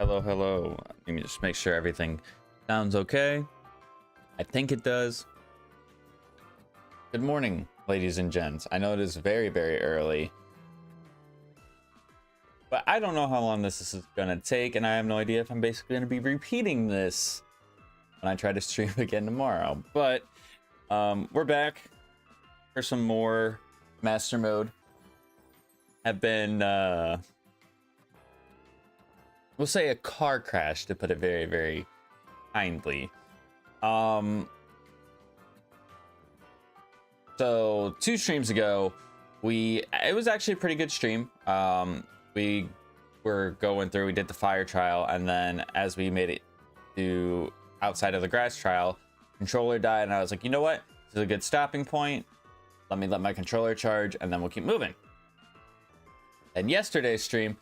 Hello, hello. Let me just make sure everything sounds okay. I think it does. Good morning, ladies and gents. I know it is very, very early, but I don't know how long this is gonna take, and I have no idea if I'm basically gonna be repeating this when I try to stream again tomorrow. But we're back for some more master mode. Have been we'll say a car crash, to put it very, very kindly. So 2 streams ago, it was actually a pretty good stream. We were going through, we did the fire trial, and then as we made it to outside of the grass trial, controller died, and I was like, you know what? This is a good stopping point. Let my controller charge, and then we'll keep moving. And yesterday's stream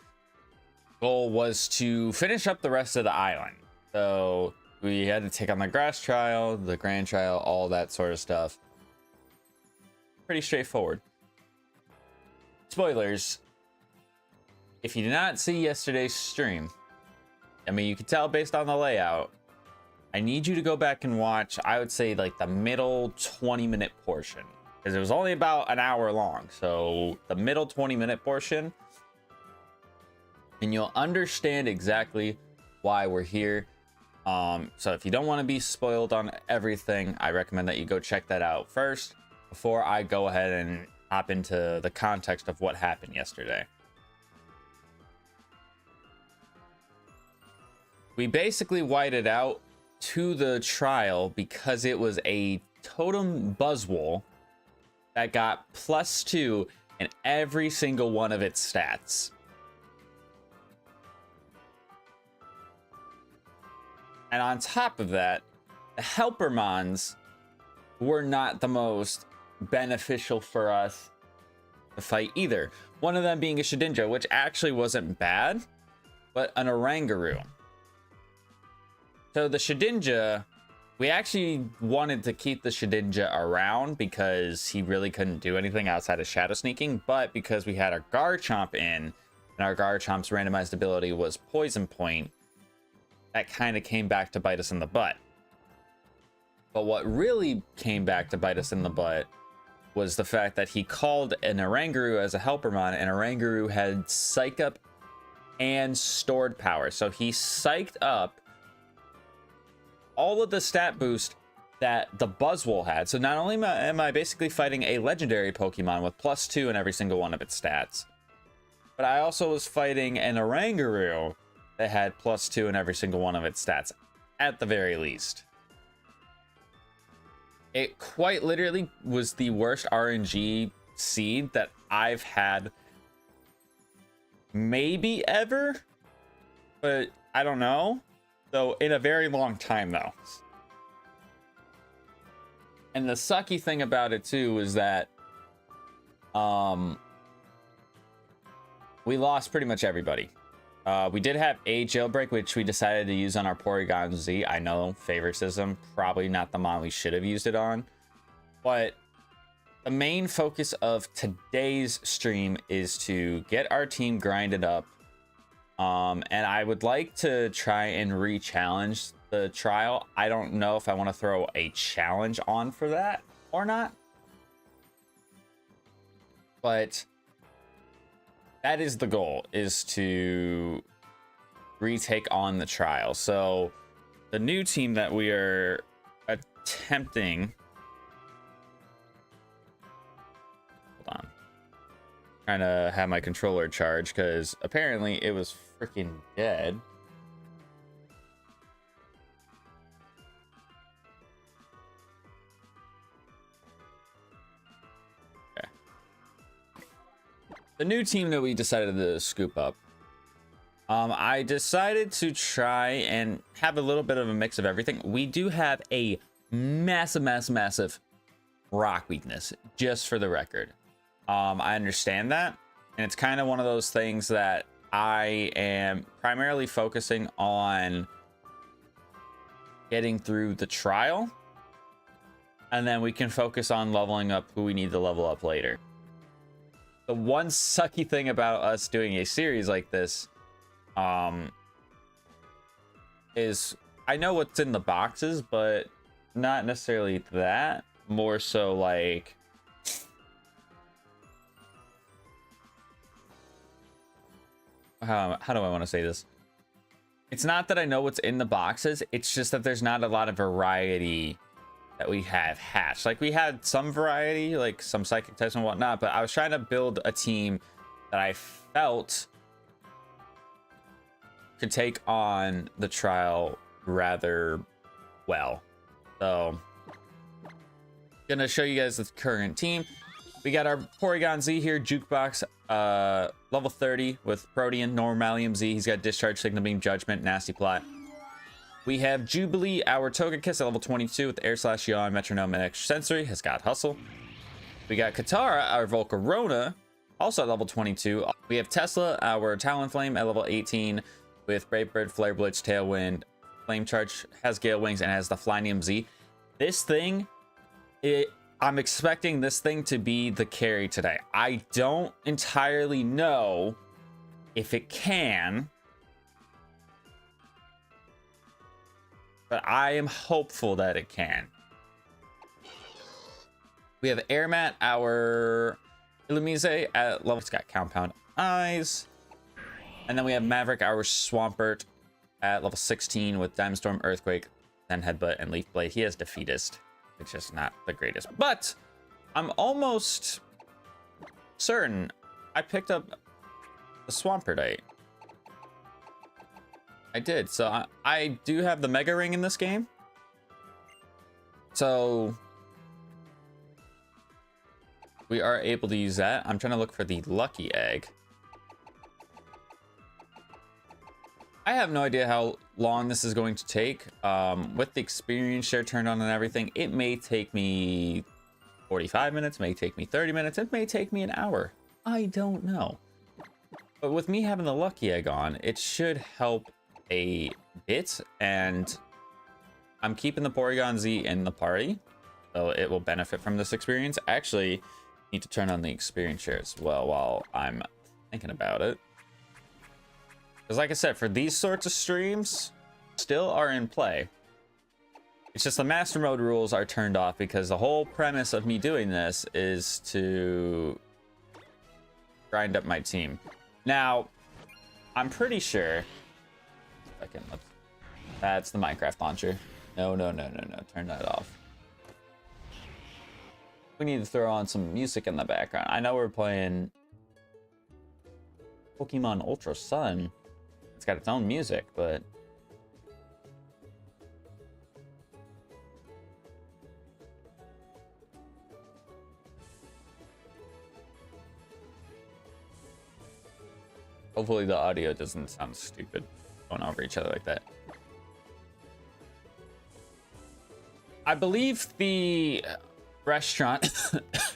goal was to finish up the rest of the island. So we had to take on the grass trial, the grand trial, all that sort of stuff. Pretty straightforward. Spoilers. If you did not see yesterday's stream, I mean, you could tell based on the layout, I need you to go back and watch, I would say, like the middle 20-minute portion, because it was only about an hour long. So the middle 20-minute portion, and you'll understand exactly why we're here. So if you don't want to be spoiled on everything, I recommend that you go check that out first before I go ahead and hop into the context of what happened yesterday. We basically whited out to the trial because it was a totem buzzwole that got +2 in every single one of its stats. And on top of that, the helper mons were not the most beneficial for us to fight either. One of them being a Shedinja, which actually wasn't bad, but an Oranguru. So the Shedinja, we actually wanted to keep the Shedinja around because he really couldn't do anything outside of shadow sneaking, but because we had our Garchomp in, and our Garchomp's randomized ability was Poison Point, that kind of came back to bite us in the butt. But what really came back to bite us in the butt was the fact that he called an Oranguru as a helpermon, and Oranguru had Psych Up and Stored Power. So he psyched up all of the stat boost that the Buzzwole had. So not only am I basically fighting a legendary Pokemon with +2 in every single one of its stats, but I also was fighting an Oranguru that had +2 in every single one of its stats, at the very least. It quite literally was the worst RNG seed that I've had maybe ever, but I don't know. So in a very long time though. And the sucky thing about it too is that we lost pretty much everybody. We did have a jailbreak, which we decided to use on our Porygon Z. I know, favoritism, probably not the mon we should have used it on. But the main focus of today's stream is to get our team grinded up. And I would like to try and re-challenge the trial. I don't know if I want to throw a challenge on for that or not. But that is the goal, is to retake on the trial. So the new team that we are attempting, hold on, trying to have my controller charge because apparently it was freaking dead. The new team that we decided to scoop up, I decided to try and have a little bit of a mix of everything. We do have a massive rock weakness, just for the record. I understand that, and it's kind of one of those things that I am primarily focusing on getting through the trial, and then we can focus on leveling up who we need to level up later. The one sucky thing about us doing a series like this is I know what's in the boxes, but not necessarily that. More so like how do I want to say this? It's not that I know what's in the boxes, it's just that there's not a lot of variety that we have hatched. Like, we had some variety, like some psychic types and whatnot, but I was trying to build a team that I felt could take on the trial rather well. So, gonna show you guys the current team. We got our Porygon Z here, Jukebox, level 30 with Protean, Normalium Z. He's got Discharge, Signal Beam, Judgment, Nasty Plot. We have Jubilee, our Togekiss at level 22 with Air Slash, Yawn, Metronome, and Extra Sensory. Has got Hustle. We got Katara, our Volcarona, also at level 22. We have Tesla, our Talonflame at level 18 with Brave Bird, Flare Blitz, Tailwind, Flame Charge, has Gale Wings, and has the Flynium Z. This thing, I'm expecting this thing to be the carry today. I don't entirely know if it can, but I am hopeful that it can. We have Airmat, our Illumise at level. It's got Compound Eyes. And then we have Maverick, our Swampert at level 16 with Diamond Storm, Earthquake, then Headbutt, and Leaf Blade. He has Defeatist, which is not the greatest. But I'm almost certain I picked up the Swampert. I did. So I do have the Mega Ring in this game. So we are able to use that. I'm trying to look for the Lucky Egg. I have no idea how long this is going to take. With the experience share turned on and everything, it may take me 45 minutes, may take me 30 minutes, it may take me an hour. I don't know. But with me having the Lucky Egg on, it should help a bit, and I'm keeping the Porygon Z in the party, so it will benefit from this experience. I actually need to turn on the experience share as well while I'm thinking about it. Because like I said, for these sorts of streams, still are in play. It's just the master mode rules are turned off because the whole premise of me doing this is to grind up my team. Now, I'm pretty sure... That's the Minecraft launcher. No. Turn that off. We need to throw on some music in the background. I know we're playing Pokemon Ultra Sun. It's got its own music, but hopefully the audio doesn't sound stupid going over each other like that. I believe the restaurant,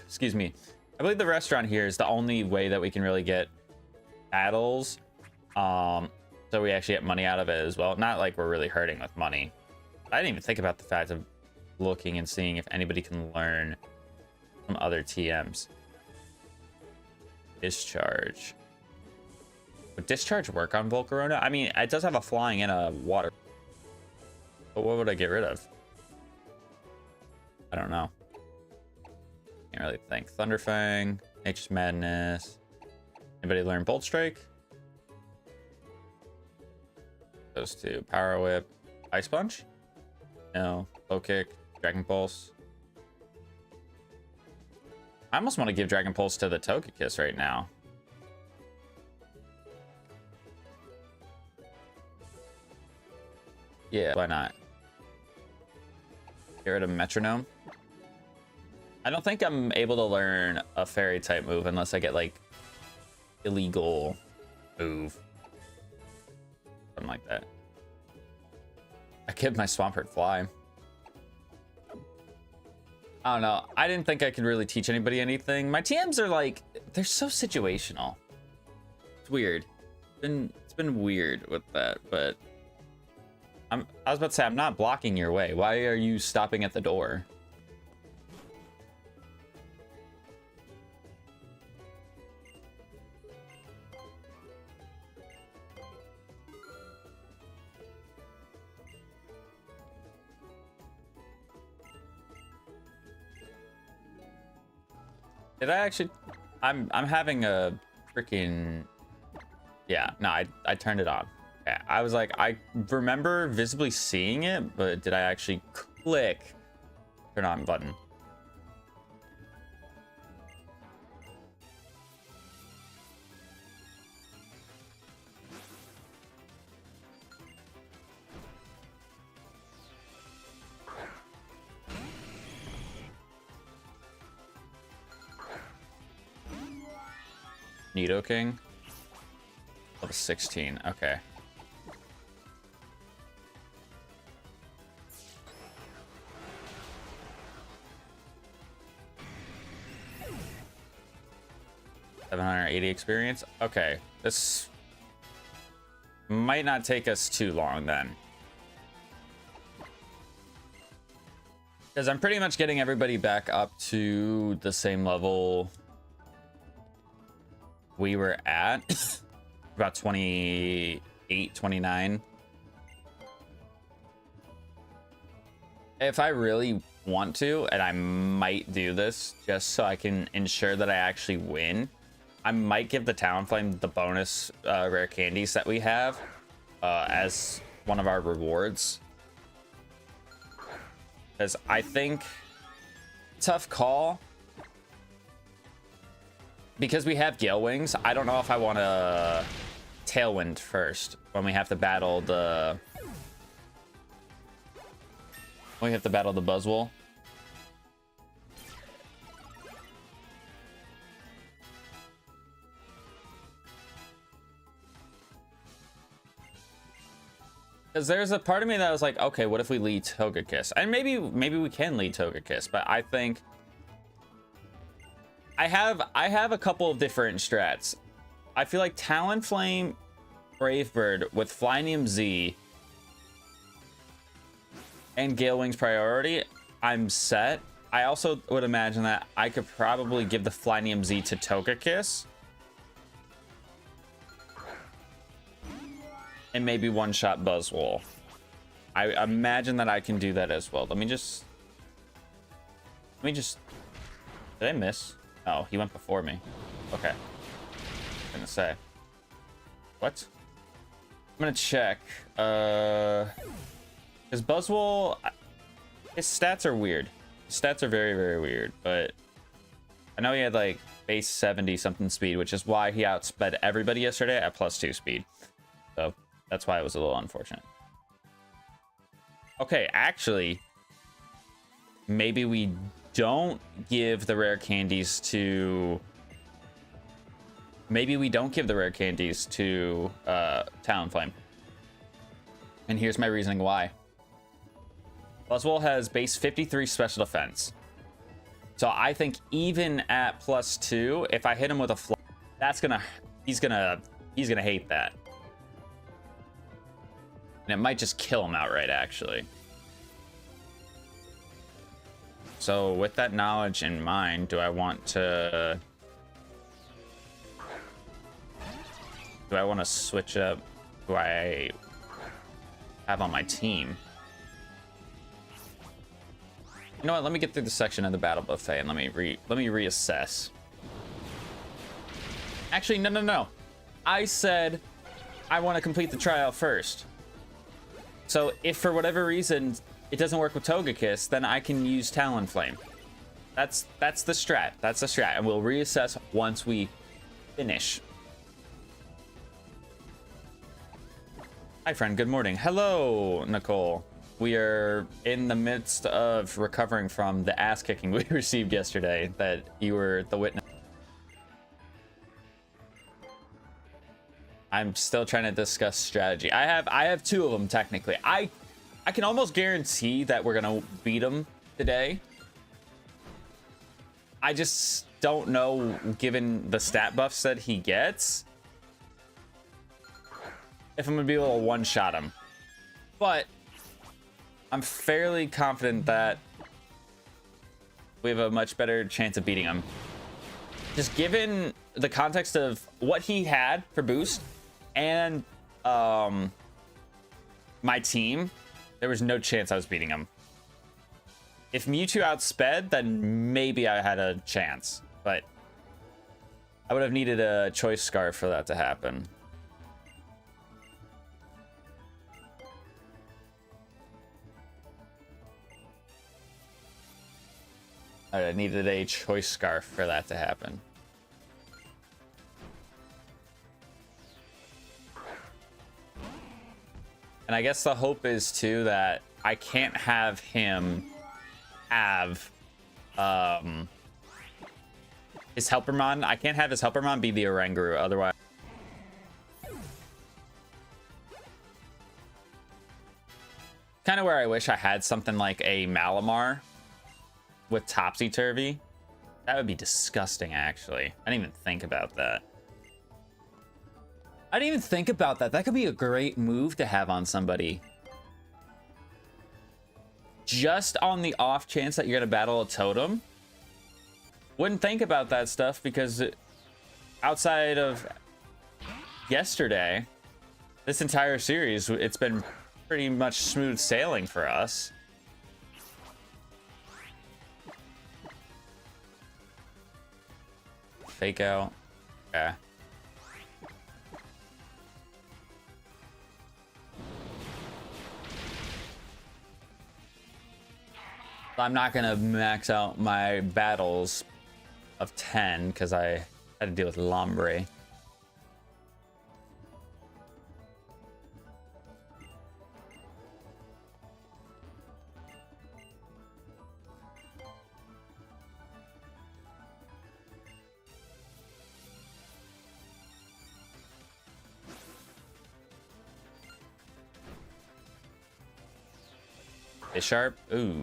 excuse me, I believe the restaurant here is the only way that we can really get battles. So we actually get money out of it as well. Not like we're really hurting with money. I didn't even think about the fact of looking and seeing if anybody can learn from other TMs. Discharge. Would Discharge work on Volcarona? I mean, it does have a flying and a water. But what would I get rid of? I don't know. Can't really think. Thunderfang, Nature's Madness. Anybody learn Bolt Strike? Goes to Power Whip, Ice Punch? No. Low Kick, Dragon Pulse. I almost want to give Dragon Pulse to the Togekiss right now. Yeah, why not? Get rid of Metronome. I don't think I'm able to learn a Fairy type move unless I get like illegal move. Something like that. I give my Swampert Fly. I don't know. I didn't think I could really teach anybody anything. My TMs are like, they're so situational. It's weird. It's been weird with that, but I was about to say, I'm not blocking your way. Why are you stopping at the door? Did I actually? I'm having a freaking. Yeah, no, I turned it on. Yeah, I was like, I remember visibly seeing it, but did I actually click turn on button? Nido King. Level 16. Okay. $780 experience. Okay. This might not take us too long then. Because I'm pretty much getting everybody back up to the same level we were at. About 28, 29. If I really want to, and I might do this just so I can ensure that I actually win, I might give the Talonflame the bonus rare candies that we have as one of our rewards. Because I think, tough call. Because we have Gale Wings, I don't know if I want to Tailwind first when we have to battle the... When we have to battle the Buzzwole. Because there's a part of me that was like, okay, what if we lead Togekiss? And maybe we can lead Togekiss, but I think I have a couple of different strats. I feel like Talonflame, Brave Bird with Flynium Z and Gale Wings priority, I'm set. I also would imagine that I could probably give the Flynium Z to Togekiss. And maybe one-shot Buzzwole. I imagine that I can do that as well. Let me just... Did I miss? Oh, he went before me. Okay. I'm gonna say. What? I'm gonna check. His Buzzwole... His stats are weird. His stats are very, very weird, but... I know he had, like, base 70-something speed, which is why he outsped everybody yesterday at +2 speed. So... That's why it was a little unfortunate. Okay, actually, maybe we don't give the rare candies to... Maybe we don't give the rare candies to Talonflame. And here's my reasoning why. Buzzwole has base 53 special defense. So I think even at +2, if I hit him with a fly, that's gonna... He's gonna hate that. And it might just kill him outright, actually. So with that knowledge in mind, do I want to switch up who I have on my team? You know what? Let me get through the section of the battle buffet and let me reassess. Actually, no. I said I want to complete the trial first. So if for whatever reason it doesn't work with Togekiss, then I can use Talonflame. That's the strat. That's the strat, and we'll reassess once we finish. Hi, friend. Good morning. Hello, Nicole. We are in the midst of recovering from the ass kicking we received yesterday that you were the witness. I'm still trying to discuss strategy. I have two of them technically. I can almost guarantee that we're gonna beat them today. I just don't know, given the stat buffs that he gets, if I'm gonna be able to one-shot him. But I'm fairly confident that we have a much better chance of beating him. Just given the context of what he had for boost and my team, there was no chance I was beating him. If Mewtwo outsped, then maybe I had a chance, but I would have needed a choice scarf for that to happen. I needed a choice scarf for that to happen. And I guess the hope is too that I can't have him have his Helpermon. I can't have his Helpermon be the Oranguru, otherwise. Kind of where I wish I had something like a Malamar with Topsy-Turvy. That would be disgusting, actually. I didn't even think about that. I didn't even think about that. That could be a great move to have on somebody. Just on the off chance that you're going to battle a totem. Wouldn't think about that stuff because outside of yesterday, this entire series, it's been pretty much smooth sailing for us. Fake out. Okay. I'm not gonna max out my battles of 10 because I had to deal with Lombre. Sharp. Ooh.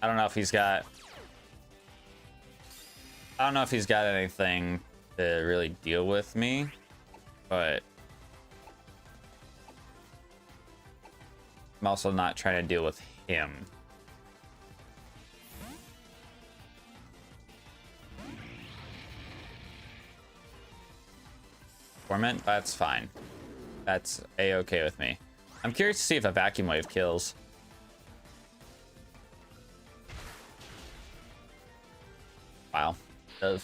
I don't know if he's got anything to really deal with me, but I'm also not trying to deal with him. Torment, that's fine. That's a-okay with me. I'm curious to see if a vacuum wave kills. Wow, it does.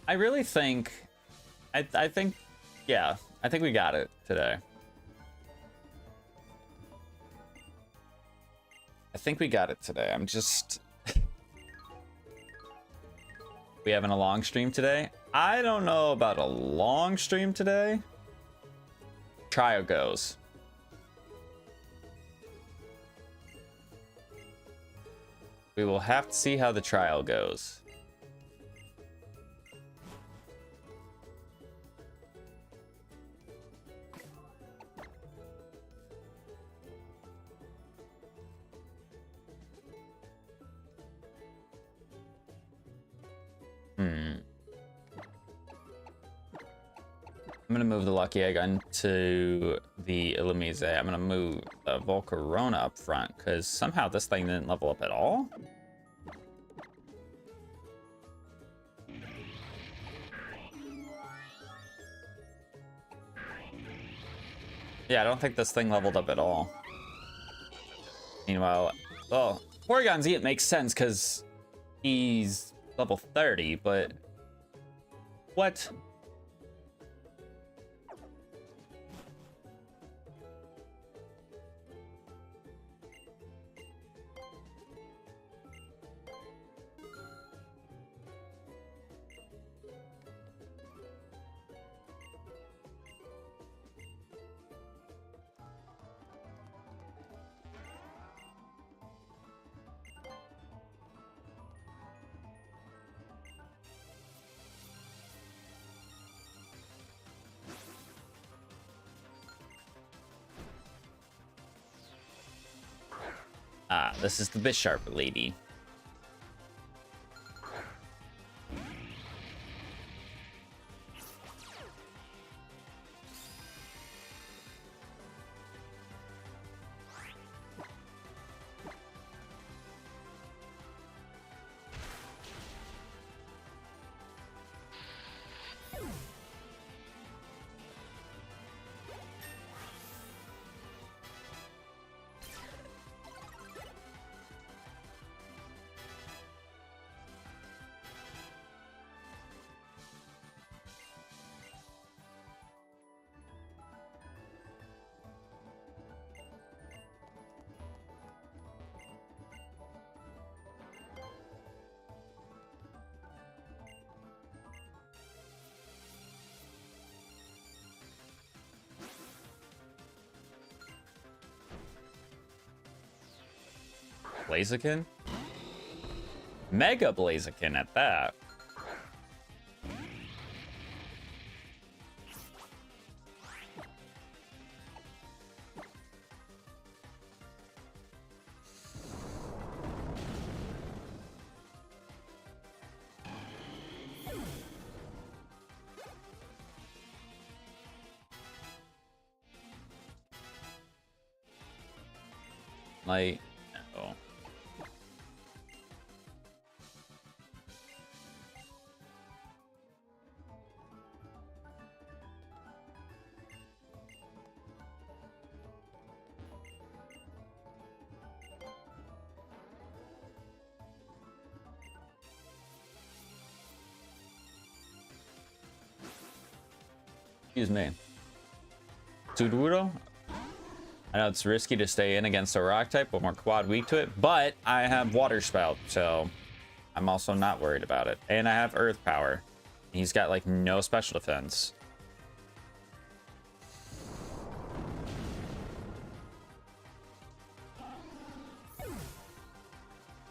I really think, I think, yeah, I think we got it today. I think we got it today. I'm just... We having a long stream today? I don't know about a long stream today. Trial goes. We will have to see how the trial goes. I'm gonna move the Lucky Egg into the Illumise. I'm gonna move the Volcarona up front because somehow this thing didn't level up at all. Yeah, I don't think this thing leveled up at all. Meanwhile, well, Porygon Z, it makes sense because he's level 30, but what? Ah, this is the Bisharp lady. Blaziken? Mega Blaziken at that. Like, no. Excuse me. Sudowoodo? I know it's risky to stay in against a rock type, but we're quad weak to it. But I have water spout, so I'm also not worried about it. And I have earth power. He's got like no special defense.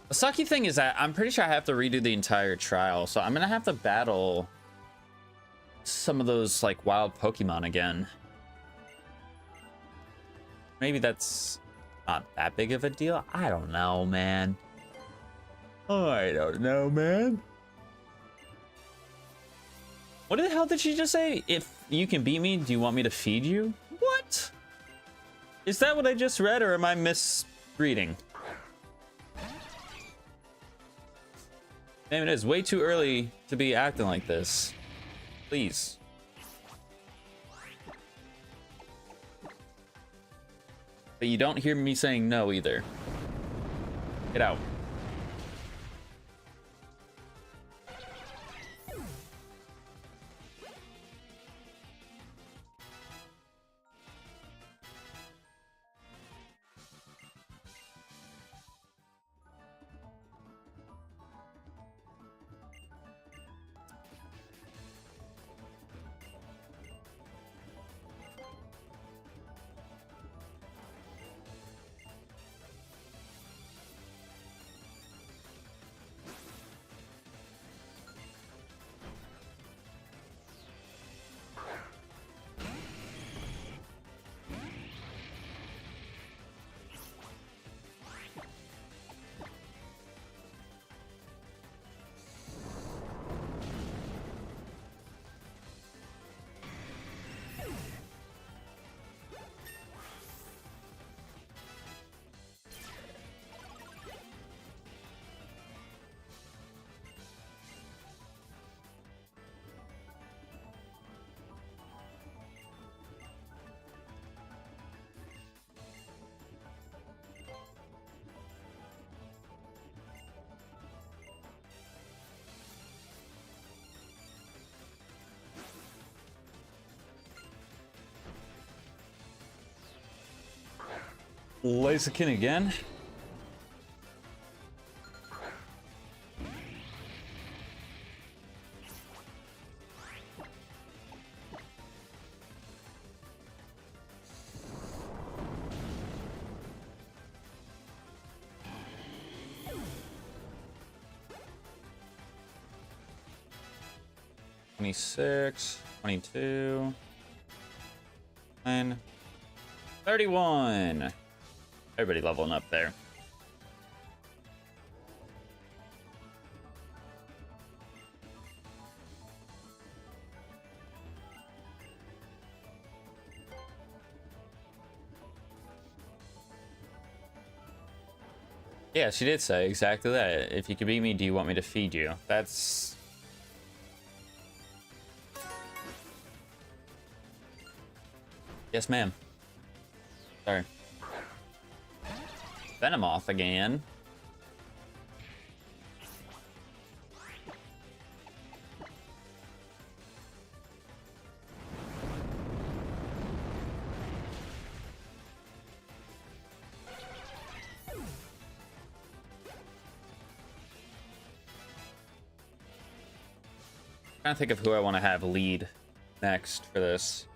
The sucky thing is that I'm pretty sure I have to redo the entire trial, so I'm gonna have to battle some of those like wild Pokemon again. Maybe that's not that big of a deal. I don't know, man. I don't know, man. What the hell did she just say? If you can beat me, do you want me to feed you? What? Is that what I just read, or am I misreading? Damn, it is way too early to be acting like this. Please. But you don't hear me saying no either. Get out. Blaziken again. $26, $22, and $31. Everybody leveling up there. Yeah, she did say exactly that. If you could beat me, do you want me to feed you? That's... Yes, ma'am. Sorry. Venomoth again. Trying to think of who I want to have lead next for this.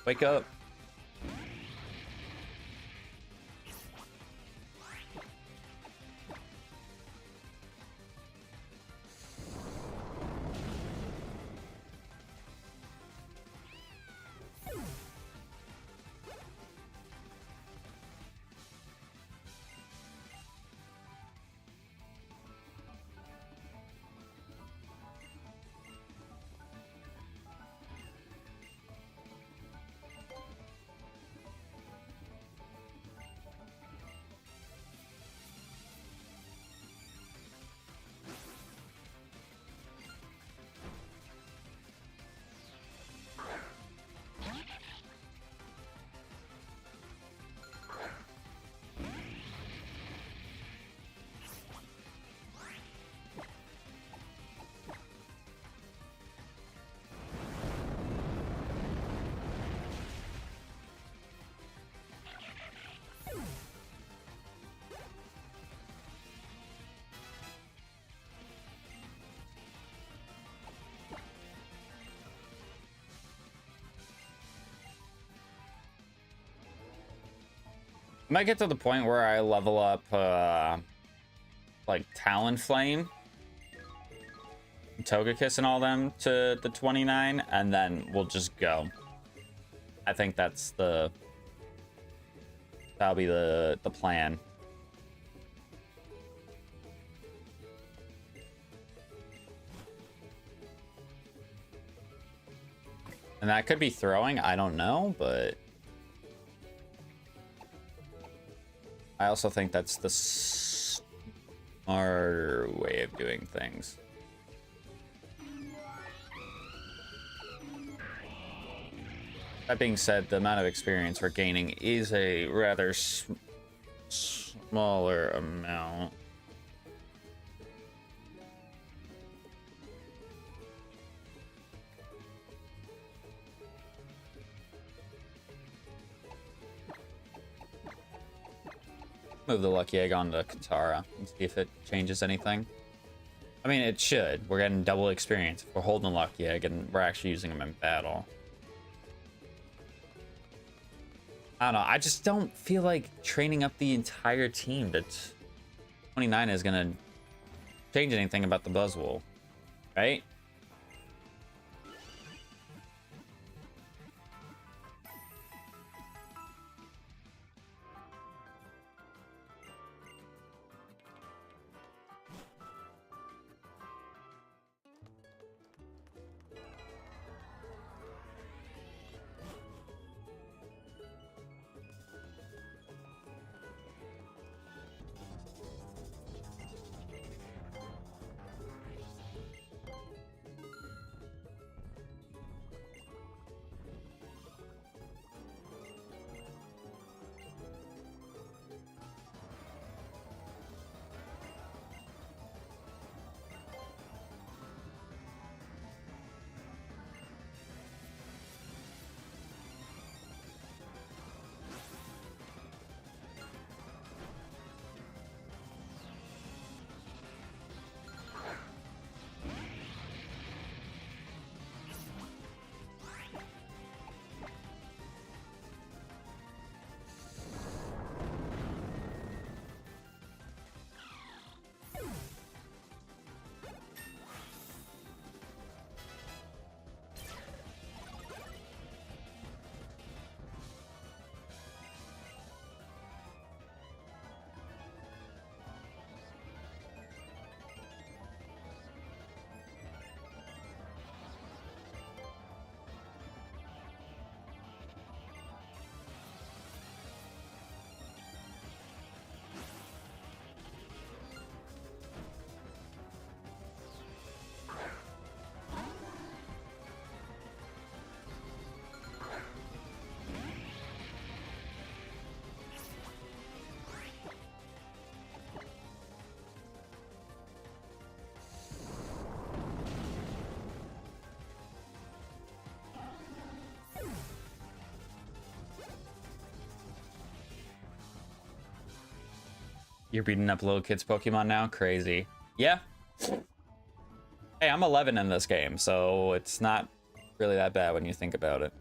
Wake up. Might get to the point where I level up like Talonflame, Togekiss and all them to the 29, and then we'll just go. I think that'll be the plan. And that could be throwing, I don't know, but I also think that's the smarter way of doing things. That being said, the amount of experience we're gaining is a rather smaller amount. Move the Lucky Egg onto Katara and see if it changes anything. I mean, it should. We're getting double experience if we're holding a Lucky Egg and we're actually using them in battle. I don't know. I just don't feel like training up the entire team to 29 is going to change anything about the Buzzwole, right? You're beating up little kids' Pokemon now? Crazy. Yeah. Hey, I'm 11 in this game, so it's not really that bad when you think about it.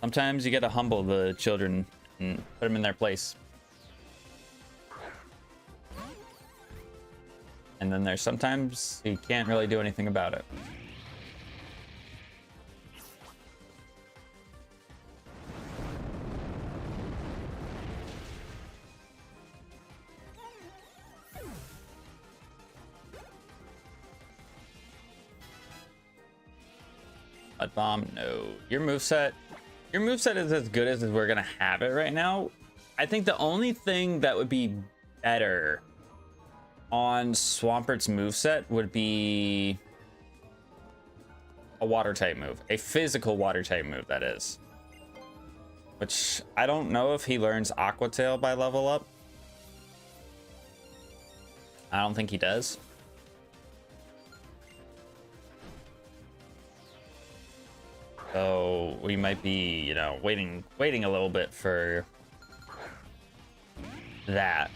Sometimes you gotta humble the children and put them in their place. And then there's sometimes you can't really do anything about it. Mud bomb, no. Your moveset is as good as we're gonna have it right now. I think the only thing that would be better on Swampert's moveset would be a water type move, a physical water type move, that is. Which I don't know if he learns Aqua Tail by level up. I don't think he does. So we might be, you know, waiting a little bit for that.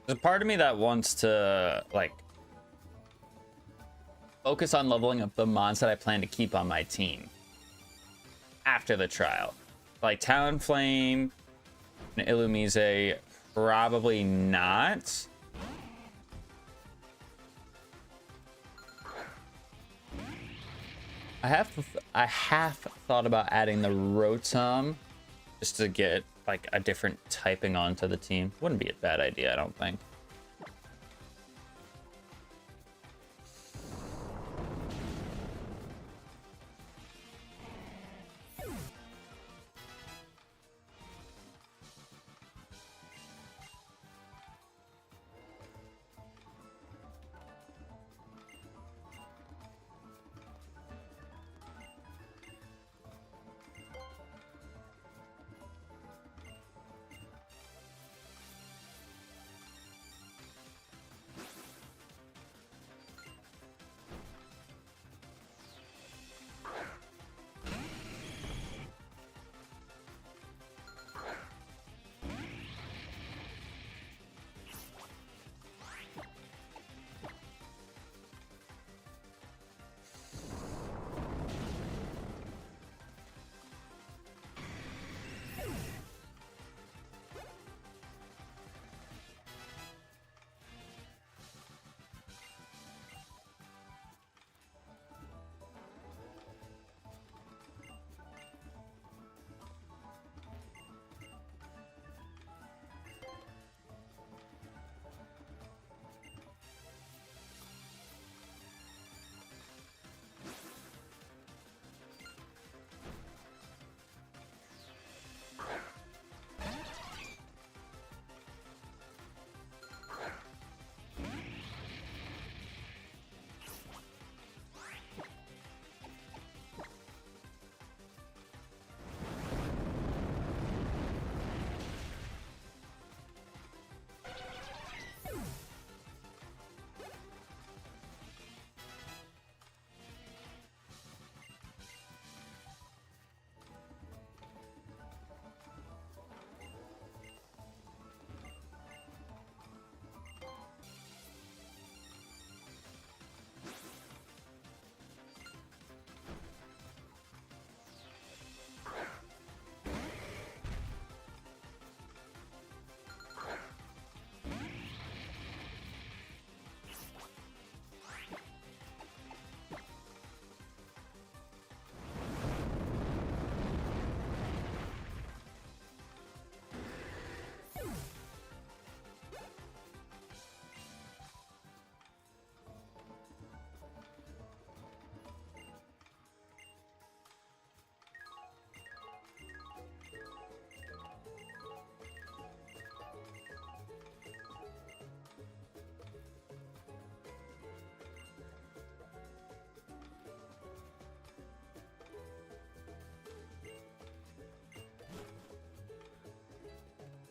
There's a part of me that wants to, like, focus on leveling up the mons that I plan to keep on my team after the trial. Like Talonflame and Illumise, probably not. I have thought about adding the Rotom just to get like a different typing onto the team. Wouldn't be a bad idea, I don't think.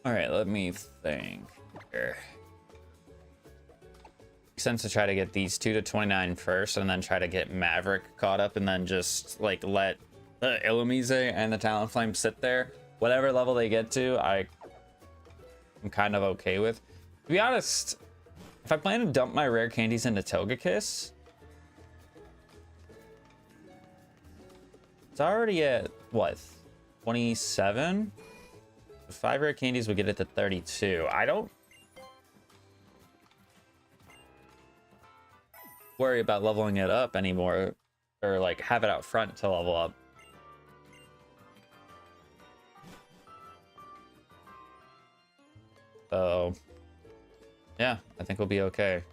All right, let me think here. Makes sense to try to get these 2 to 29 first, and then try to get Maverick caught up, and then just like let the Illumise and the Talonflame sit there. Whatever level they get to, I'm kind of okay with. To be honest, if I plan to dump my rare candies into Togekiss, it's already at what, 27? 5 rare candies would get it to 32. I don't worry about leveling it up anymore, or like have it out front to level up. So yeah, I think we'll be okay.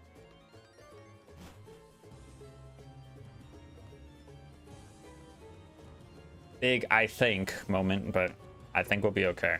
Big I think moment, but I think we'll be okay.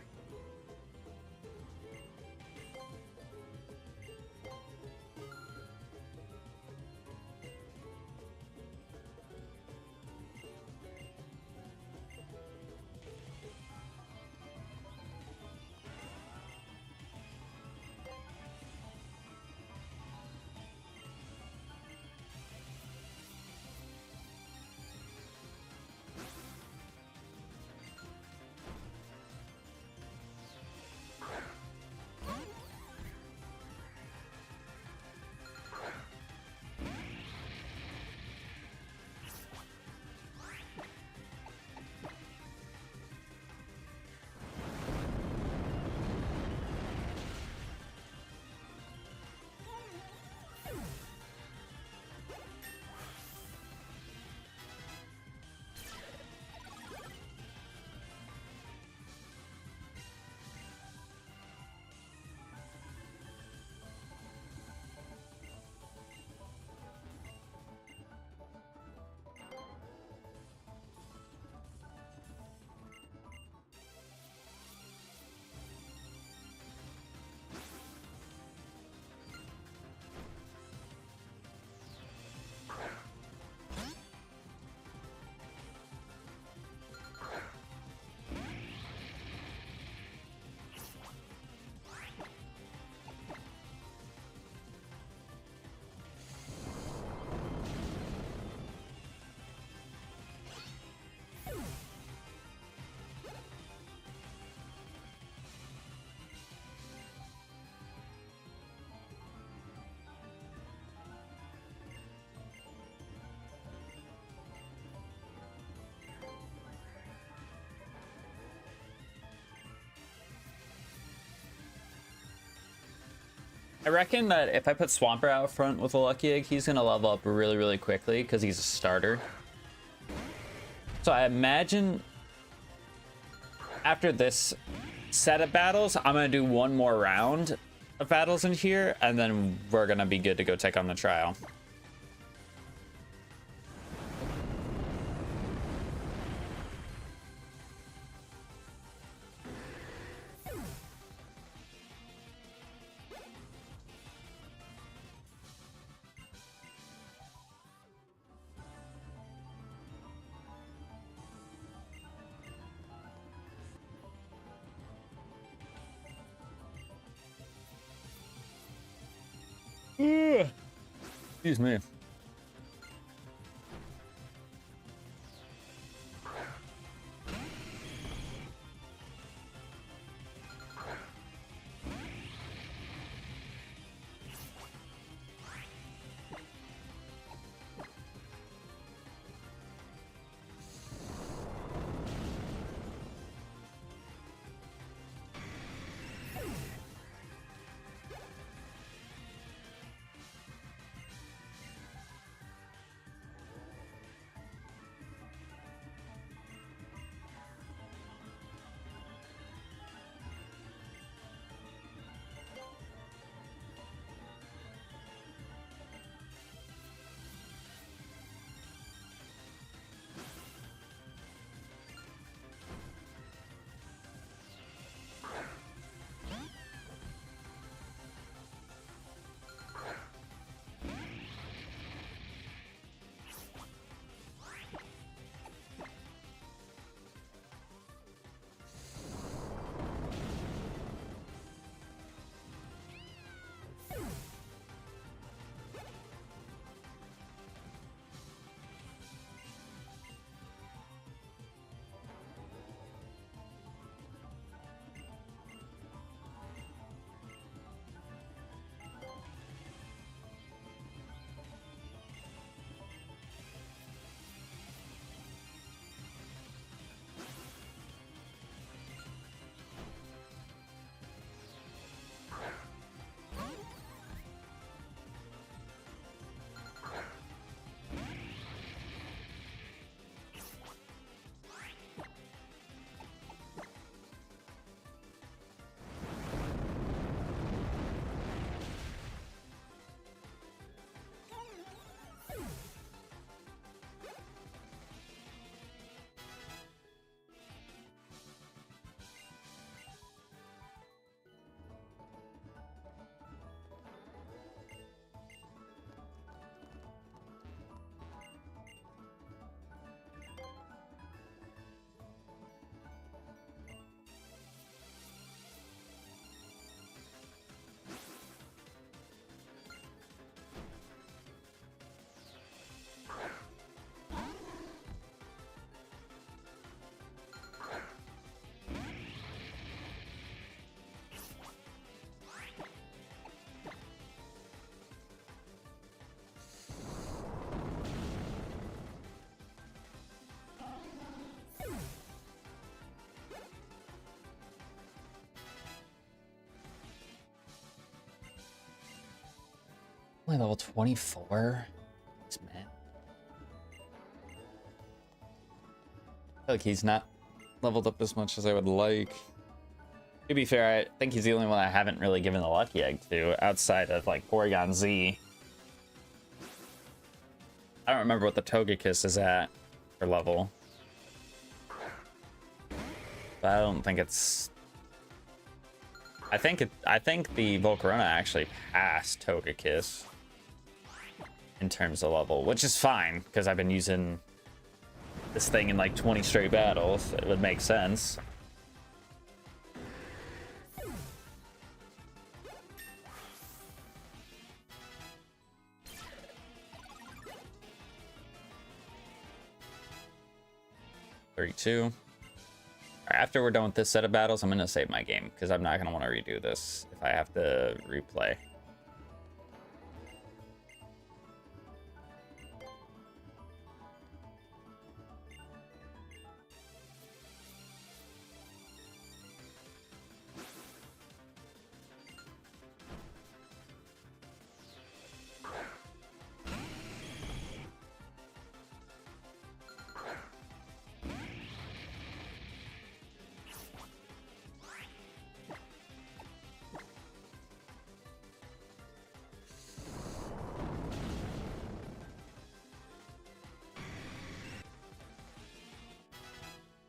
I reckon that if I put Swampert out front with a Lucky Egg, he's going to level up really, really quickly because he's a starter. So I imagine after this set of battles, I'm going to do one more round of battles in here, and then we're going to be good to go take on the trial. Excuse me. Only level 24? Man. I feel like he's not leveled up as much as I would like. To be fair, I think he's the only one I haven't really given the lucky egg to, outside of like Porygon Z. I don't remember what the Togekiss is at for level. But I don't think it's... I think the Volcarona actually passed Togekiss in terms of level, which is fine because I've been using this thing in like 20 straight battles. It would make sense. $32. After we're done with this set of battles, I'm gonna save my game because I'm not gonna want to redo this if I have to replay.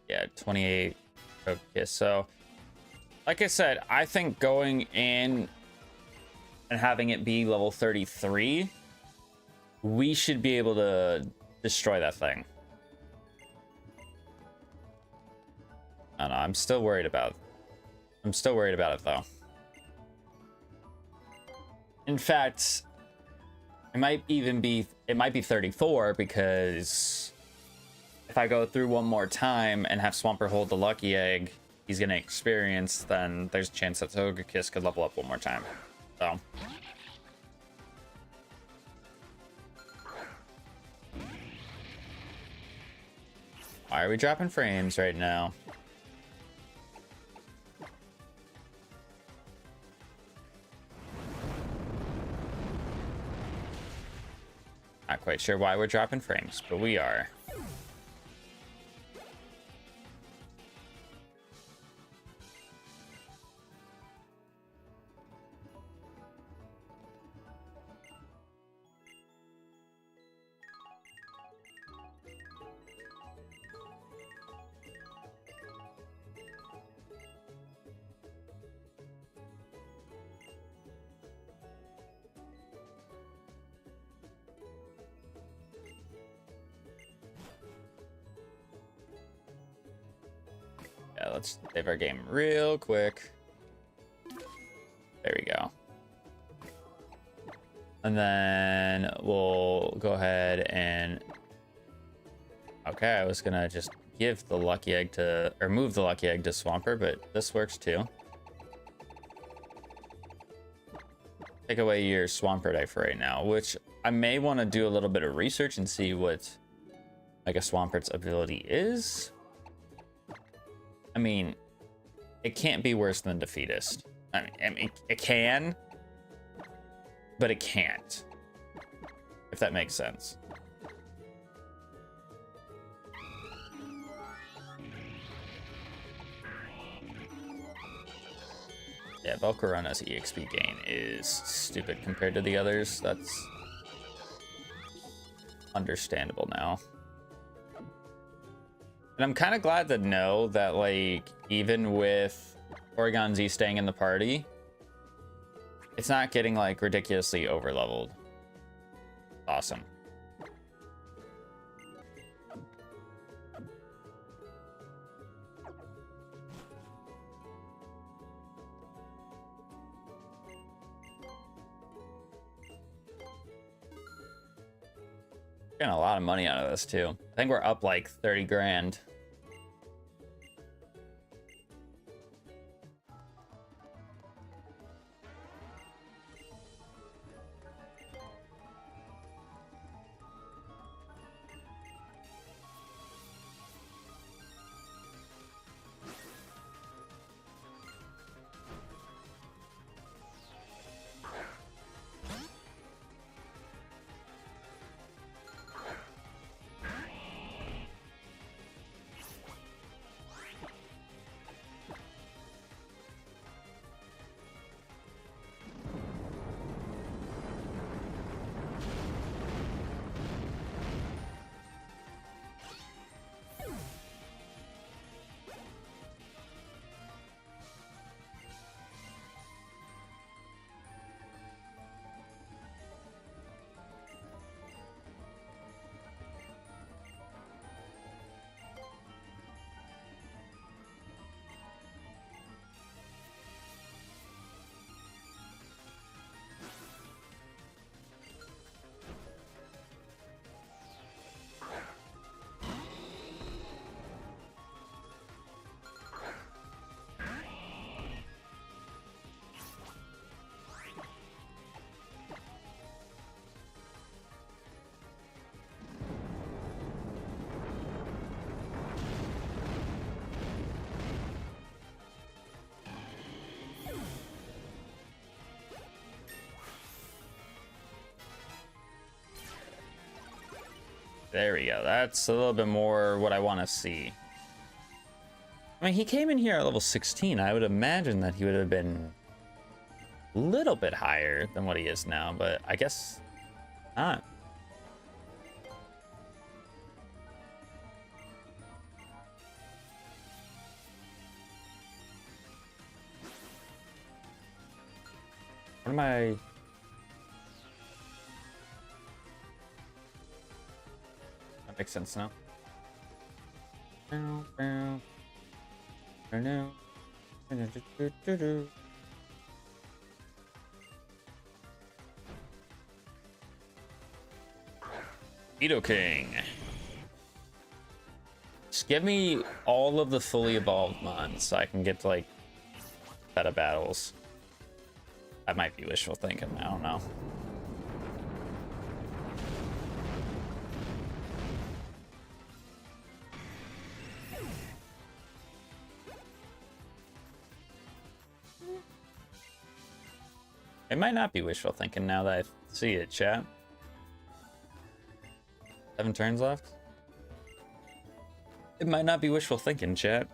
Yeah, 28. Okay, so like I said, I think going in and having it be level 33, we should be able to destroy that thing. I don't know, I'm still worried about it though. In fact, it might be 34 because if I go through one more time and have Swampert hold the lucky egg he's gonna experience, then there's a chance that Togekiss could level up one more time. So why are we dropping frames right now? Not quite sure why we're dropping frames, but we are. Yeah, let's save our game real quick. There we go. And then we'll go ahead and... Okay, I was gonna just give the lucky egg to... or move the lucky egg to Swampert, but this works too. Take away your Swampert egg for right now, which I may want to do a little bit of research and see what like a Swampert's ability is. I mean, it can't be worse than Defeatist. I mean, it can, but it can't, if that makes sense. Yeah, Volcarona's EXP gain is stupid compared to the others. That's understandable now. And I'm kind of glad to know that, like, even with Porygon Z staying in the party, it's not getting, like, ridiculously over-leveled. Awesome. Getting a lot of money out of this too. I think we're up like 30 grand. There we go. That's a little bit more what I want to see. I mean, he came in here at level 16. I would imagine that he would have been a little bit higher than what he is now, but I guess not. What am I... That makes sense now. Veto King. Just give me all of the fully evolved mons so I can get to like better battles. That might be wishful thinking, I don't know. It might not be wishful thinking now that I see it, chat. 7 turns left. It might not be wishful thinking, chat.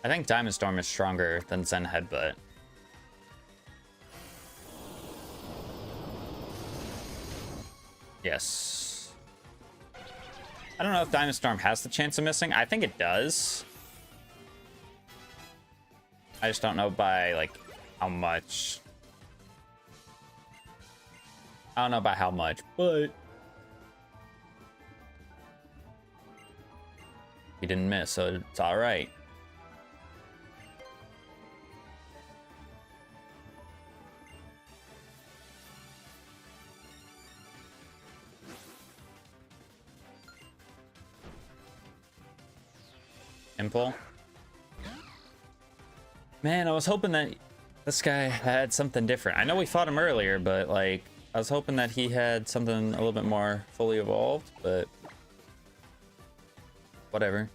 I think Diamond Storm is stronger than Zen Headbutt. Yes. I don't know if Diamond Storm has the chance of missing. I think it does. I just don't know by like how much. I don't know by how much, but he didn't miss, so it's all right. Impulse. Man, I was hoping that this guy had something different. I know we fought him earlier, but like I was hoping that he had something a little bit more fully evolved, but whatever.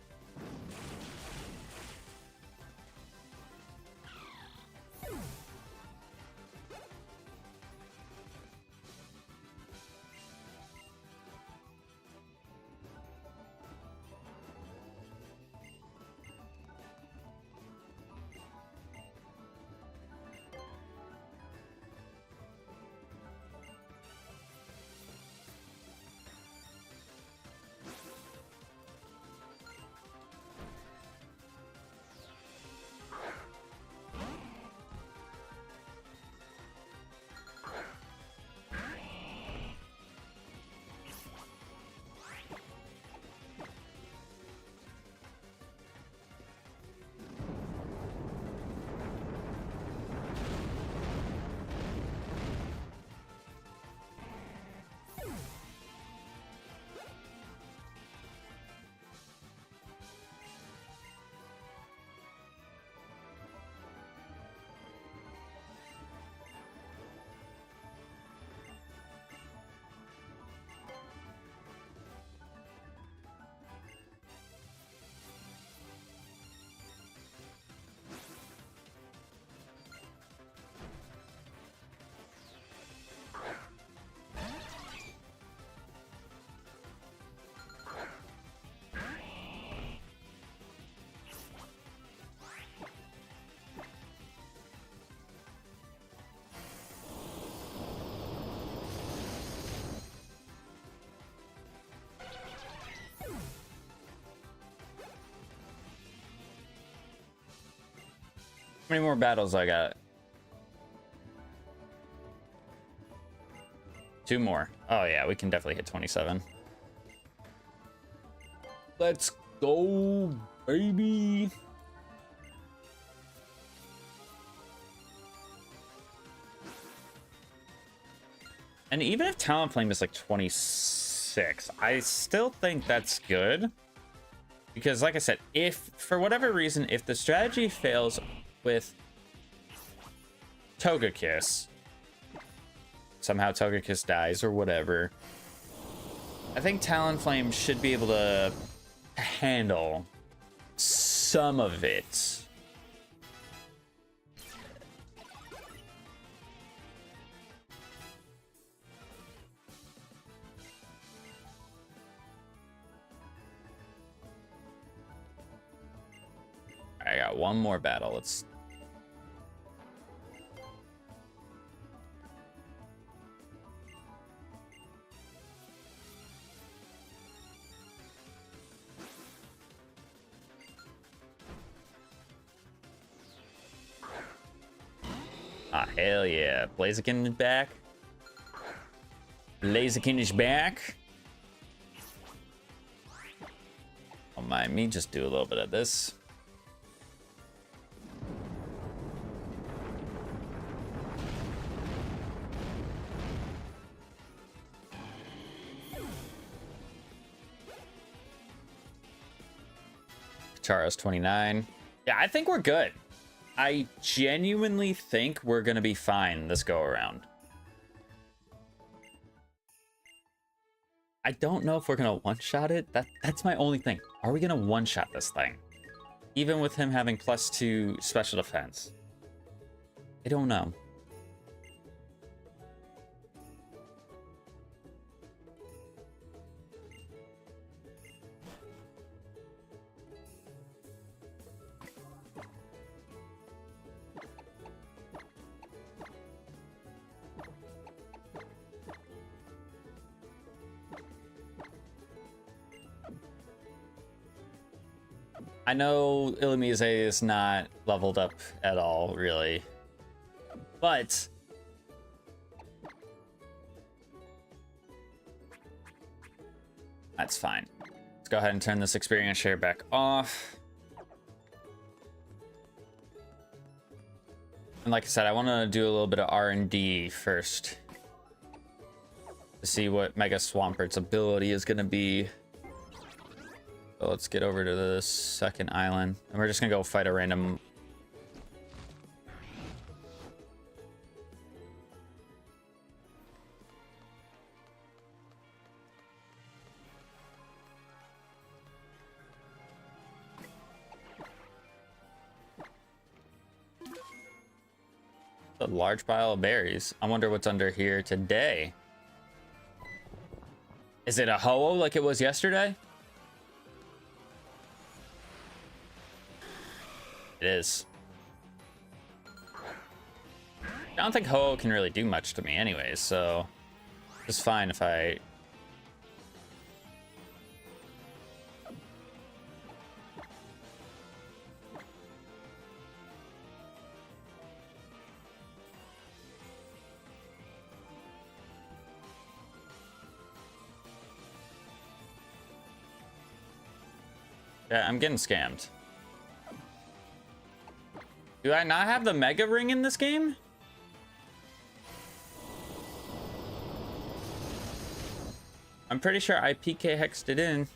many more battles I got? 2 more. Oh yeah, we can definitely hit 27. Let's go, baby. And even if Talonflame is like 26, I still think that's good. Because like I said, if for whatever reason, if the strategy fails with Togekiss, somehow Togekiss dies or whatever, I think Talonflame should be able to handle some of it. I got one more battle. Let's... Ah, hell yeah. Blaziken is back. Blaziken is back. Don't mind me, just do a little bit of this. Charos 29. Yeah, I think we're good. I genuinely think we're gonna be fine this go around. I don't know if we're gonna one-shot it. That's my only thing. Are we gonna one-shot this thing? Even with him having +2 special defense. I don't know. I know Illumise is not leveled up at all, really. But... that's fine. Let's go ahead and turn this experience share back off. And like I said, I want to do a little bit of R&D first. To see what Mega Swampert's ability is going to be. So let's get over to the second island. And we're just going to go fight a random... a large pile of berries. I wonder what's under here today. Is it a Ho-Oh like it was yesterday? It is. I don't think Ho-Oh can really do much to me anyways, so it's fine if I... Yeah, I'm getting scammed. Do I not have the Mega Ring in this game? I'm pretty sure I PK hexed it in.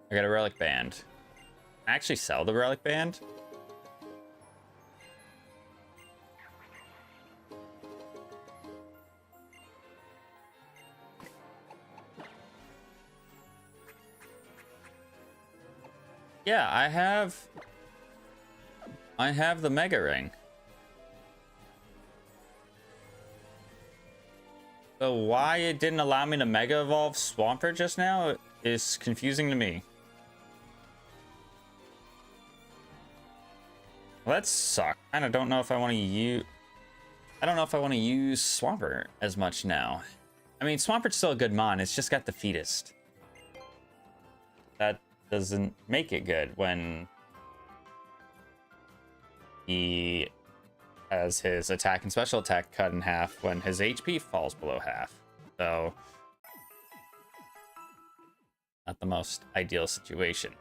I got a relic band. I actually sell the relic band. Yeah, I have the Mega Ring. So why it didn't allow me to Mega Evolve Swampert just now is confusing to me. Well, that sucks. I don't know if I want to use... I don't know if I want to use Swampert as much now. I mean, Swampert's still a good mon. It's just got Defeatist. That doesn't make it good when he has his attack and special attack cut in half when his HP falls below half. So, not the most ideal situation.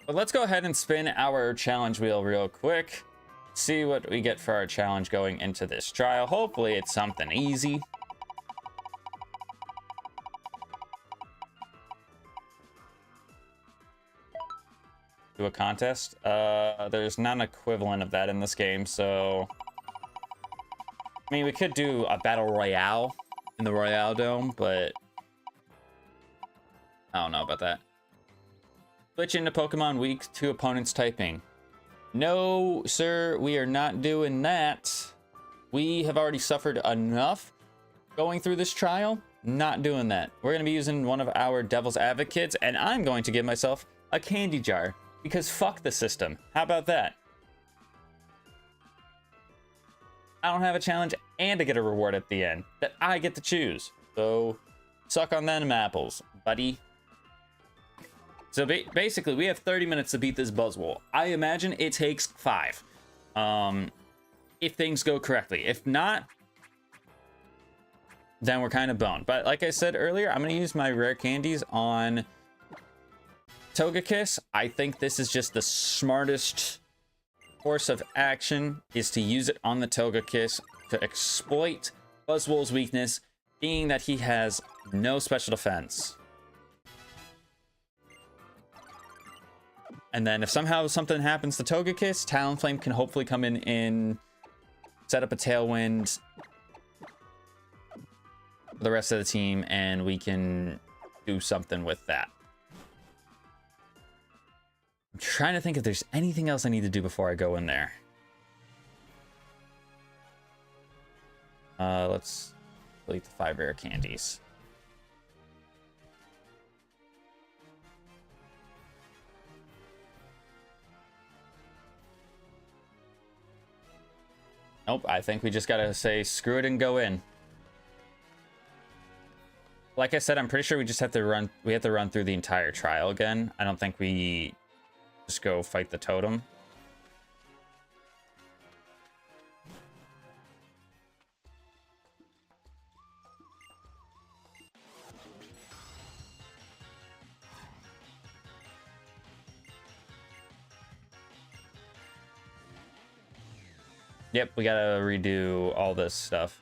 But let's go ahead and spin our challenge wheel real quick. See what we get for our challenge going into this trial. Hopefully it's something easy. Do a contest. There's not an equivalent of that in this game, so I mean, we could do a battle royale in the Royale Dome, but I don't know about that. Switch into Pokemon weak to opponents typing. No, sir, we are not doing that. We have already suffered enough going through this trial. Not doing that. We're going to be using one of our Devil's Advocates, and I'm going to give myself a candy jar. Because fuck the system. How about that? I don't have a challenge and I get a reward at the end that I get to choose. So, suck on them apples, buddy. So basically, we have 30 minutes to beat this Buzzwole. I imagine it takes 5. If things go correctly. If not, then we're kind of boned. But like I said earlier, I'm going to use my rare candies on Togekiss. I think this is just the smartest course of action, is to use it on the Togekiss to exploit Buzzwole's weakness, being that he has no special defense. And then if somehow something happens to Togekiss, Talonflame can hopefully come in and set up a Tailwind for the rest of the team, and we can do something with that. I'm trying to think if there's anything else I need to do before I go in there. Let's delete the 5 rare candies. Nope, I think we just gotta say screw it and go in. Like I said, I'm pretty sure we just have to run. We have to run through the entire trial again. I don't think we just go fight the totem. Yep, we gotta redo all this stuff.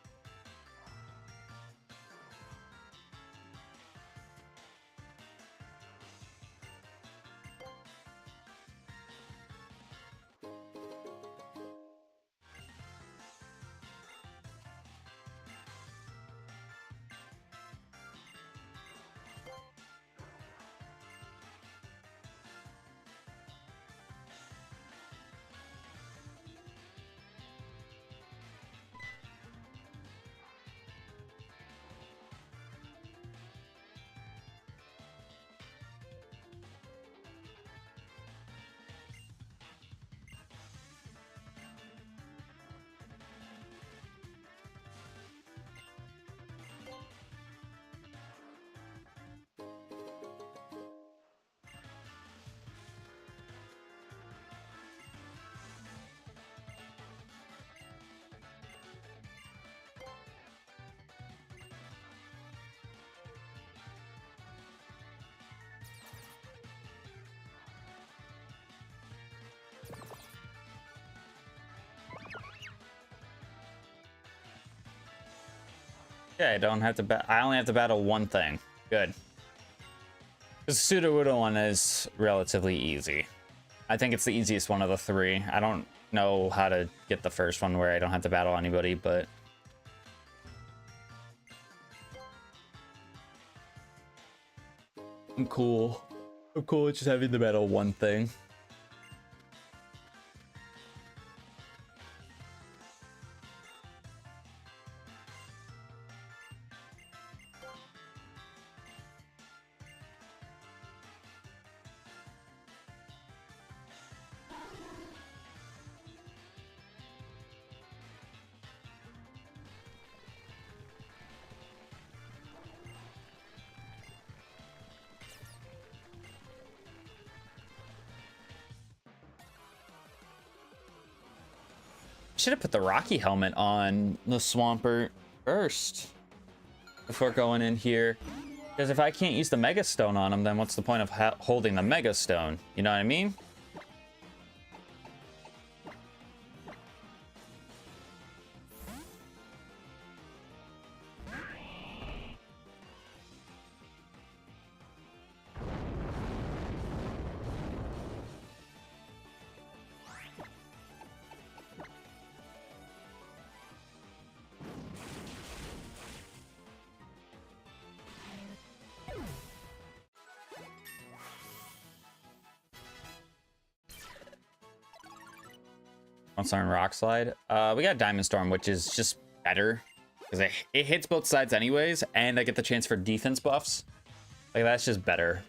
Yeah, I don't have to I only have to battle one thing. Good. The Sudowoodo one is relatively easy. I think it's the easiest one of the 3. I don't know how to get the first one where I don't have to battle anybody, but I'm cool. I'm cool with just having to battle one thing. should have put the Rocky helmet on the Swampert first before going in here. Because if I can't use the Mega Stone on him, then what's the point of holding the Mega Stone? You know what I mean? On Rock Slide. We got Diamond Storm, which is just better because it hits both sides anyways, and I get the chance for defense buffs. Like, that's just better.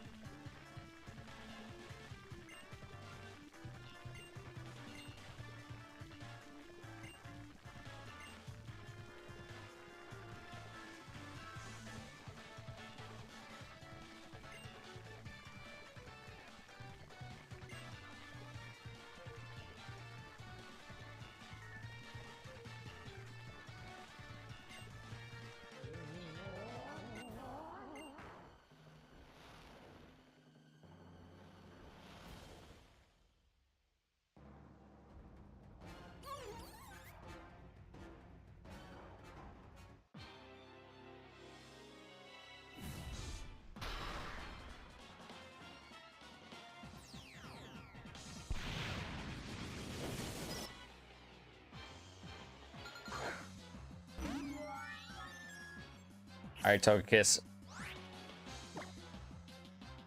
All right, Togekiss.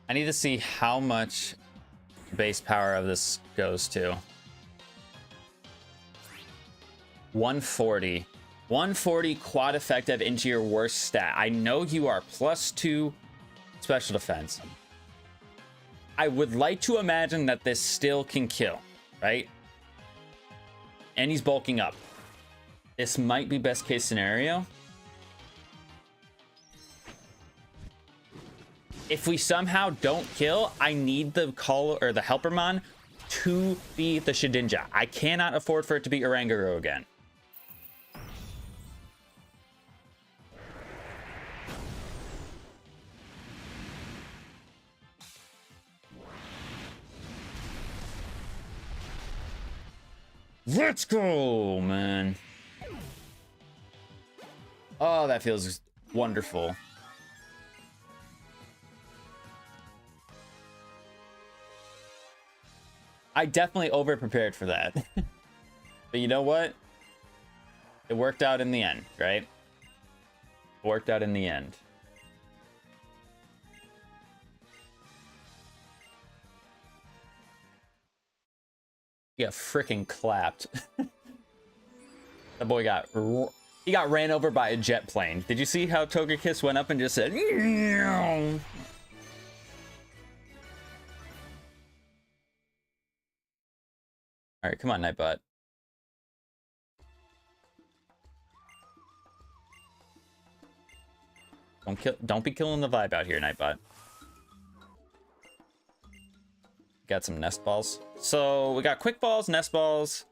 I need to see how much base power of this goes to. 140. 140 quad effective into your worst stat. I know you are +2 special defense. I would like to imagine that this still can kill, right? And he's bulking up. This might be best case scenario. If we somehow don't kill, I need the call or the Helpermon to be the Shedinja. I cannot afford for it to be Oranguru again. Let's go, man. Oh, that feels wonderful. I definitely over-prepared for that. But you know what? It worked out in the end, right? It worked out in the end. He got freaking clapped. That boy he got ran over by a jet plane. Did you see how Togekiss went up and just said... All right, come on, Nightbot. Don't be killing the vibe out here, Nightbot. Got some nest balls. So we got quick balls, nest balls.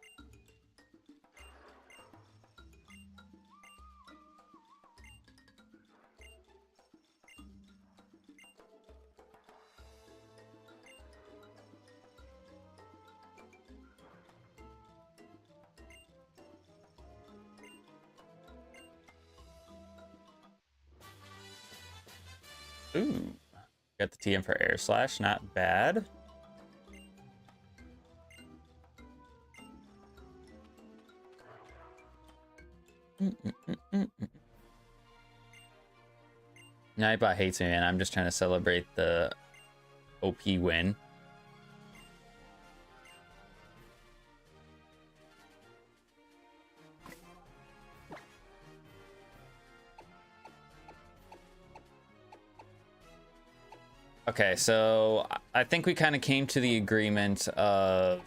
Ooh, got the TM for Air Slash, not bad. Nightbot hates me, man. I'm just trying to celebrate the OP win. Okay, so I think we kind of came to the agreement of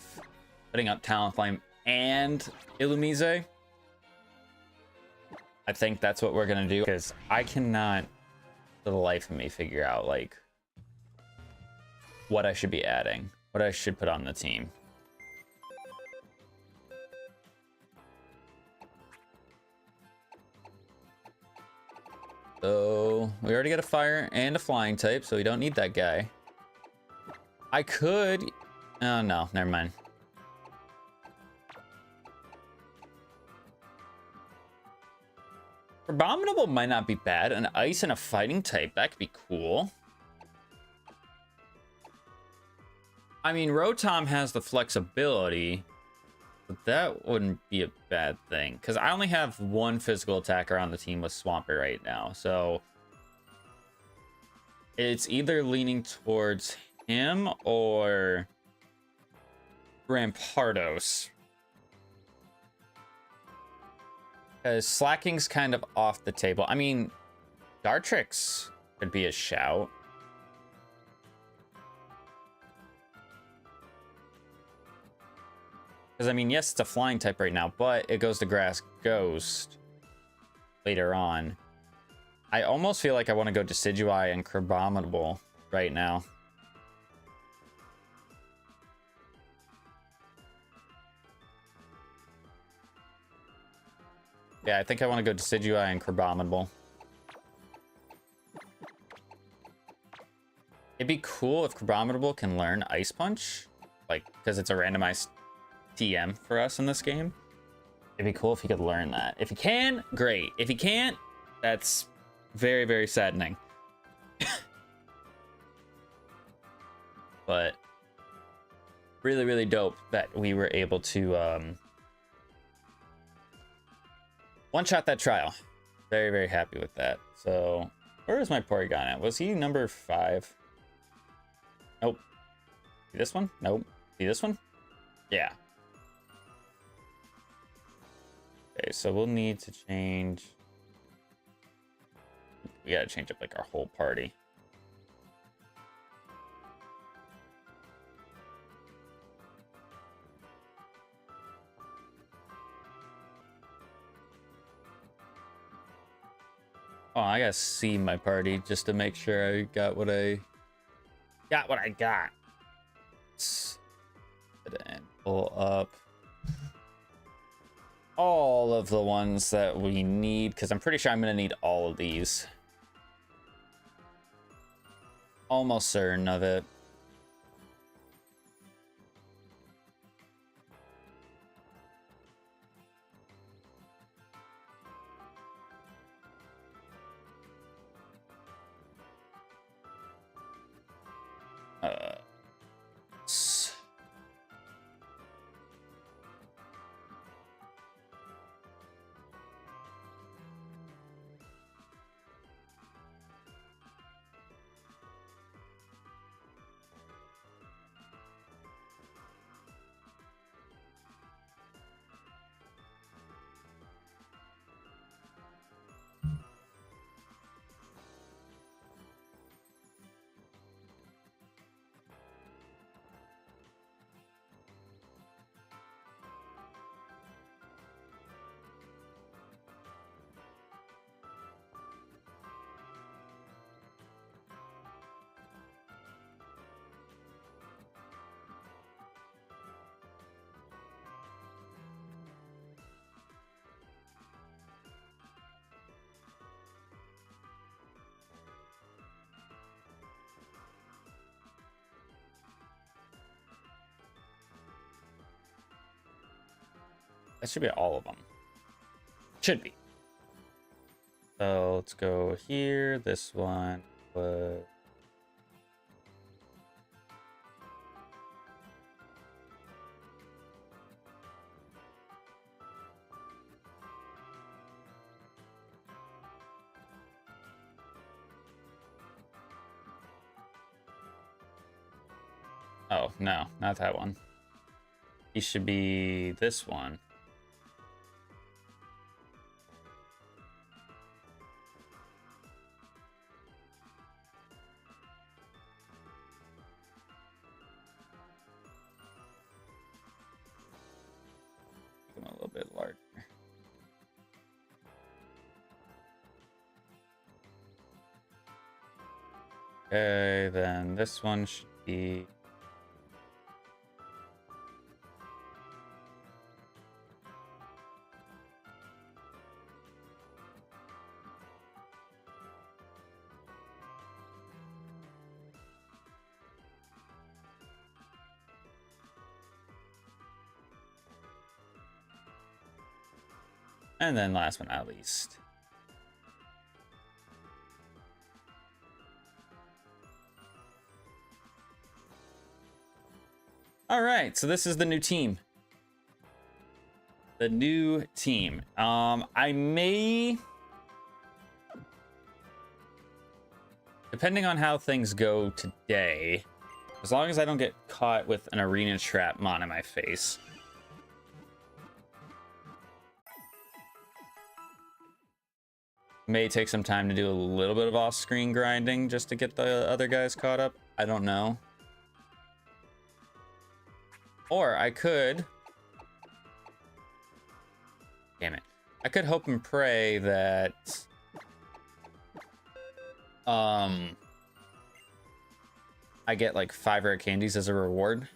putting up Talonflame and Illumise. I think that's what we're gonna do, because I cannot, for the life of me, figure out like what I should be adding, what I should put on the team. So we already got a fire and a flying type, so we don't need that guy. I could... Oh, no. Never mind. Abominable might not be bad. An ice and a fighting type. That could be cool. I mean, Rotom has the flexibility, but that wouldn't be a bad thing. Because I only have one physical attacker on the team with Swampert right now. So it's either leaning towards him or Rampardos. Because Slacking's kind of off the table. I mean, Dartrix could be a shout. Because, I mean, yes, it's a flying type right now, but it goes to Grass Ghost later on. I almost feel like I want to go Decidueye and Crabominable right now. Yeah, I think I want to go Decidueye and Crabominable. It'd be cool if Crabominable can learn Ice Punch, like, because it's a randomized TM for us in this game. It'd be cool if he could learn that. If he can, great. If he can't, that's very, very saddening. But really, really dope that we were able to one-shot that trial. Very, very happy with that. So, where is my Porygon at? Was he number 5? Nope. See this one? Nope. See this one? Yeah. Okay, so we'll need to change. We gotta change up like our whole party. Oh, I gotta see my party just to make sure I got what I got. And pull up all of the ones that we need, because I'm pretty sure I'm gonna need all of these. Almost certain of it. That should be all of them. Should be. So let's go here. This one was... Oh, no, not that one. He should be this one. A little bit larger. Okay, then this one should be... And then last but not least, all right, so this is the new team. The new team. I may, depending on how things go today, as long as I don't get caught with an arena trap mon in my face. May take some time to do a little bit of off-screen grinding just to get the other guys caught up. I don't know. Or I could... Damn it. I could hope and pray that... I get like 5 rare candies as a reward,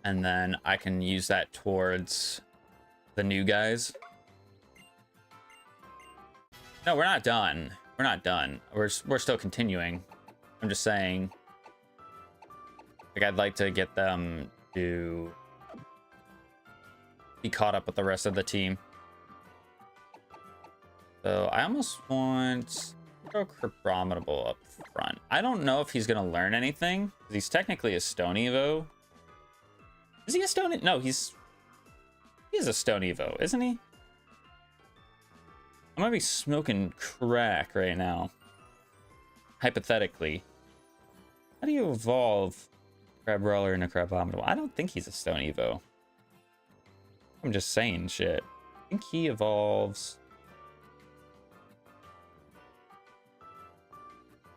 and then I can use that towards the new guys. No, we're not done. We're not done. We're still continuing. I'm just saying, like, I'd like to get them to be caught up with the rest of the team. So I almost want to go Crabominable up front. I don't know if he's gonna learn anything. He's technically a Stone Evo. Is he a Stone? No, he's a Stone Evo, isn't he? I might be smoking crack right now. Hypothetically. How do you evolve Crabrawler into Crabominable? I don't think he's a Stone Evo. I'm just saying shit. I think he evolves...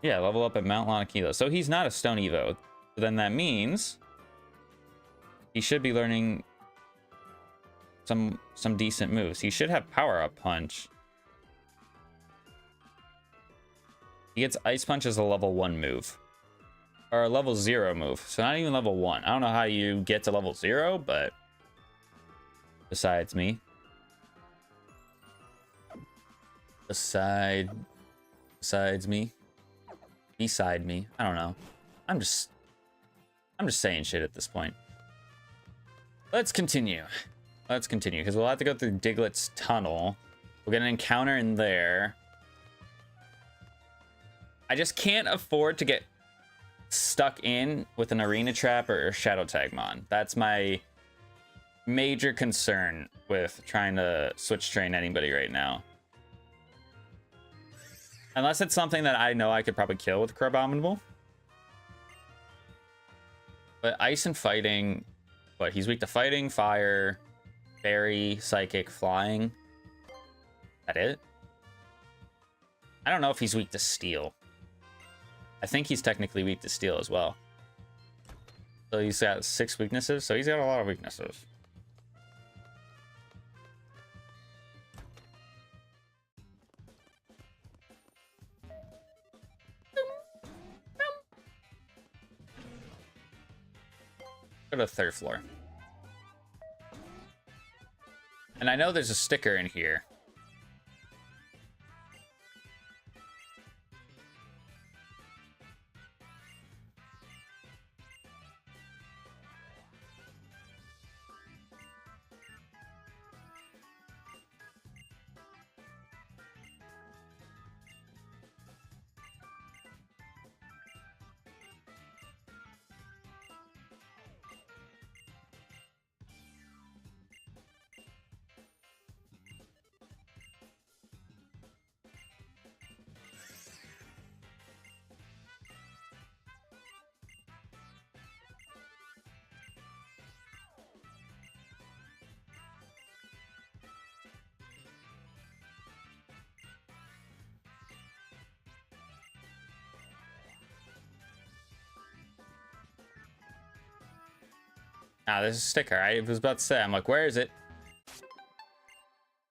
Yeah, level up at Mount Lanakila. So he's not a Stone Evo. So then that means he should be learning some decent moves. He should have Power Up Punch. He gets Ice Punch as a level 1 move. Or a level 0 move. So not even level 1. I don't know how you get to level 0, but besides me. Besides me. Beside me. I don't know. I'm just saying shit at this point. Let's continue. Let's continue, because we'll have to go through Diglett's tunnel. We'll get an encounter in there. I just can't afford to get stuck in with an arena trap or Shadow Tagmon. That's my major concern with trying to switch train anybody right now. Unless it's something that I know I could probably kill with Crabominable. But Ice and Fighting... But he's weak to Fighting, Fire, Fairy, Psychic, Flying. Is that it? I don't know if he's weak to Steel. I think he's technically weak to Steel as well. So he's got 6 weaknesses, so he's got a lot of weaknesses. Go to the 3rd floor. And I know there's a sticker in here. Ah, there's a sticker. I was about to say, I'm like, where is it?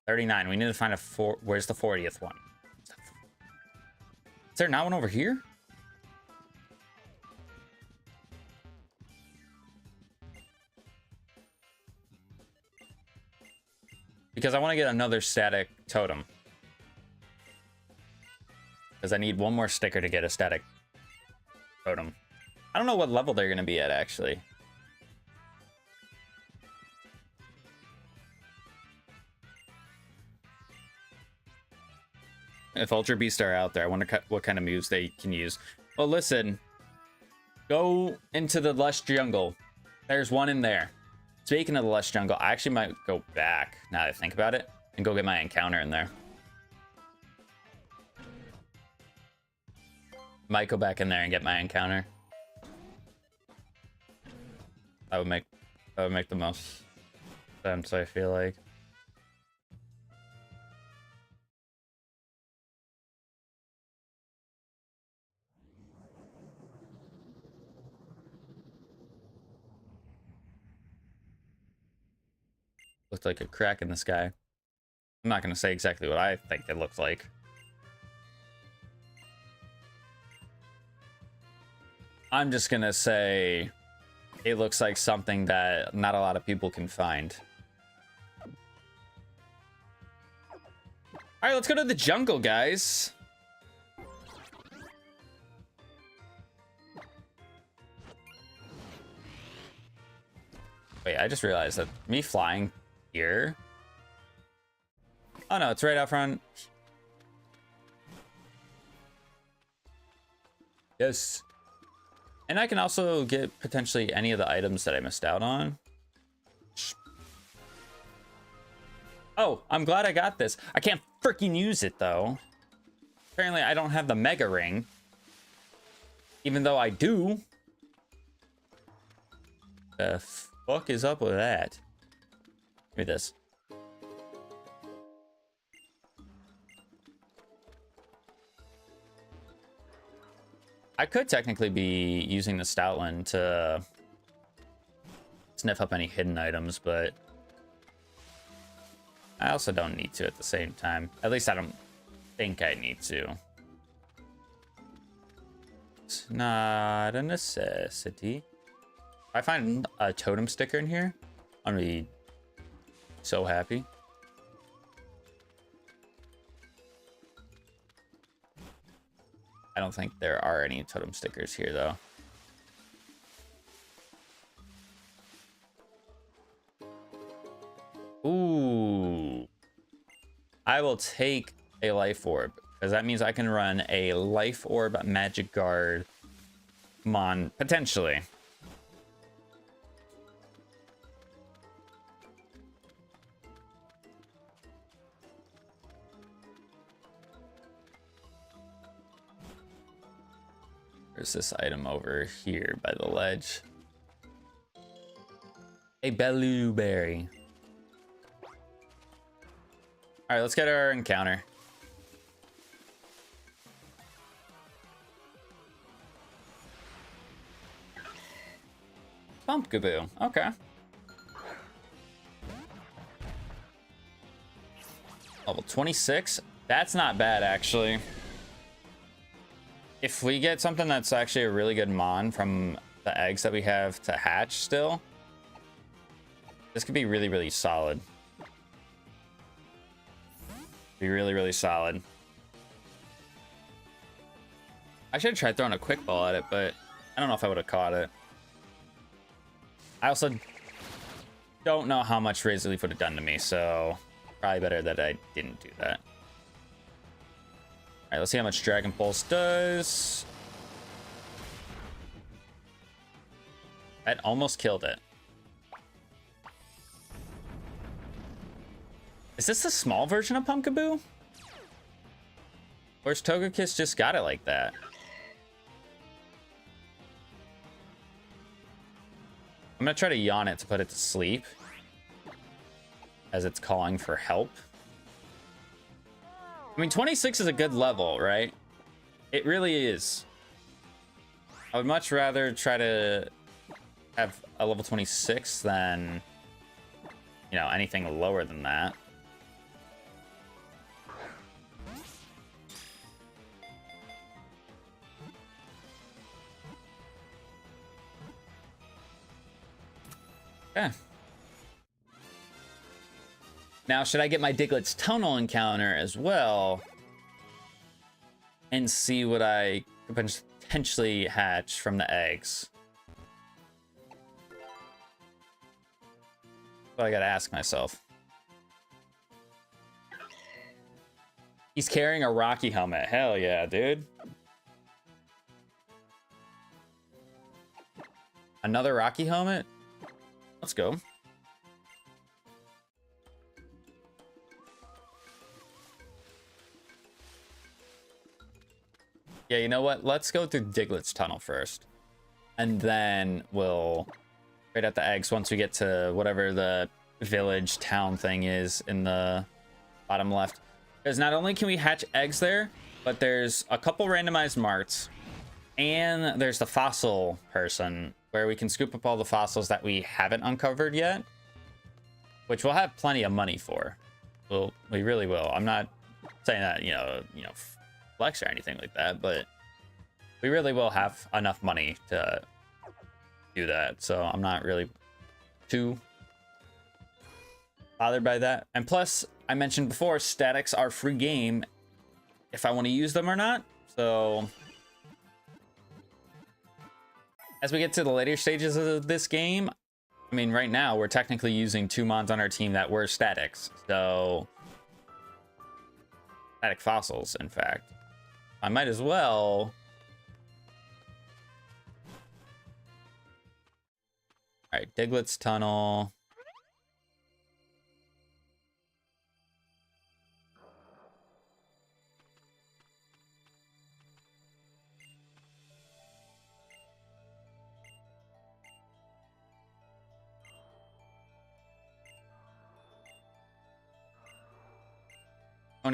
39. We need to find a where's the 40th one? Is there not one over here? Because I want to get another static totem. Because I need one more sticker to get a static totem. I don't know what level they're going to be at, actually. If Ultra Beasts are out there, I wonder what kind of moves they can use. Well, listen. Go into the lush jungle. There's one in there. Speaking of the lush jungle, I actually might go back, now that I think about it, and go get my encounter in there. Might go back in there and get my encounter. That would make the most sense, I feel like. Looked like a crack in the sky. I'm not going to say exactly what I think it looked like. I'm just going to say it looks like something that not a lot of people can find. All right, let's go to the jungle, guys. Wait, I just realized that me flying here. Oh no, it's right out front. Yes. And I can also get potentially any of the items that I missed out on. Oh, I'm glad I got this. I can't freaking use it though. Apparently I don't have the Mega Ring. Even though I do. The fuck is up with that? Give me this. I could technically be using the Stoutland to sniff up any hidden items, but I also don't need to at the same time. At least I don't think I need to. It's not a necessity. If I find a totem sticker in here, I'm gonna be so happy. I don't think there are any totem stickers here, though. Ooh. I will take a life orb, because that means I can run a life orb magic guard mon, potentially. There's this item over here by the ledge. A blueberry. All right, let's get our encounter. Pumpkaboo. Okay. Level 26. That's not bad, actually. If we get something that's actually a really good mon from the eggs that we have to hatch still, this could be really, really solid. Be really, really solid. I should have tried throwing a quick ball at it, but I don't know if I would have caught it. I also don't know how much Razor Leaf would have done to me, so probably better that I didn't do that. All right, let's see how much Dragon Pulse does. That almost killed it. Is this the small version of Pumpkaboo? Or is Togekiss just got it like that? I'm gonna try to yawn it to put it to sleep, as it's calling for help. I mean, 26 is a good level, right? It really is. I would much rather try to have a level 26 than, you know, anything lower than that. Yeah. Now, should I get my Diglett's tonal encounter as well and see what I could potentially hatch from the eggs? Well, I gotta ask myself. He's carrying a Rocky helmet. Hell yeah, dude. Another Rocky helmet? Let's go. Yeah, you know what? Let's go through Diglett's tunnel first. And then we'll trade out the eggs once we get to whatever the village town thing is in the bottom left. Because not only can we hatch eggs there, but there's a couple randomized marts. And there's the fossil person where we can scoop up all the fossils that we haven't uncovered yet, which we'll have plenty of money for. Well, we really will. I'm not saying that, you know, flex or anything like that, but we really will have enough money to do that. So I'm not really too bothered by that. And plus, I mentioned before, statics are free game if I want to use them or not. So as we get to the later stages of this game, I mean, right now we're technically using 2 mods on our team that were statics. So static fossils, in fact. I might as well. All right, Diglett's tunnel.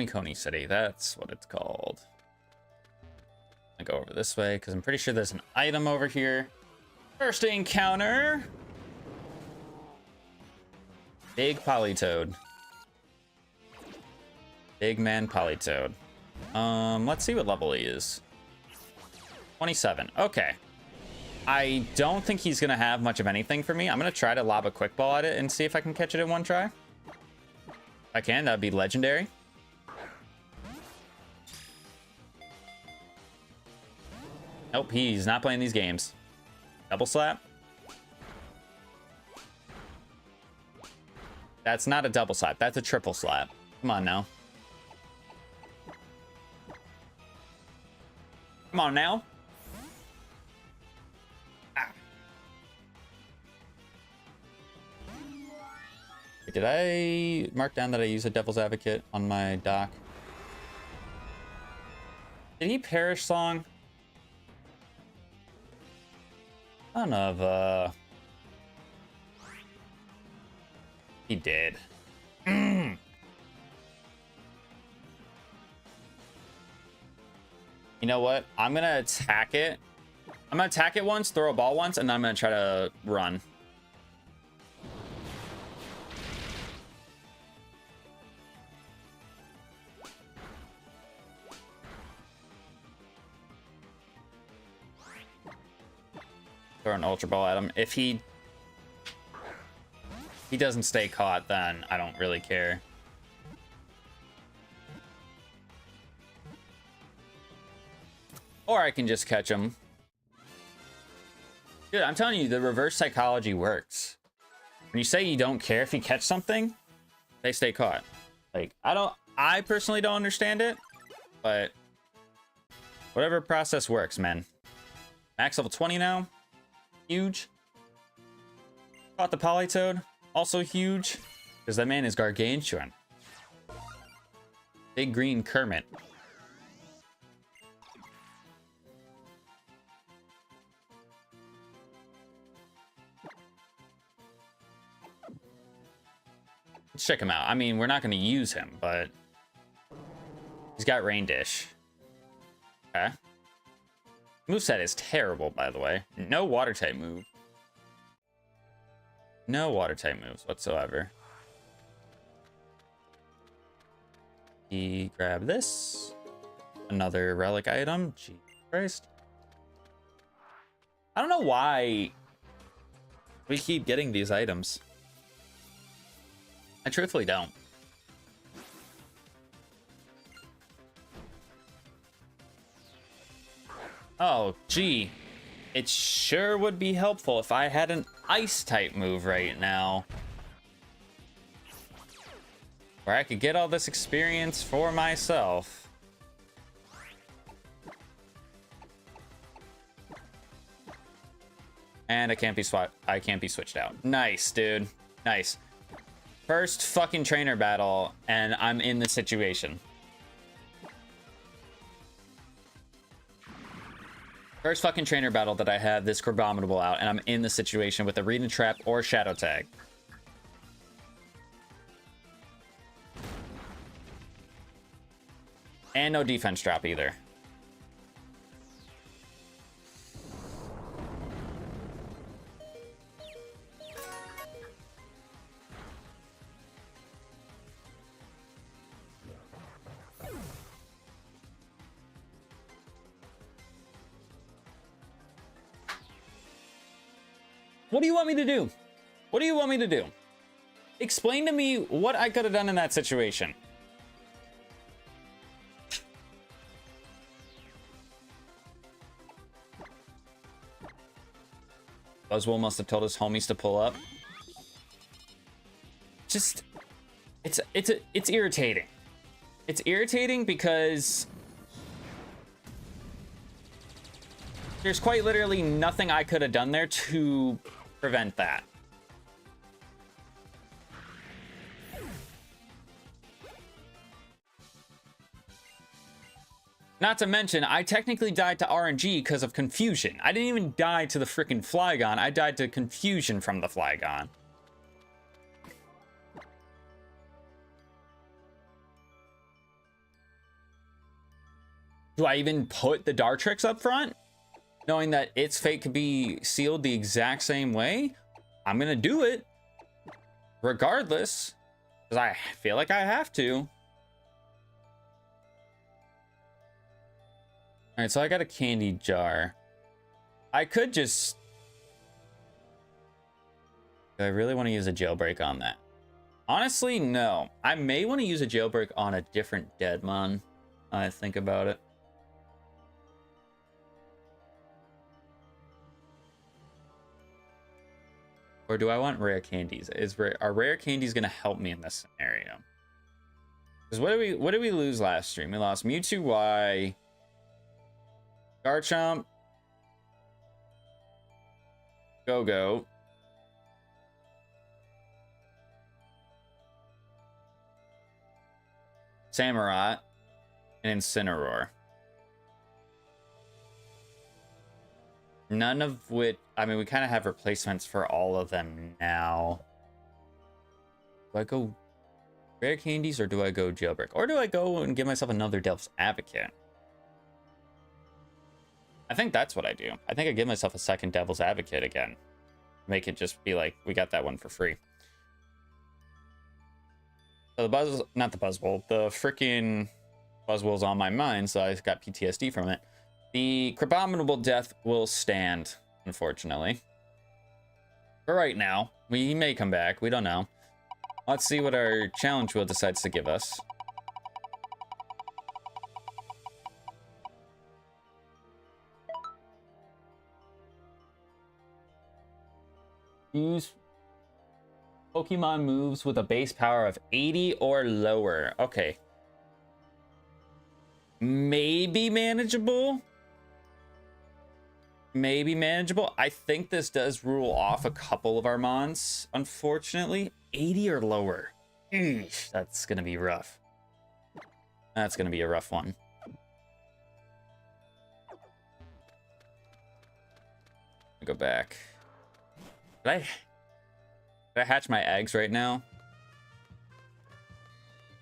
Coney City, that's what it's called. I go over this way because I'm pretty sure there's an item over here. First encounter. Big Polytoad. Big man Polytoad. Let's see what level he is. 27. Okay. I don't think he's gonna have much of anything for me. I'm gonna try to lob a quick ball at it and see if I can catch it in one try. If I can, that'd be legendary. Nope, he's not playing these games. Double slap. That's not a double slap. That's a triple slap. Come on now. Come on now. Ah. Did I mark down that I use a devil's advocate on my dock? Did he perish song? Son of he did. You know what? I'm gonna attack it. I'm gonna attack it once, throw a ball once, and then I'm gonna try to run. Throw an ultra ball at him. If he doesn't stay caught, then I don't really care. Or I can just catch him. Dude, I'm telling you, the reverse psychology works. When you say you don't care if you catch something, they stay caught. Like, I personally don't understand it, but whatever process works, man. Max level 20 now. Huge. Caught the Polytoad. Also huge. Because that man is gargantuan. Big green Kermit. Let's check him out. I mean, we're not going to use him, but he's got Rain Dish. Okay. Moveset is terrible, by the way. No water type move. No water type moves whatsoever. He grab this. Another relic item. Jesus Christ. I don't know why we keep getting these items. I truthfully don't. Oh, gee. It sure would be helpful if I had an ice type move right now. where I could get all this experience for myself. And I can't be switched out. Nice, dude. Nice. First fucking trainer battle, and I'm in the situation. First fucking trainer battle that I have this Crabominable out, and I'm in the situation with Arena Trap or Shadow Tag. And no defense drop either. What do you want me to do? What do you want me to do? Explain to me what I could have done in that situation. Buzzwole must have told his homies to pull up. Just, it's irritating. It's irritating because there's quite literally nothing I could have done there to prevent that. Not to mention, I technically died to RNG because of confusion. I didn't even die to the freaking Flygon. I died to confusion from the Flygon. Do I even put the Dartrix up front? Knowing that its fate could be sealed the exact same way? I'm gonna do it. Regardless. Because I feel like I have to. Alright, so I got a candy jar. I could just... Do I really want to use a jailbreak on that? Honestly, no. I may want to use a jailbreak on a different Deadmon. I think about it. Or do I want rare candies? Are rare candies going to help me in this scenario? Because what did we lose last stream? We lost Mewtwo Y, Garchomp, Go-Go, Samurott, and Incineroar. None of which, I mean, we kind of have replacements for all of them now. Do I go rare candies or do I go jailbreak? Or do I go and give myself another Devil's Advocate? I think that's what I do. I think I give myself a second Devil's Advocate again. Make it just be like, we got that one for free. So the freaking Buzzwole's on my mind, so I got PTSD from it. The Crabominable death will stand, unfortunately. For right now. He may come back. We don't know. Let's see what our challenge wheel decides to give us. Use Pokemon moves with a base power of 80 or lower. Okay. Maybe manageable. Maybe manageable. I think this does rule off a couple of our mons, unfortunately. 80 or lower. Eesh, that's gonna be rough. That's gonna be a rough one. Go back. Did I hatch my eggs right now?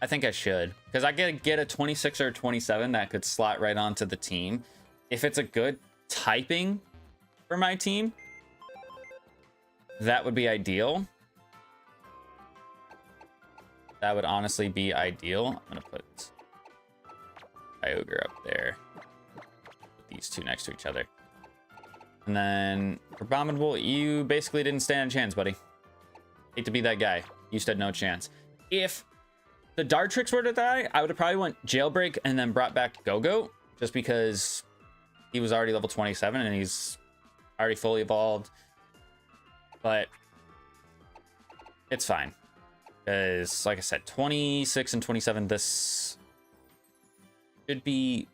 I think I should. Because I get a 26 or a 27 that could slot right onto the team. If it's a good typing for my team, that would be ideal. That would honestly be ideal. I'm gonna put Kyogre up there. Put these two next to each other. And then Abominable, you basically didn't stand a chance, buddy. Hate to be that guy. You stood no chance. If the Dartrix were to die, I would have probably went Jailbreak and then brought back Go-Go, just because he was already level 27 and he's already fully evolved. But it's fine. Because, like I said, 26 and 27, this should be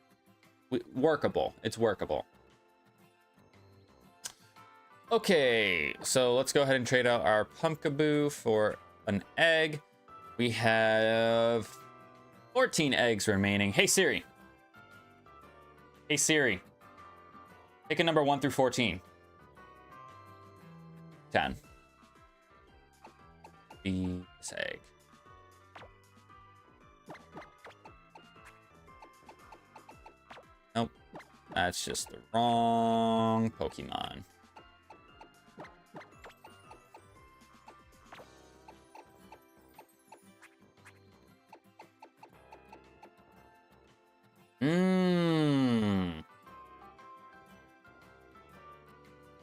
workable. It's workable. Okay, so let's go ahead and trade out our Pumpkaboo for an egg. We have 14 eggs remaining. Hey, Siri. Hey, Siri. Pick a number 1 through 14. 10. This egg. Nope. That's just the wrong Pokemon.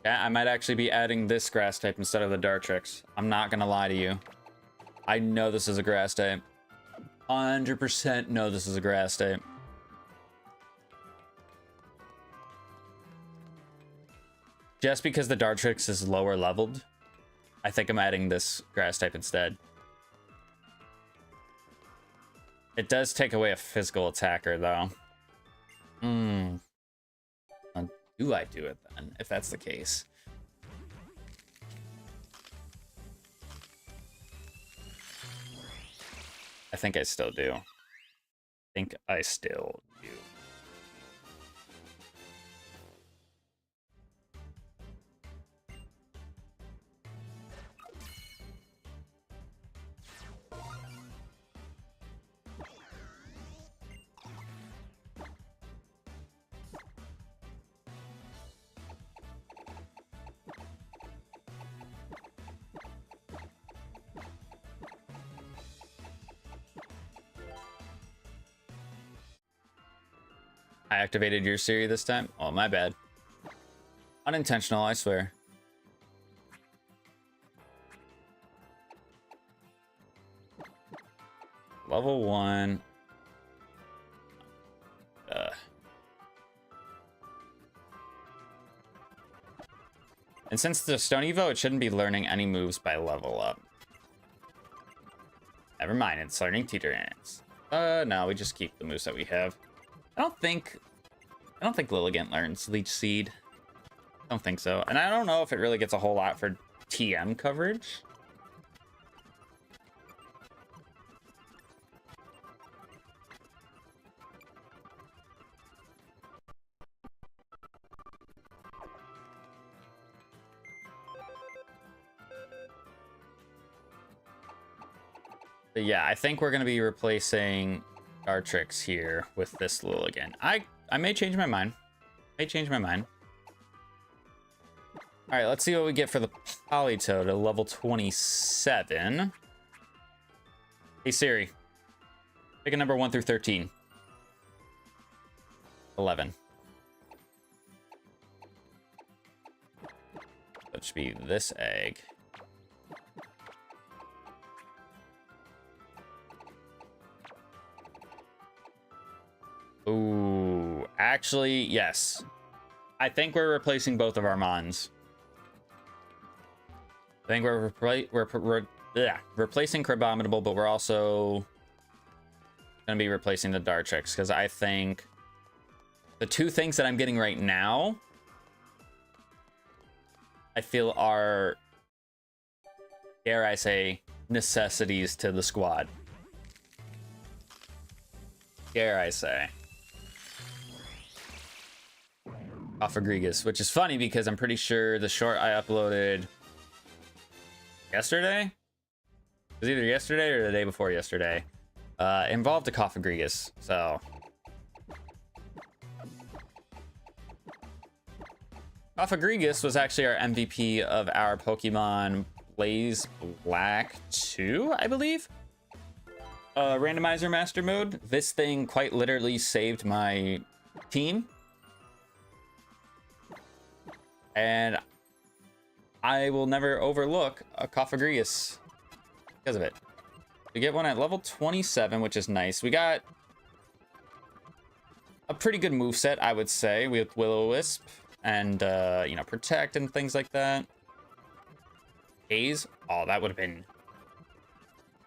Yeah, I might actually be adding this grass type instead of the Dartrix. I'm not gonna lie to you. I know this is a grass type. 100% know this is a grass type. Just because the Dartrix is lower leveled, I think I'm adding this grass type instead. It does take away a physical attacker, though. Do I do it then, if that's the case? I think I still do. I activated your Siri this time? Oh, my bad. Unintentional, I swear. Level 1. And since the Stone Evo, it shouldn't be learning any moves by level up. Never mind, it's learning Teeter Ants. No, we just keep the moves that we have. I don't think Lilligant learns Leech Seed. I don't think so. And I don't know if it really gets a whole lot for TM coverage. But yeah, I think we're going to be replacing Dartrix here with this Lilligant. I may change my mind. All right, let's see what we get for the Politoed at level 27. Hey, Siri. Pick a number 1 through 13. 11. That should be this egg. Ooh, actually, yes. I think we're replacing both of our Mons. I think we're replacing Crabominable, but we're also going to be replacing the Dartrix, because I think the two things that I'm getting right now, I feel are, dare I say, necessities to the squad. Dare I say. Coffagrigus, which is funny because I'm pretty sure the short I uploaded yesterday, it was either yesterday or the day before yesterday, involved a Coffagrigus. So Coffagrigus was actually our MVP of our Pokemon Blaze Black 2, I believe. Randomizer Master Mode. This thing quite literally saved my team. And I will never overlook a Coffagrigus because of it. We get one at level 27, which is nice. We got a pretty good moveset, I would say, with Will-O-Wisp and, you know, Protect and things like that. Haze? Oh, that would have been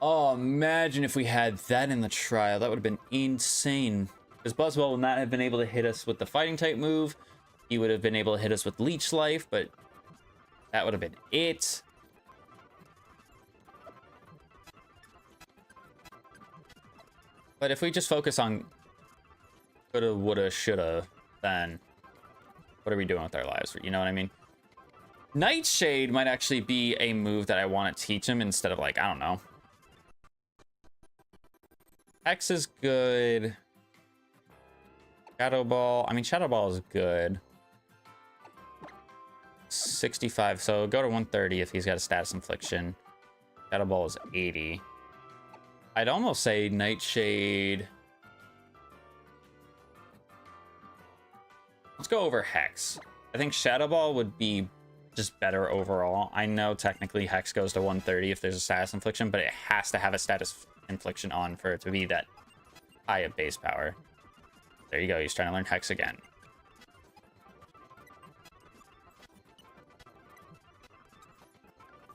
Oh, imagine if we had that in the trial. That would have been insane. Because Buzzwell would not have been able to hit us with the fighting type move. He would have been able to hit us with Leech Life, but that would have been it. But if we just focus on coulda, woulda, shoulda, then what are we doing with our lives? You know what I mean? Nightshade might actually be a move that I want to teach him instead of, like, I don't know. X is good. Shadow Ball. I mean, Shadow Ball is good. 65, so go to 130 if he's got a status infliction. Shadow Ball is 80. I'd almost say Nightshade. Let's go over Hex. I think Shadow Ball would be just better overall. I know technically Hex goes to 130 if there's a status infliction, but it has to have a status infliction on for it to be that high of base power. There you go. He's trying to learn Hex again.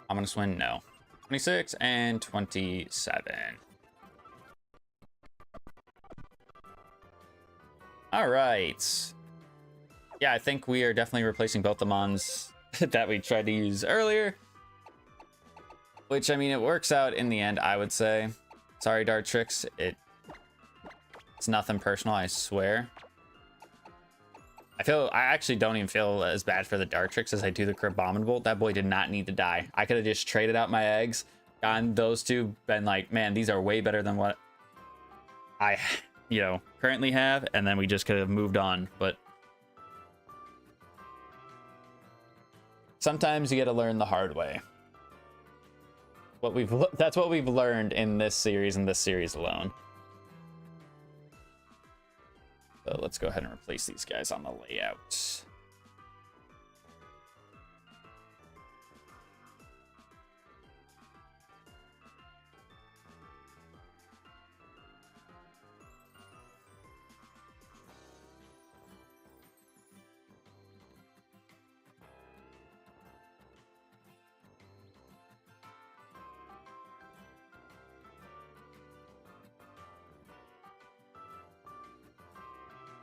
I'm gonna swing no. 26 and 27. All right. Yeah, I think we are definitely replacing both the mons that we tried to use earlier. Which, I mean, it works out in the end, I would say. Sorry, Dartrix. It's nothing personal, I swear. I actually don't even feel as bad for the Dartrix as I do the Crabominable. That boy did not need to die. I could have just traded out my eggs, gotten those two, been like, man, these are way better than what I, currently have, and then we just could have moved on. But sometimes you got to learn the hard way. That's what we've learned in this series and this series alone. So let's go ahead and replace these guys on the layout.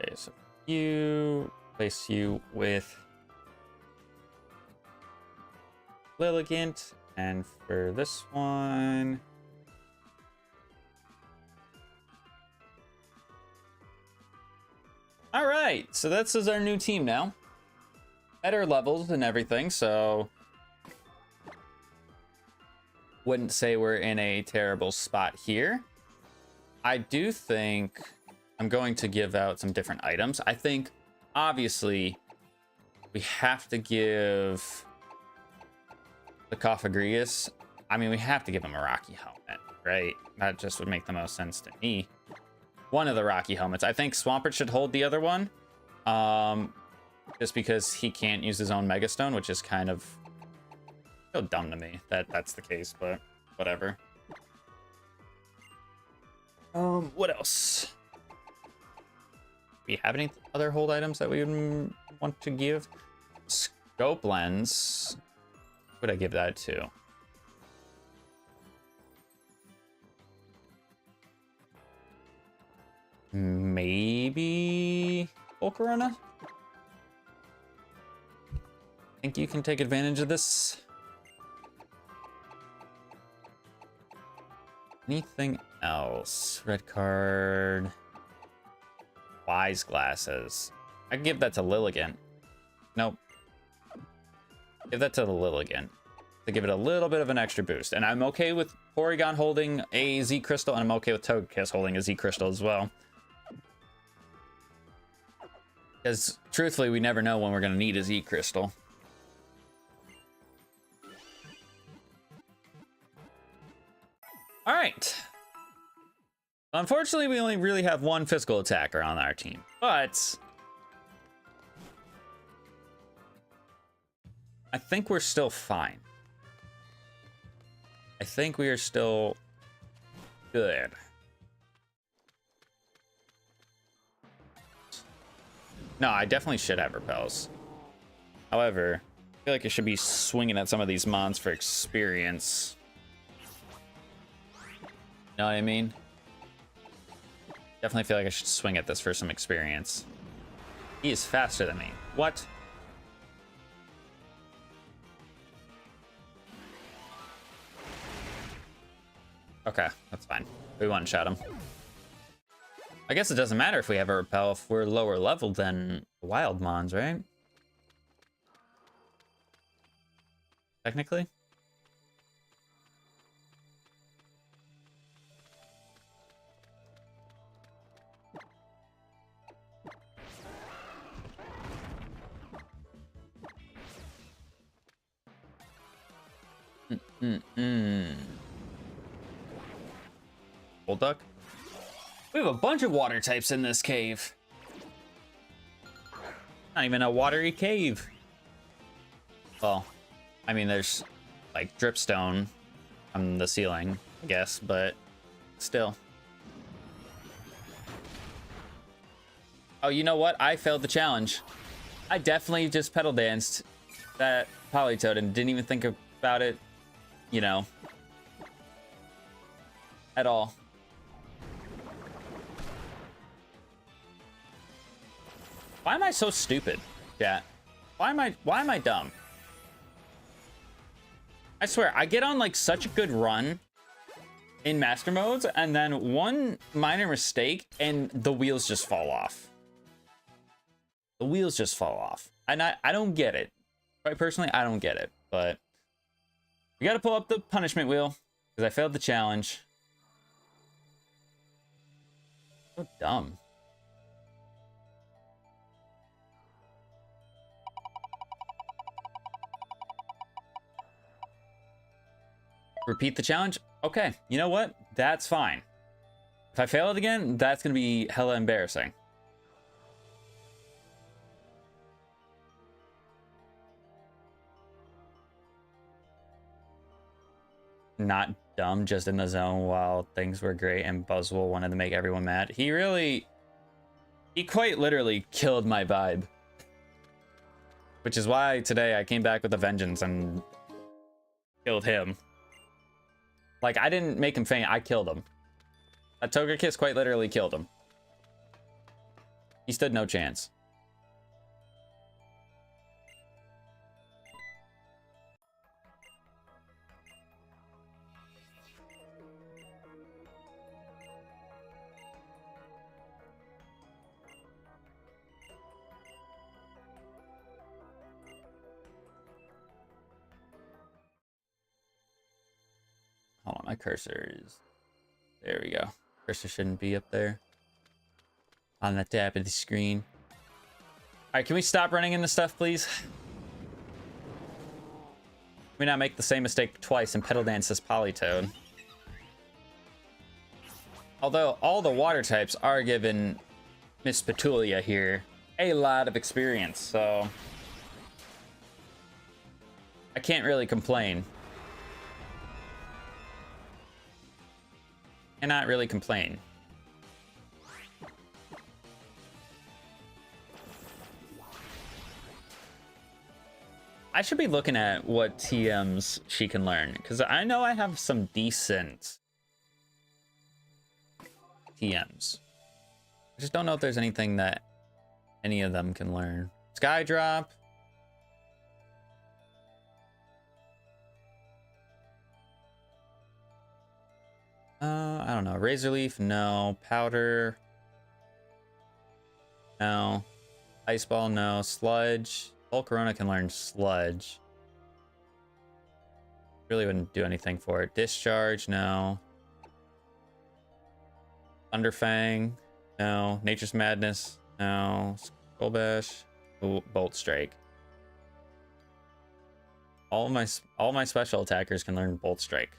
Okay, so you place you with Lilligant, and for this one, all right, so this is our new team now. Better levels and everything, so wouldn't say we're in a terrible spot here. I do think I'm going to give out some different items. I think, obviously, we have to give the Cophagrius. I mean, we have to give him a Rocky Helmet, right? That just would make the most sense to me. One of the Rocky Helmets. I think Swampert should hold the other one. Just because he can't use his own Megastone, which is kind of so dumb to me that that's the case, but whatever. What else? Do we have any other hold items that we would want to give? Scope Lens. Who would I give that to? Maybe Volcarona? Think you can take advantage of this? Anything else? Red card. Wise Glasses. I can give that to Lilligant. Nope. Give that to the Lilligant to give it a little bit of an extra boost. And I'm okay with Porygon holding a Z Crystal, and I'm okay with Togekiss holding a Z Crystal as well. Because truthfully, we never know when we're going to need a Z Crystal. All right. Unfortunately, we only really have one physical attacker on our team, but I think we're still fine. I think we are still good. No, I definitely should have repels. However, I feel like I should be swinging at some of these mons for experience. Know what I mean? Definitely feel like I should swing at this for some experience. He is faster than me. What? Okay, that's fine. We one-shot him. I guess it doesn't matter if we have a repel if we're lower level than wild mons, right? Technically. Duck. We have a bunch of water types in this cave. Not even a watery cave. Well, I mean, there's like dripstone on the ceiling, I guess, but still. Oh, you know what? I failed the challenge. I definitely just pedal danced that Politoed and didn't even think about it, you know, at all. Why am I so stupid, chat? Why am I dumb? I swear, I get on like such a good run in master modes, and then one minor mistake and the wheels just fall off. The wheels just fall off. And I don't get it. Right, personally, I don't get it. But we gotta pull up the punishment wheel because I failed the challenge. So dumb. Repeat the challenge? Okay, you know what? That's fine. If I fail it again, that's gonna be hella embarrassing. Not dumb, just in the zone while things were great and Buzzwole wanted to make everyone mad. He quite literally killed my vibe. Which is why today I came back with a vengeance and killed him. Like, I didn't make him faint, I killed him. That Togekiss quite literally killed him. He stood no chance. Hold on, my cursor is... There we go. Cursor shouldn't be up there. On the tab of the screen. Alright, can we stop running into stuff, please? Can we not make the same mistake twice and pedal dance this Politoed? Although all the water types are giving Miss Petulia here a lot of experience, so... I can't really complain. Cannot really complain. I should be looking at what TMs she can learn, because I know I have some decent TMs. I just don't know if there's anything that any of them can learn. Sky Drop. I don't know. Razor Leaf, no. Powder, no. Ice Ball, no. Sludge. Volcarona can learn Sludge. Really wouldn't do anything for it. Discharge, no. Thunderfang, no. Nature's Madness, no. Skull Bash, ooh, Bolt Strike. All my special attackers can learn Bolt Strike.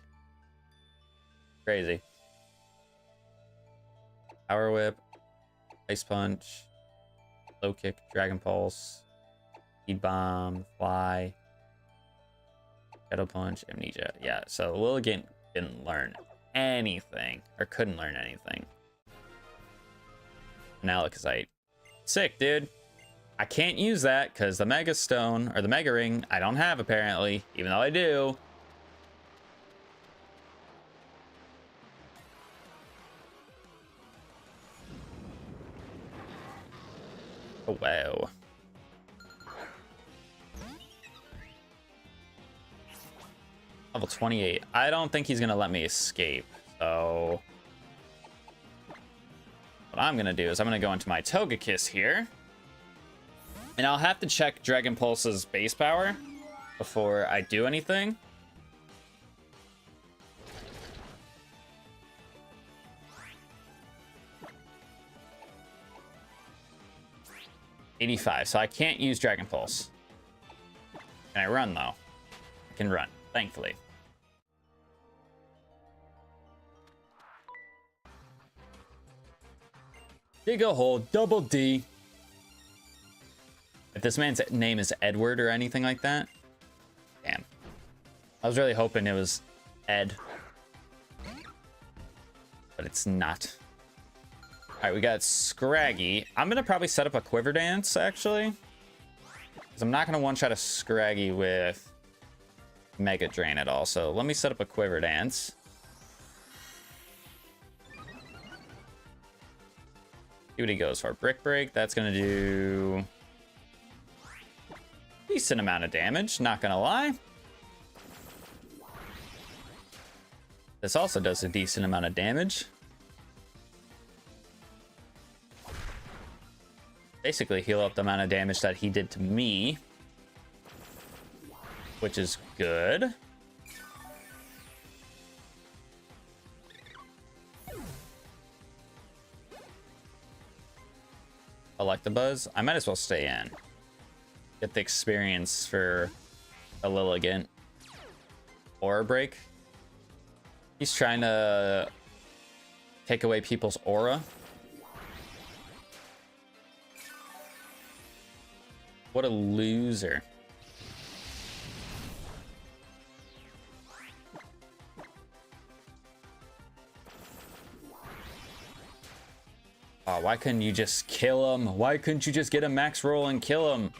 Crazy. Power Whip, Ice Punch, Low Kick, Dragon Pulse, Speed Bomb, Fly, Shadow Punch, Amnesia. Yeah, so Lilligant didn't learn anything, or couldn't learn anything. Malachite. Sick, dude. I can't use that because the Mega Stone, or the Mega Ring, I don't have apparently, even though I do. Oh, wow. Level 28. I don't think he's going to let me escape. So what I'm going to do is I'm going to go into my Togekiss here. And I'll have to check Dragon Pulse's base power before I do anything. $85, so I can't use Dragon Pulse. Can I run, though? I can run, thankfully. Dig a hole, double D. If this man's name is Edward or anything like that, damn. I was really hoping it was Ed, but it's not. All right, we got Scraggy. I'm gonna probably set up a Quiver Dance, actually, because I'm not gonna one-shot a Scraggy with Mega Drain at all. So let me set up a Quiver Dance. See what he goes for. Brick Break, that's gonna do a decent amount of damage, not gonna lie. This also does a decent amount of damage. Basically heal up the amount of damage that he did to me, which is good. Electabuzz, I might as well stay in. Get the experience for a Lilligant. Aura Break. He's trying to take away people's aura. What a loser. Oh, why couldn't you just kill him? Why couldn't you just get a max roll and kill him?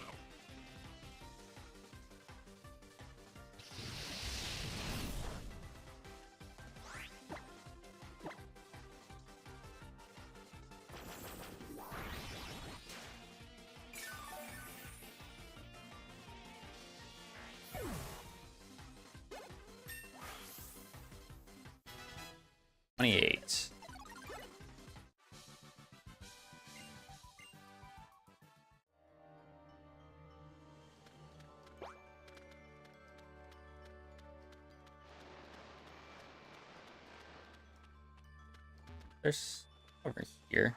There's over here.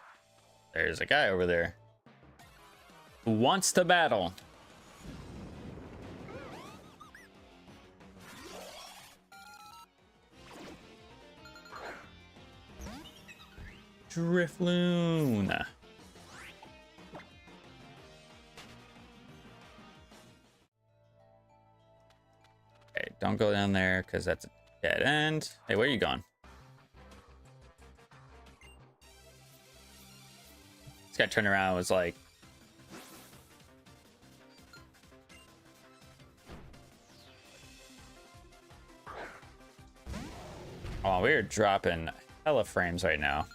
There's a guy over there who wants to battle. Drifloon. Okay, don't go down there because that's a dead end. Hey, where are you going? This guy turned around and was like, oh, we're dropping hella frames right now.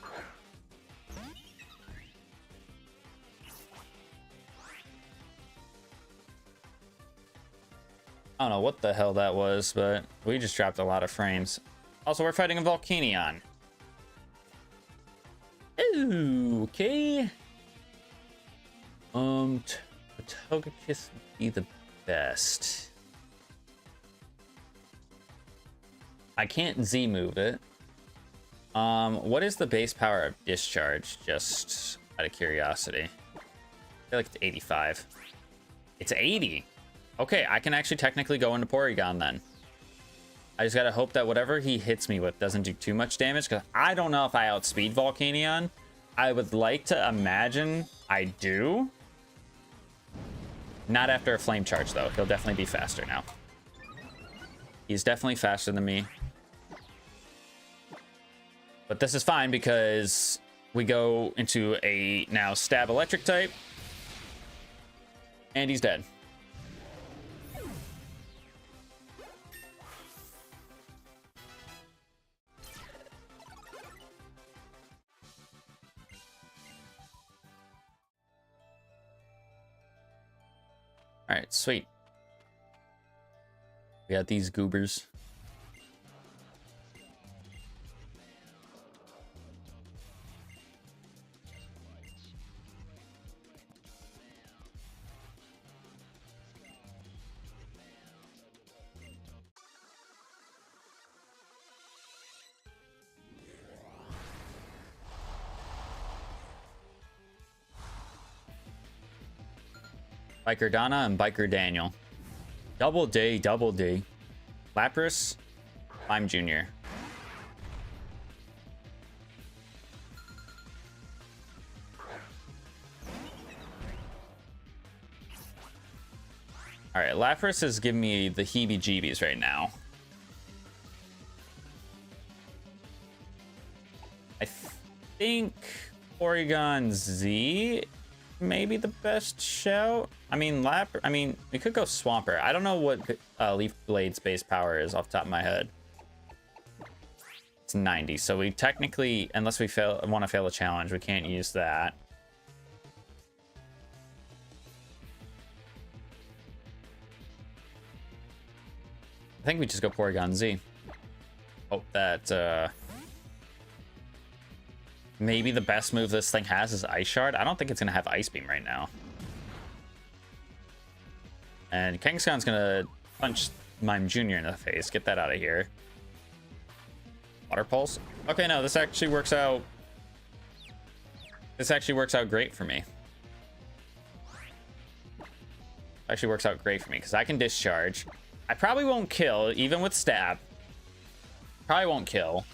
I don't know what the hell that was, but we just dropped a lot of frames. Also, we're fighting a Volcanion. Okay. Togekiss would be the best. I can't Z move it. What is the base power of Discharge? Just out of curiosity. I feel like it's 85. It's 80. Okay, I can actually technically go into Porygon then. I just gotta hope that whatever he hits me with doesn't do too much damage, because I don't know if I outspeed Volcanion. I would like to imagine I do. Not after a Flame Charge, though. He'll definitely be faster now. He's definitely faster than me. But this is fine because we go into a now Stab Electric type. And he's dead. All right, sweet. We got these goobers. Biker Donna and Biker Daniel. Double D, double D. Lapras, I'm Junior. All right, Lapras is giving me the heebie-jeebies right now. I think Porygon Z may be the best shout. I mean, we could go Swampert. I don't know what Leaf Blade's base power is off the top of my head. It's 90, so we technically, unless we want to fail a challenge, we can't use that. I think we just go Porygon Z. Hope that maybe the best move this thing has is Ice Shard. I don't think it's gonna have Ice Beam right now. And Kangaskhan's gonna punch Mime Jr. in the face. Get that out of here. Water Pulse. Okay, no, this actually works out. This actually works out great for me. Actually works out great for me because I can discharge. I probably won't kill, even with stab. Probably won't kill.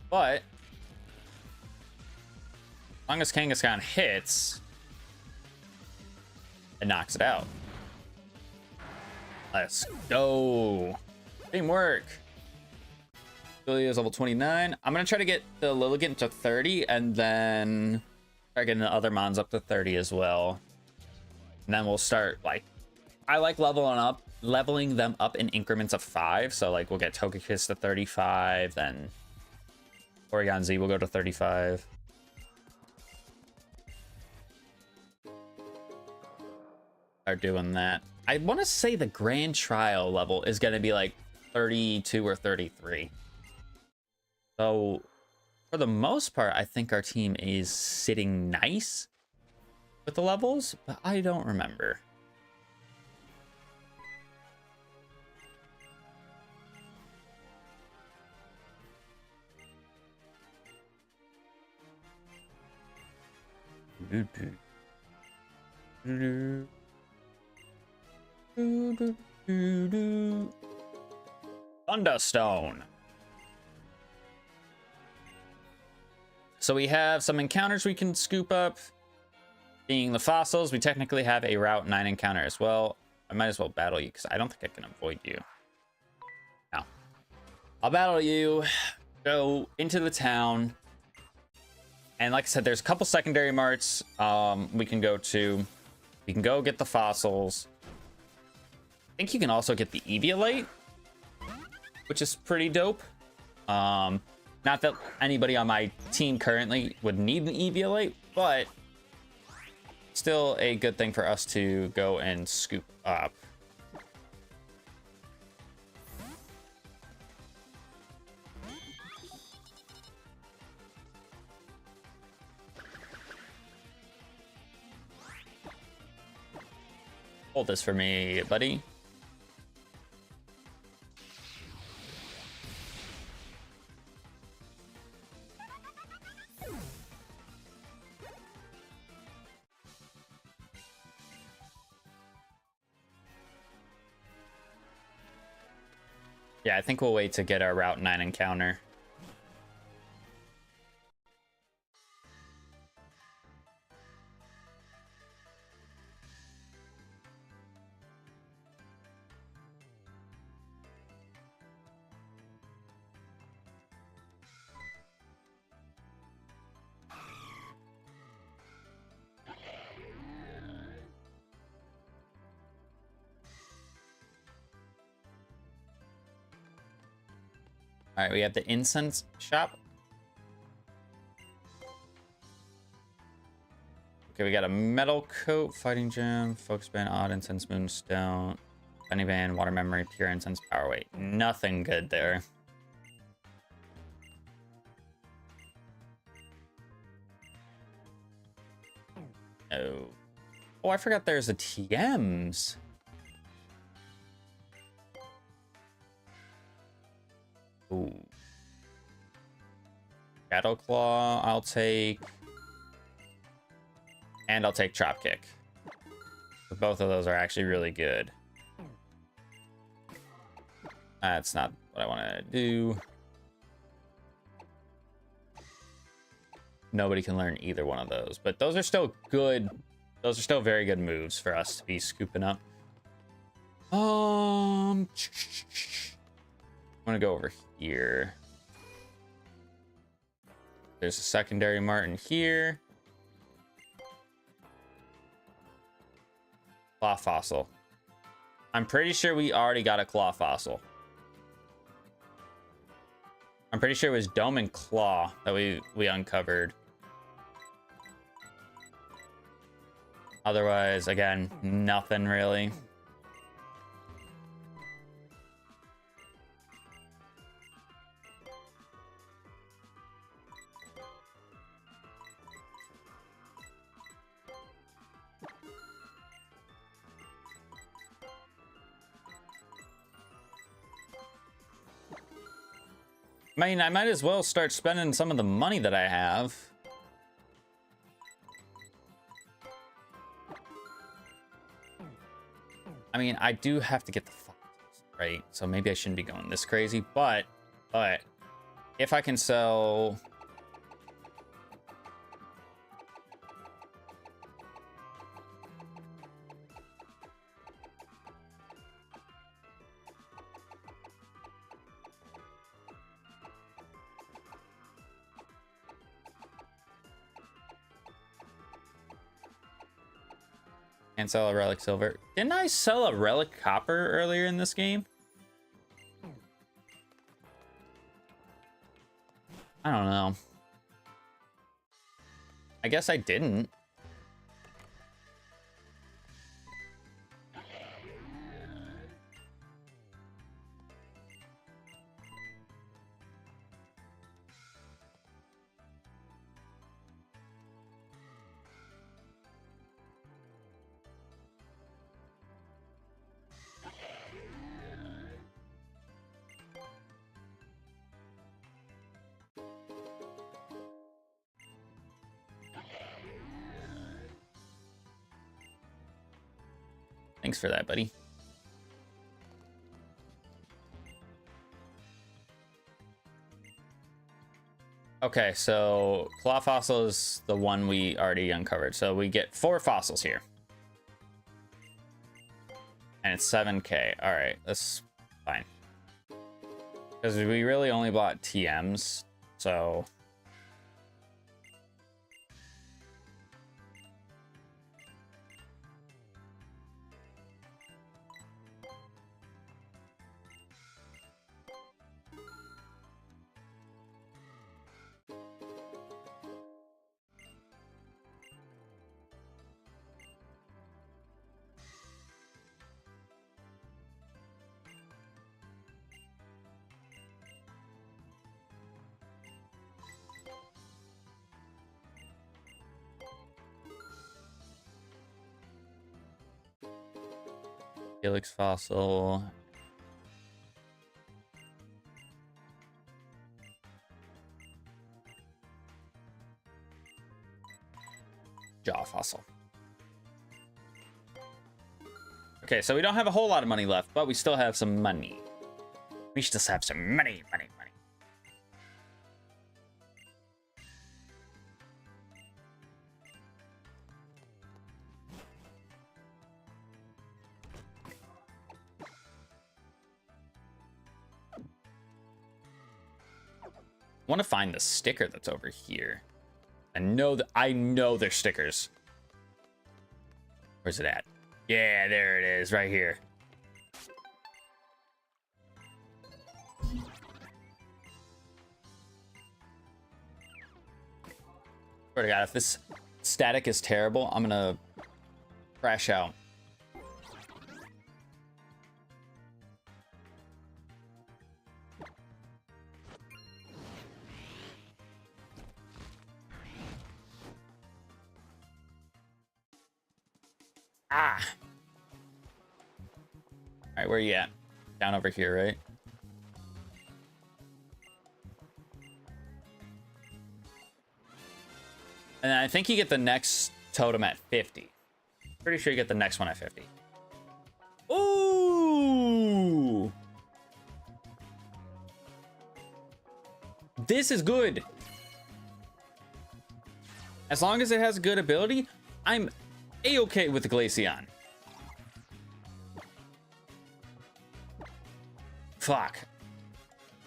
But as long as Kangaskhan hits, it knocks it out. Let's go. Teamwork. Julia's level 29. I'm gonna try to get the Lilligant to 30 and then start getting the other mons up to 30 as well. And then we'll start, like, I like leveling them up in increments of 5. So like we'll get Togekiss to 35, then Porygon Z will go to 35. Start doing that. I want to say the Grand Trial level is going to be like 32 or 33. So for the most part, I think our team is sitting nice with the levels, but I don't remember. Thunderstone. So we have some encounters we can scoop up. Being the fossils, we technically have a Route 9 encounter as well. I might as well battle you because I don't think I can avoid you. No. I'll battle you, go into the town. And like I said, there's a couple secondary marts we can go to. We can go get the fossils. I think you can also get the Eviolite, which is pretty dope. Not that anybody on my team currently would need an Eviolite, but still a good thing for us to go and scoop up. Hold this for me, buddy. Yeah, I think we'll wait to get our Route 9 encounter. All right, we have the incense shop. Okay, we got a metal coat, fighting gem, focus band, odd incense, moonstone, bunny band, water memory, pure incense, power weight. Nothing good there. Oh. Oh, I forgot there's a TMs. Ooh. Battle Claw, I'll take. And I'll take Chop Kick. Both of those are actually really good. That's not what I want to do. Nobody can learn either one of those, but those are still good. Those are still very good moves for us to be scooping up. I'm gonna go over here. There's a secondary Martin here. Claw Fossil. I'm pretty sure we already got a Claw Fossil. I'm pretty sure it was Dome and Claw that we uncovered. Otherwise, again, nothing really. I mean, I might as well start spending some of the money that I have. I mean, I do have to get the fossils, right? So maybe I shouldn't be going this crazy, but if I can sell... And sell a relic silver. Didn't I sell a relic copper earlier in this game? I don't know. I guess I didn't. Thanks for that, buddy. Okay, so Claw Fossil is the one we already uncovered. So we get 4 fossils here. And it's 7K. All right, that's fine. Because we really only bought TMs, so... Helix Fossil. Jaw Fossil. Okay, so we don't have a whole lot of money left, but we still have some money. We still have some money. I want to find the sticker that's over here. I know there's stickers. Where's it at? Yeah, there it is, right here. Swear to God, if this static is terrible. I'm gonna crash out. Ah. All right, where are you at? Down over here, right? And I think you get the next totem at 50. Pretty sure you get the next one at 50. Ooh! This is good. As long as it has good ability, I'm a-okay with the Glaceon. Fuck.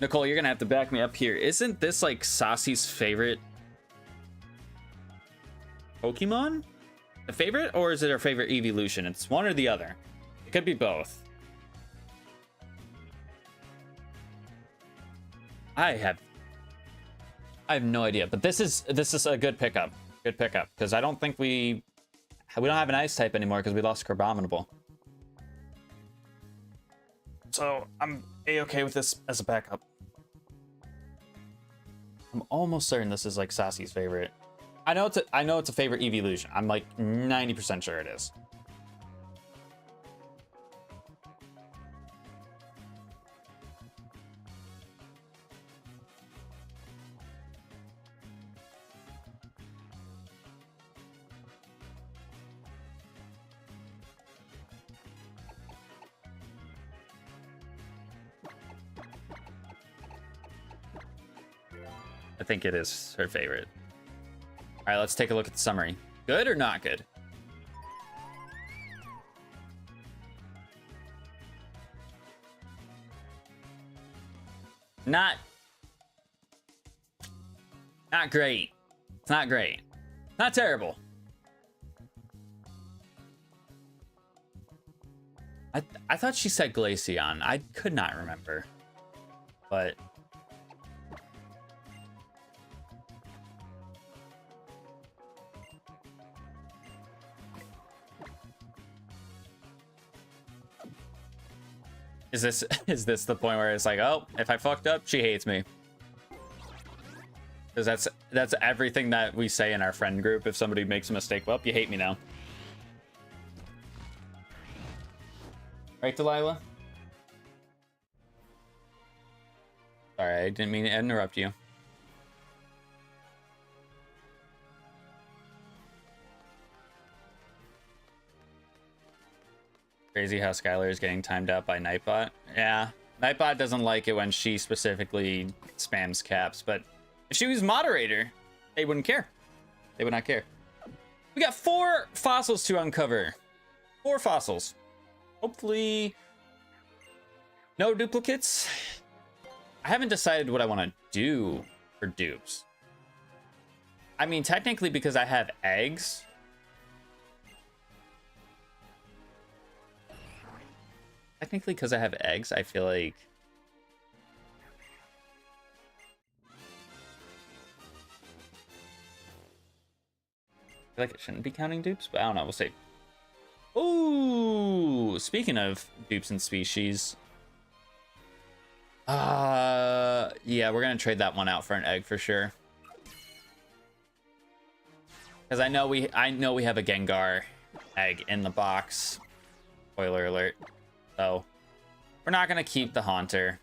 Nicole, you're gonna have to back me up here. Isn't this like Sasi's favorite Pokemon? A favorite, or is it her favorite evolution? It's one or the other. It could be both. I have no idea, but this is a good pickup. Good pickup, because I don't think we don't have an ice type anymore because we lost Crabominable. So I'm a-okay with this as a backup. I'm almost certain this is like Sasi's favorite. I know it's a favorite evolution. I'm like 90% sure it is. I think it is her favorite. All right, let's take a look at the summary. Good or not good? Not great. It's not great. Not terrible. I thought she said Glaceon. I could not remember. But is this the point where it's like, oh, if I fucked up, she hates me? Because that's everything that we say in our friend group. If somebody makes a mistake, well, you hate me now. Right, Delilah? Sorry, I didn't mean to interrupt you. Crazy how Skylar is getting timed out by Nightbot. Yeah, Nightbot doesn't like it when she specifically spams caps, but if she was moderator, they wouldn't care. They would not care. We got 4 fossils to uncover. 4 fossils. Hopefully no duplicates. I haven't decided what I want to do for dupes. I mean, technically, because I have eggs. Technically, because I have eggs, I feel like it shouldn't be counting dupes, but I don't know. We'll see. Ooh, speaking of dupes and species, yeah, we're gonna trade that one out for an egg for sure. Because I know we have a Gengar egg in the box. Spoiler alert. So we're not gonna keep the Haunter,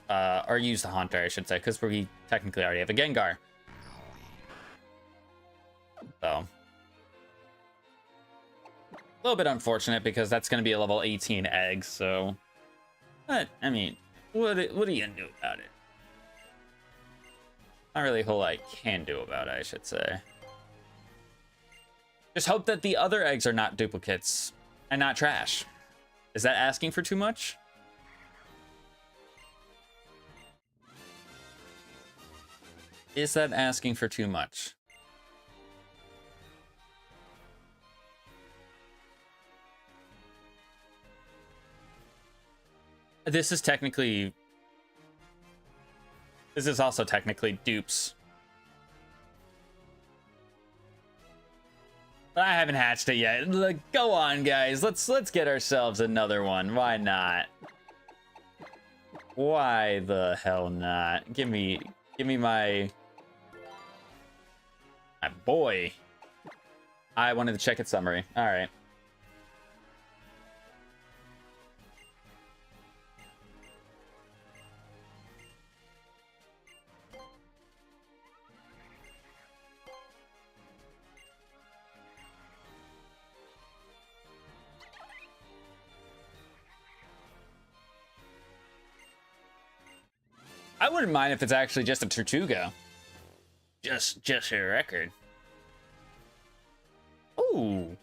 or use the Haunter, I should say, because we technically already have a Gengar. So a little bit unfortunate because that's gonna be a level 18 egg. So, but I mean, what are you gonna do about it? Not really a whole lot I can do about it, I should say. Just hope that the other eggs are not duplicates and not trash. Is that asking for too much? Is that asking for too much? This is also technically dupes. I haven't hatched it yet. Like, go on, guys. Let's get ourselves another one. Why not? Why the hell not? Give me my boy. I wanted to check its summary. All right. I wouldn't mind if it's actually just a Tortuga. Just a record. Ooh.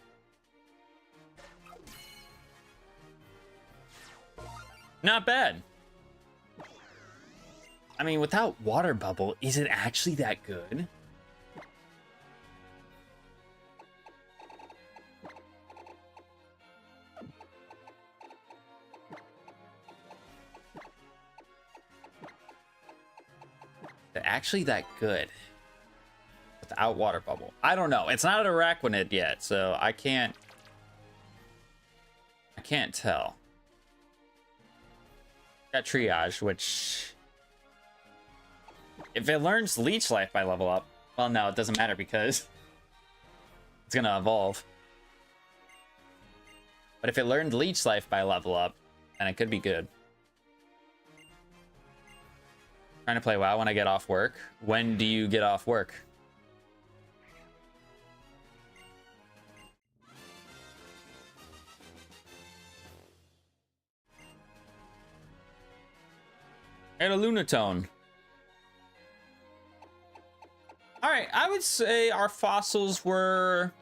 Not bad. I mean, without water bubble, is it actually that good? They're actually that good without water bubble. I don't know. It's not an Araquanid yet, so I can't tell. Got triage, which if it learns leech life by level up, well, no, it doesn't matter because it's gonna evolve. But if it learned leech life by level up, then it could be good. Trying to play WoW when I get off work. When do you get off work? And a Lunatone. All right, I would say our fossils were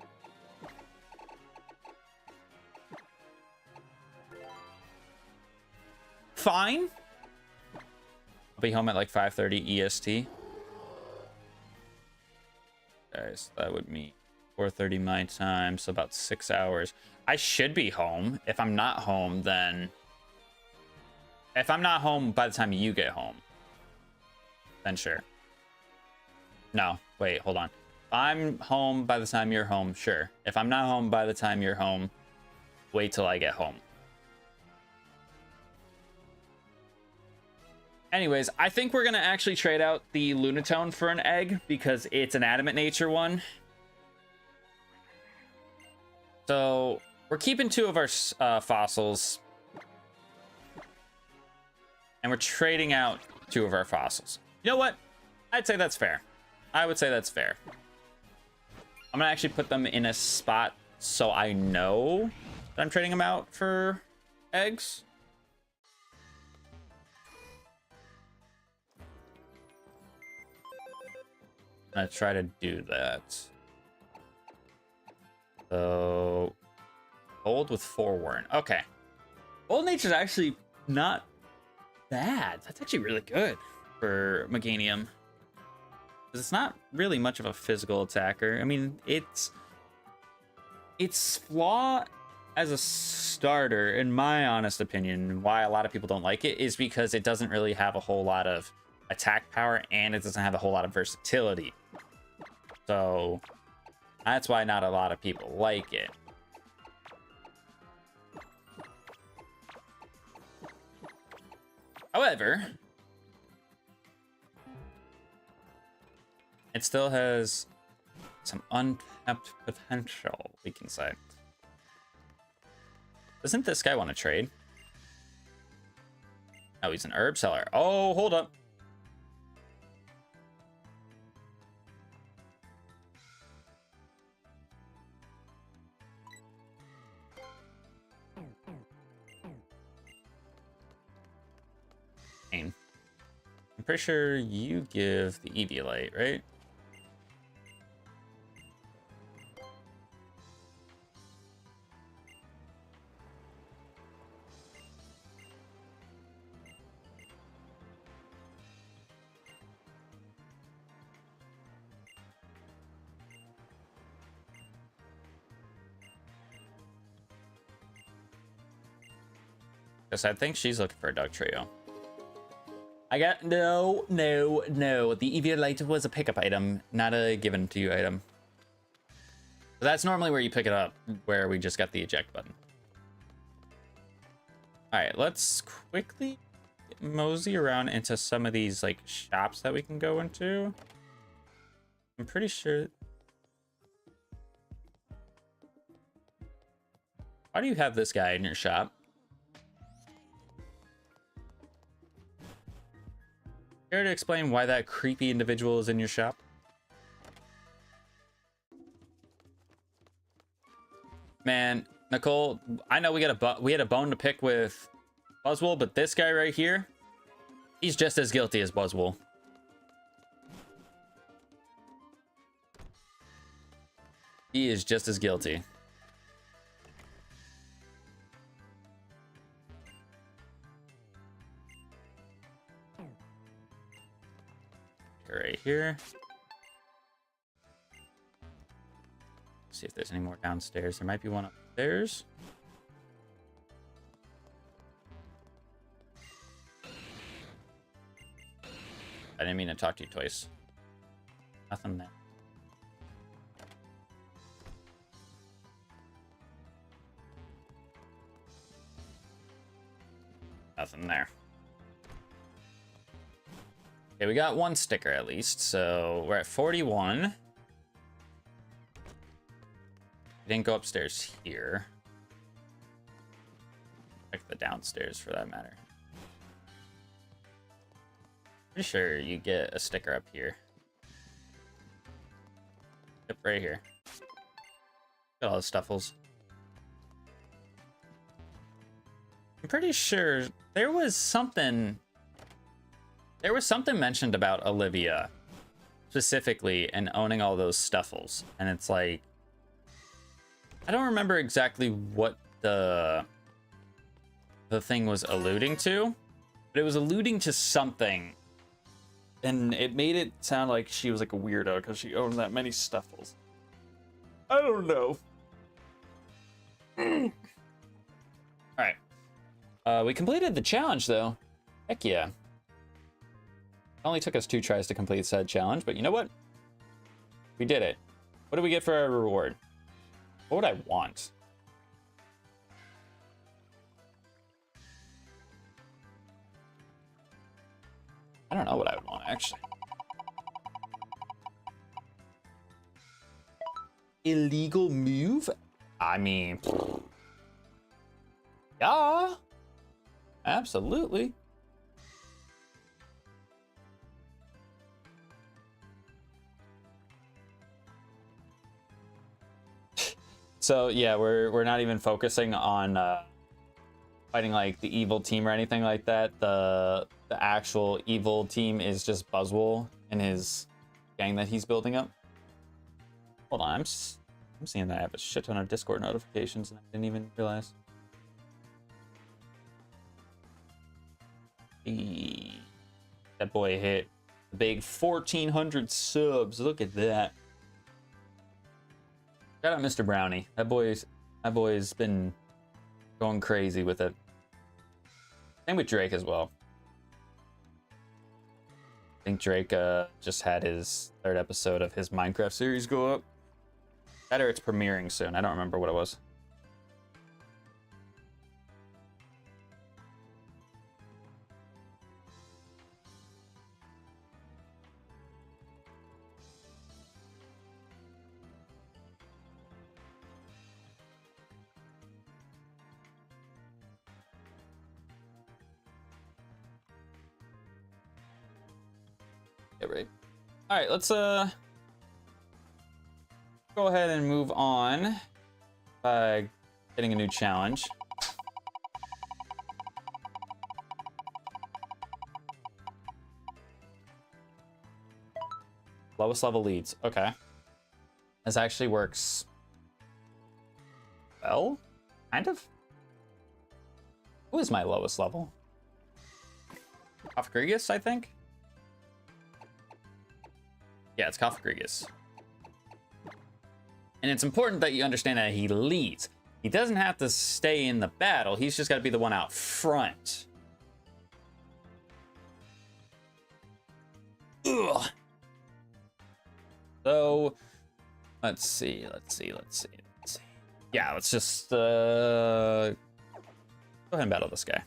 fine. I'll be home at like 5:30 EST. Guys, that would mean 4:30 my time, so about 6 hours. I should be home. If I'm not home, then... If I'm not home by the time you get home, then sure. No, wait, hold on. If I'm home by the time you're home, sure. If I'm not home by the time you're home, wait till I get home. Anyways, I think we're gonna actually trade out the Lunatone for an egg because it's an adamant nature one. So we're keeping 2 of our fossils, and we're trading out 2 of our fossils. You know what? I'd say that's fair. I would say that's fair. I'm gonna actually put them in a spot so I know that I'm trading them out for eggs. I'm gonna try to do that. So, old with forewarn. Okay. Old nature's actually not bad. That's actually really good for Meganium. Because it's not really much of a physical attacker. I mean, its flaw as a starter, in my honest opinion, why a lot of people don't like it, is because it doesn't really have a whole lot of attack power, and it doesn't have a whole lot of versatility. So that's why not a lot of people like it. However, it still has some untapped potential, we can say. Doesn't this guy want to trade? Oh, he's an herb seller. Oh, hold up. I'm pretty sure you give the Eviolite, right? Because I think she's looking for a Dog Trio. I got no. The Eviolite was a pickup item, not a given to you item. So that's normally where you pick it up, where we just got the eject button. All right, let's quickly mosey around into some of these like shops that we can go into. I'm pretty sure. Why do you have this guy in your shop? Care to explain why that creepy individual is in your shop? Man, Nicole, I know we had a bone to pick with Buzzwole, but this guy right here, he's just as guilty as Buzzwole. He is just as guilty. Right here. See if there's any more downstairs. There might be one upstairs. I didn't mean to talk to you twice. Nothing there. Nothing there. Okay, we got one sticker at least, so we're at 41. We didn't go upstairs here. Check the downstairs for that matter. Pretty sure you get a sticker up here. Yep, right here. Got all the stuffles. I'm pretty sure there was something mentioned about Olivia specifically and owning all those stuffles, and it's like I don't remember exactly what the thing was alluding to, but it was alluding to something, and it made it sound like she was like a weirdo because she owned that many stuffles. I don't know. All right, we completed the challenge though. Heck yeah. It only took us 2 tries to complete said challenge, but you know what? We did it. What do we get for our reward? What would I want? I don't know what I would want, actually. Illegal move? I mean, yeah, absolutely. So yeah, we're not even focusing on fighting like the evil team or anything like that. The actual evil team is just Buzzwole and his gang that he's building up. Hold on, I'm seeing that I have a shit ton of Discord notifications and I didn't even realize. That boy hit the big 1,400 subs. Look at that. Shout out Mr. Brownie. That boy's been going crazy with it. Same with Drake as well. I think Drake just had his 3rd episode of his Minecraft series go up. That or it's premiering soon. I don't remember what it was. Yeah, right. All right, let's go ahead and move on by getting a new challenge. Lowest level leads. Okay. This actually works well, kind of. Who is my lowest level? Kofgrigus, I think. Yeah, it's Kofgrigus. And it's important that you understand that he leads. He doesn't have to stay in the battle. He's just got to be the one out front. Ugh. So, Let's see. Yeah, let's just go ahead and battle this guy.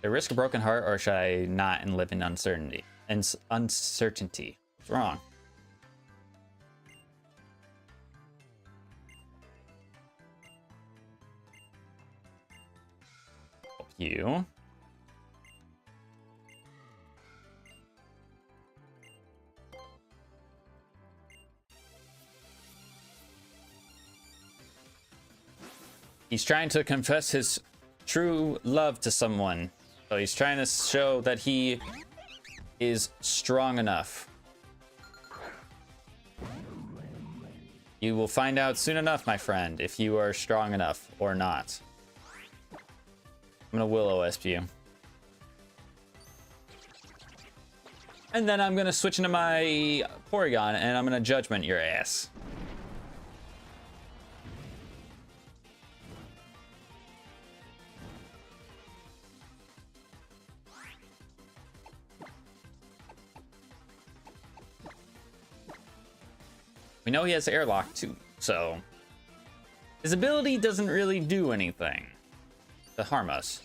Do I risk a broken heart, or should I not and live in uncertainty? And uncertainty. What's wrong? Help you. He's trying to confess his true love to someone. So he's trying to show that he is strong enough. You will find out soon enough, my friend, if you are strong enough or not. I'm gonna Will-O-Wisp you. And then I'm gonna switch into my Porygon and I'm gonna Judgment your ass. We know he has Airlock too, so his ability doesn't really do anything to harm us.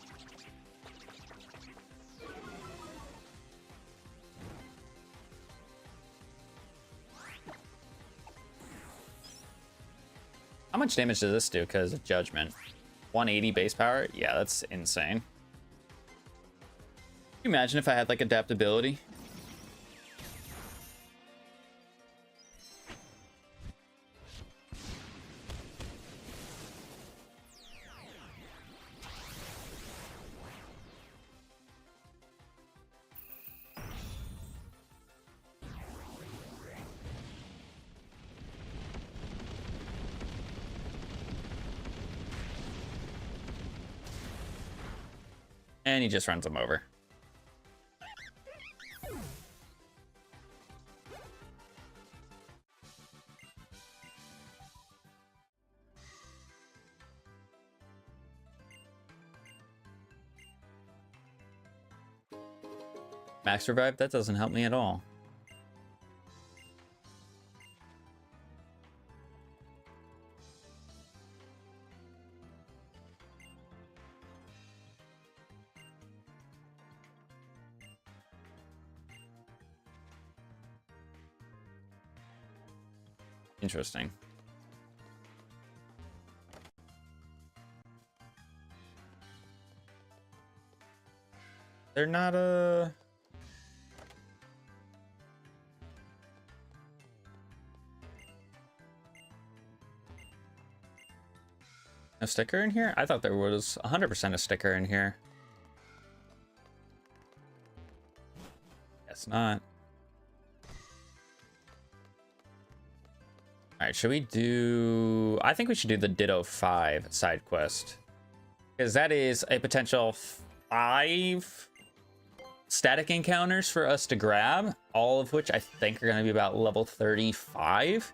How much damage does this do because of Judgment? 180 base power? Yeah, that's insane. Can you imagine if I had like adaptability? And he just runs him over. Max revive? That doesn't help me at all. Interesting. They're not a... A sticker in here? I thought there was 100% a sticker in here. Guess not. Alright, should we do... I think we should do the Ditto 5 side quest. Because that is a potential 5 static encounters for us to grab. All of which I think are going to be about level 35.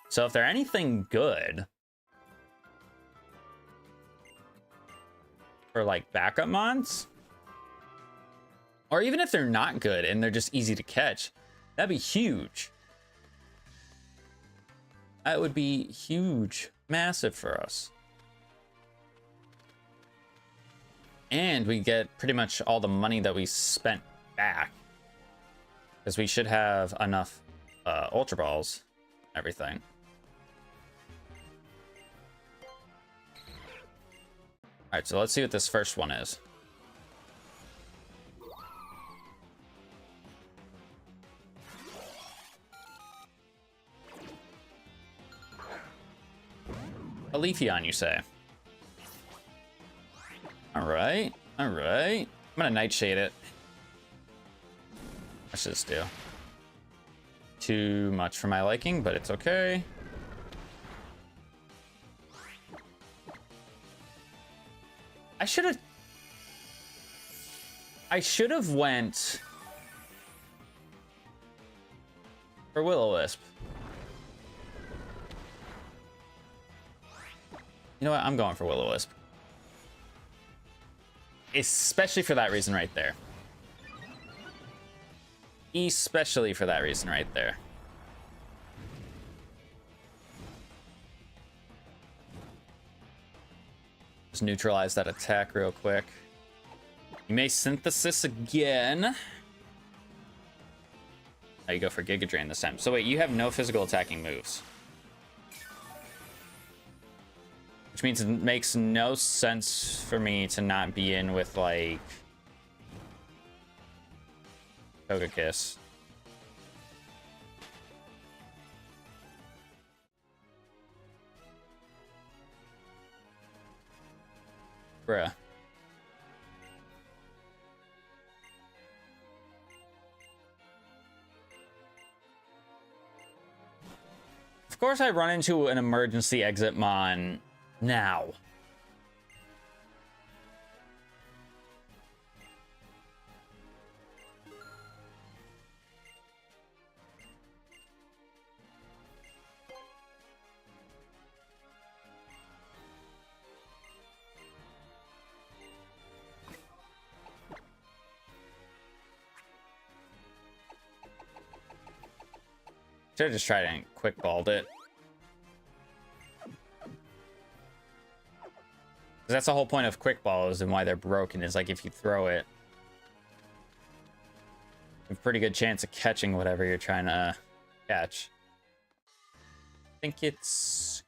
So if they're anything good... for like backup mons, or even if they're not good and they're just easy to catch, that'd be huge. That would be huge, massive for us. And we get pretty much all the money that we spent back, because we should have enough Ultra Balls, everything. All right, so let's see what this first one is. A Leafeon, you say? All right, all right. I'm gonna Nightshade it. What's this do? Too much for my liking, but it's okay. I should have went for Will-O-Wisp. You know what? I'm going for Will-O-Wisp. Especially for that reason right there. Especially for that reason right there. Just neutralize that attack real quick. You may synthesis again. Now you go for Giga Drain this time. So wait, you have no physical attacking moves. Which means it makes no sense for me to not be in with, like, Togekiss. Bruh. Of course I run into an emergency exit mon now. Should have just tried and quick balled it. That's the whole point of quick balls and why they're broken, is like if you throw it, you have a pretty good chance of catching whatever you're trying to catch. I think it's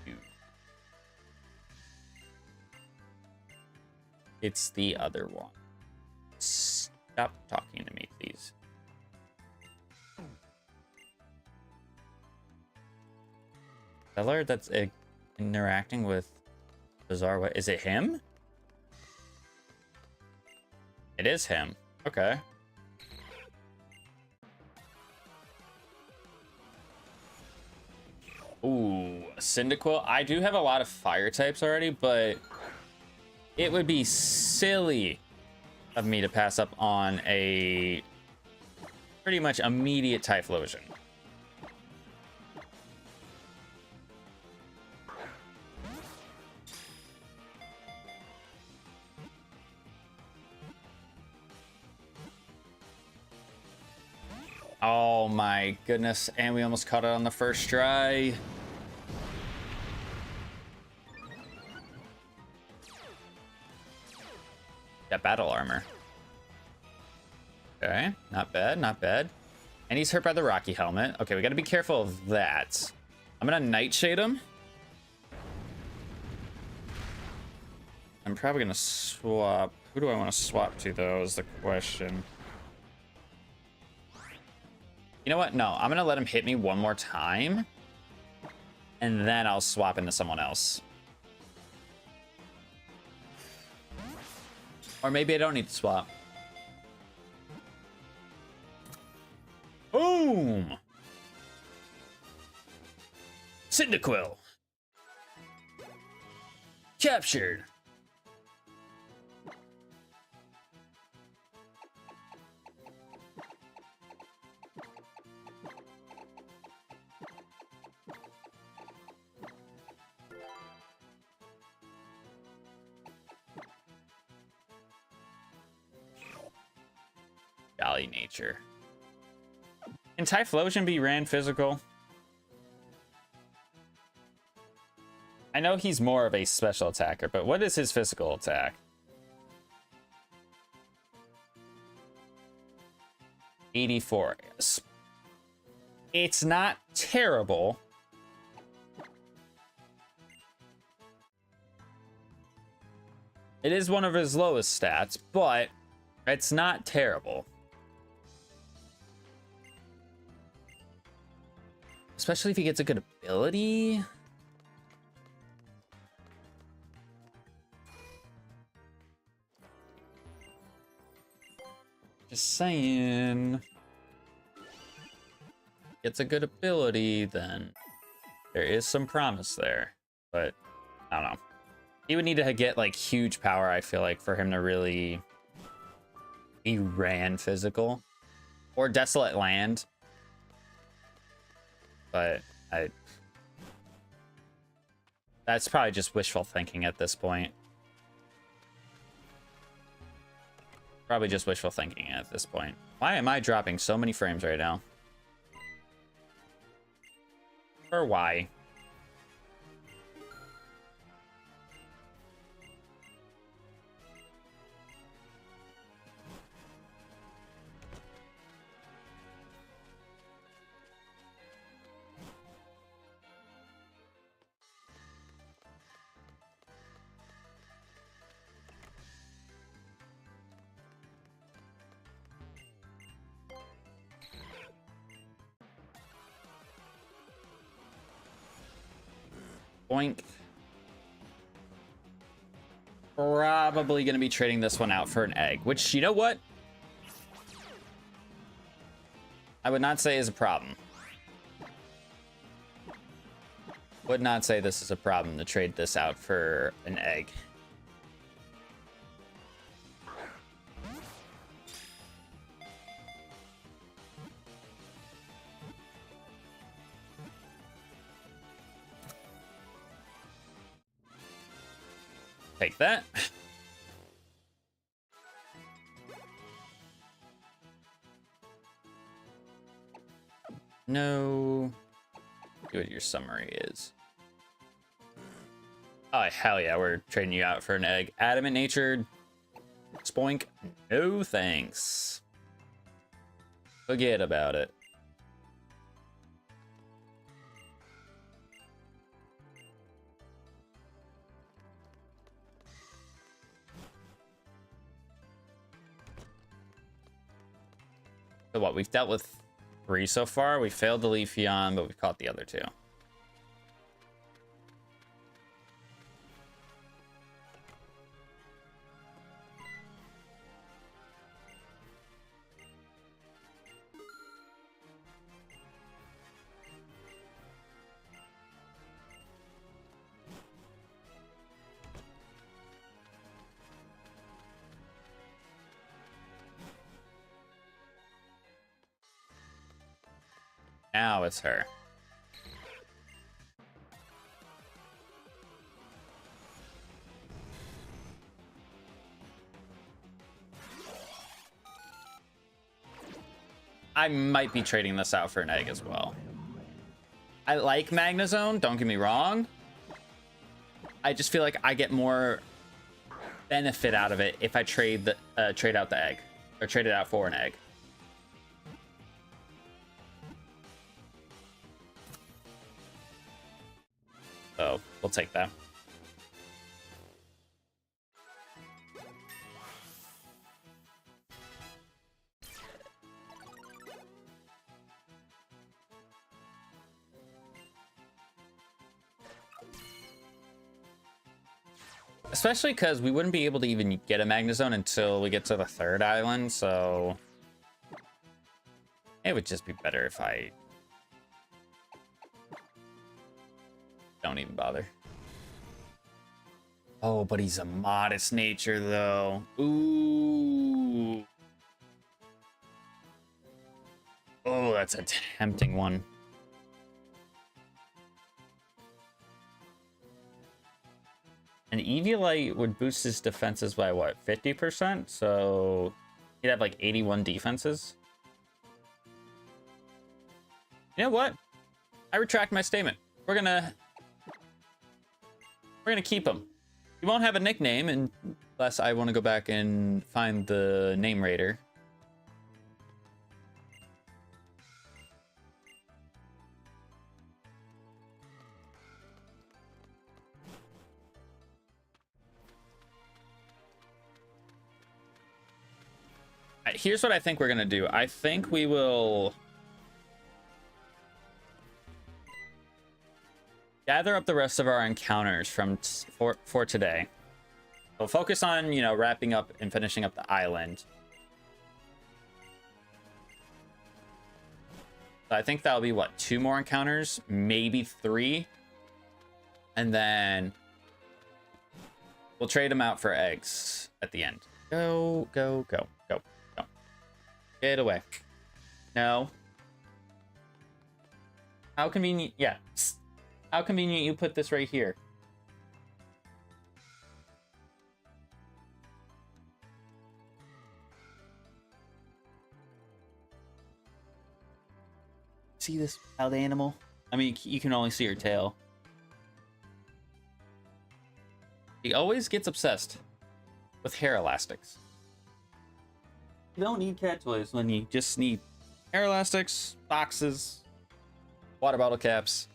you. It's the other one. Stop talking to me, please. Seller that's interacting with bizarre way. Is it him? It is him. Okay. Ooh, Cyndaquil. I do have a lot of fire types already, but it would be silly of me to pass up on a pretty much immediate Typhlosion. Oh my goodness, and we almost caught it on the first try. That battle armor. Okay, not bad, not bad. And he's hurt by the Rocky Helmet. Okay, we gotta be careful of that. I'm gonna Nightshade him. I'm probably gonna swap. Who do I want to swap to, though, is the question. You know what? No, I'm going to let him hit me one more time. And then I'll swap into someone else. Or maybe I don't need to swap. Boom! Cyndaquil. Captured. Jolly nature. Can Typhlosion be ran physical? I know he's more of a special attacker, but what is his physical attack? 84. It's not terrible. It is one of his lowest stats, but it's not terrible. Especially if he gets a good ability. Just saying. Gets a good ability, then there is some promise there. But I don't know. He would need to get like huge power, I feel like, for him to really be ran physical. Or Desolate Land. But that's probably just wishful thinking at this point. Probably just wishful thinking at this point. Why am I dropping so many frames right now? Or why? Boink. Probably going to be trading this one out for an egg, which, you know what? I would not say is a problem. Would not say this is a problem to trade this out for an egg. Take that. No. See what your summary is. Oh, hell yeah, we're trading you out for an egg. Adamant natured. Spoink. No thanks. Forget about it. So what, we've dealt with 3 so far. We failed the Leafeon, but we've caught the other 2. Now it's her. I might be trading this out for an egg as well. I like Magnezone, don't get me wrong. I just feel like I get more benefit out of it if I trade out the egg, or trade it out for an egg. So we'll take that. Especially because we wouldn't be able to even get a Magnezone until we get to the 3rd island, so it would just be better if I don't even bother. Oh, but he's a modest nature, though. Ooh. Oh, that's a tempting one. An Eviolite would boost his defenses by, what, 50%? So he'd have, like, 81 defenses. You know what? I retract my statement. We're gonna keep him. He won't have a nickname unless I want to go back and find the name raider. Here's what I think we're gonna do. I think we will gather up the rest of our encounters for today. We'll focus on, you know, wrapping up and finishing up the island. So I think that'll be, what, 2 more encounters? Maybe 3. And then we'll trade them out for eggs at the end. Go, go, go, go, go. Get away. No. How convenient. Yeah. Psst. How convenient you put this right here. See this wild animal? I mean, you can only see her tail. He always gets obsessed with hair elastics. You don't need cat toys when you just need hair elastics, boxes, water bottle caps.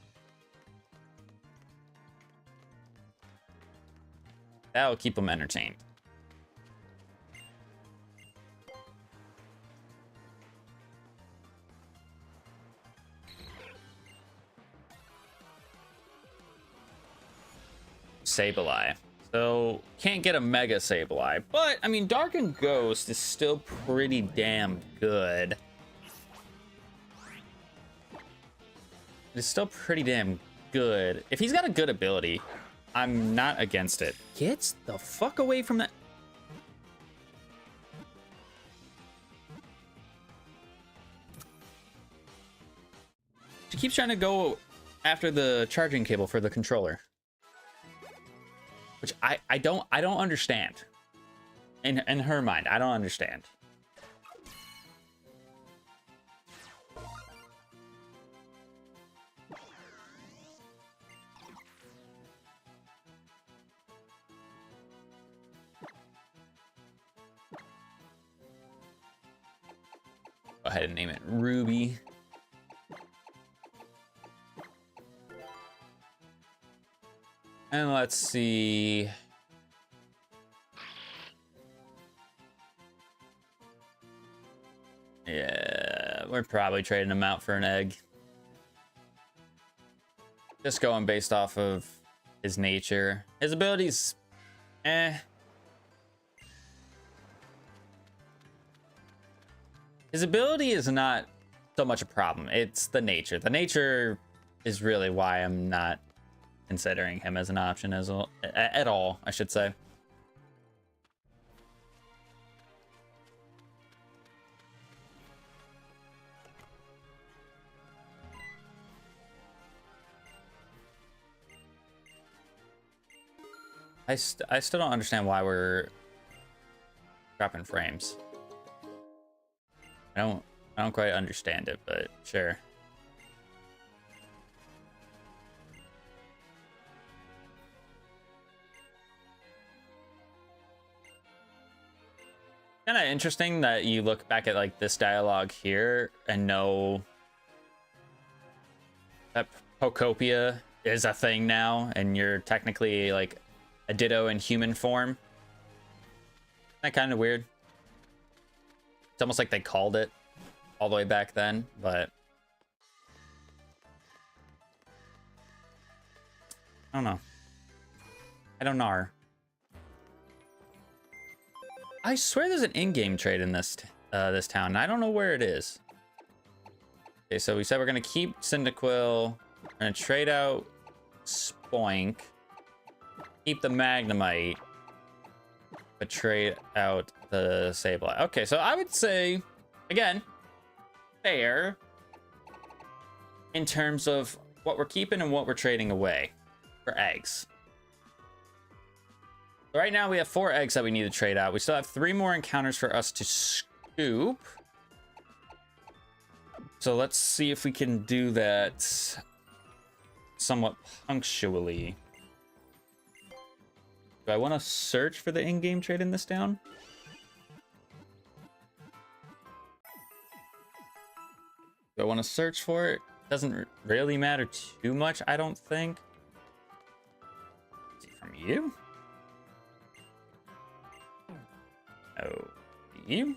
That'll keep them entertained. Sableye. So can't get a Mega Sableye. But, I mean, Dark and Ghost is still pretty damn good. It's still pretty damn good. If he's got a good ability, I'm not against it. Gets the fuck away from that. She keeps trying to go after the charging cable for the controller, which I don't understand. In her mind, I don't understand. Go ahead and name it Ruby. And let's see. Yeah, we're probably trading him out for an egg. Just going based off of his nature. His abilities, eh. His ability is not so much a problem. It's the nature. The nature is really why I'm not considering him as an option at all, I should say. I still don't understand why we're dropping frames. I don't quite understand it, but sure. Kind of interesting that you look back at like this dialogue here and know that Pokopia is a thing now, and you're technically like a Ditto in human form. Isn't that kind of weird? It's almost like they called it all the way back then, but I don't know. I don't know. I swear there's an in-game trade in this this town. I don't know where it is. Okay, so we said we're gonna keep Cyndaquil. We're gonna trade out Spoink. Keep the Magnemite. But trade out the Sableye. Okay, so I would say, again, fair in terms of what we're keeping and what we're trading away for eggs. Right now we have 4 eggs that we need to trade out. We still have 3 more encounters for us to scoop. So let's see if we can do that somewhat punctually. Do I want to search for the in-game trade in this town? Do I want to search for it? Doesn't really matter too much, I don't think. Is it from you? Oh, you?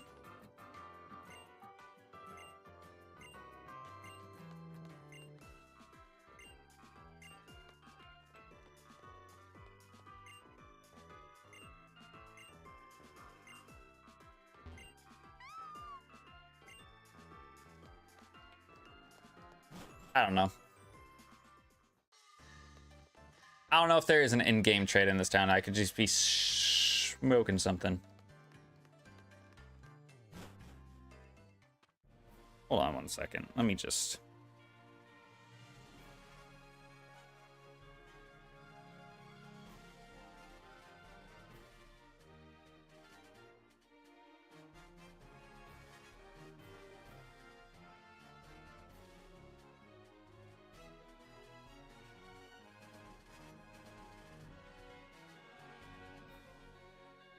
I don't know. I don't know if there is an in-game trade in this town. I could just be smoking something. Hold on one second. Let me just...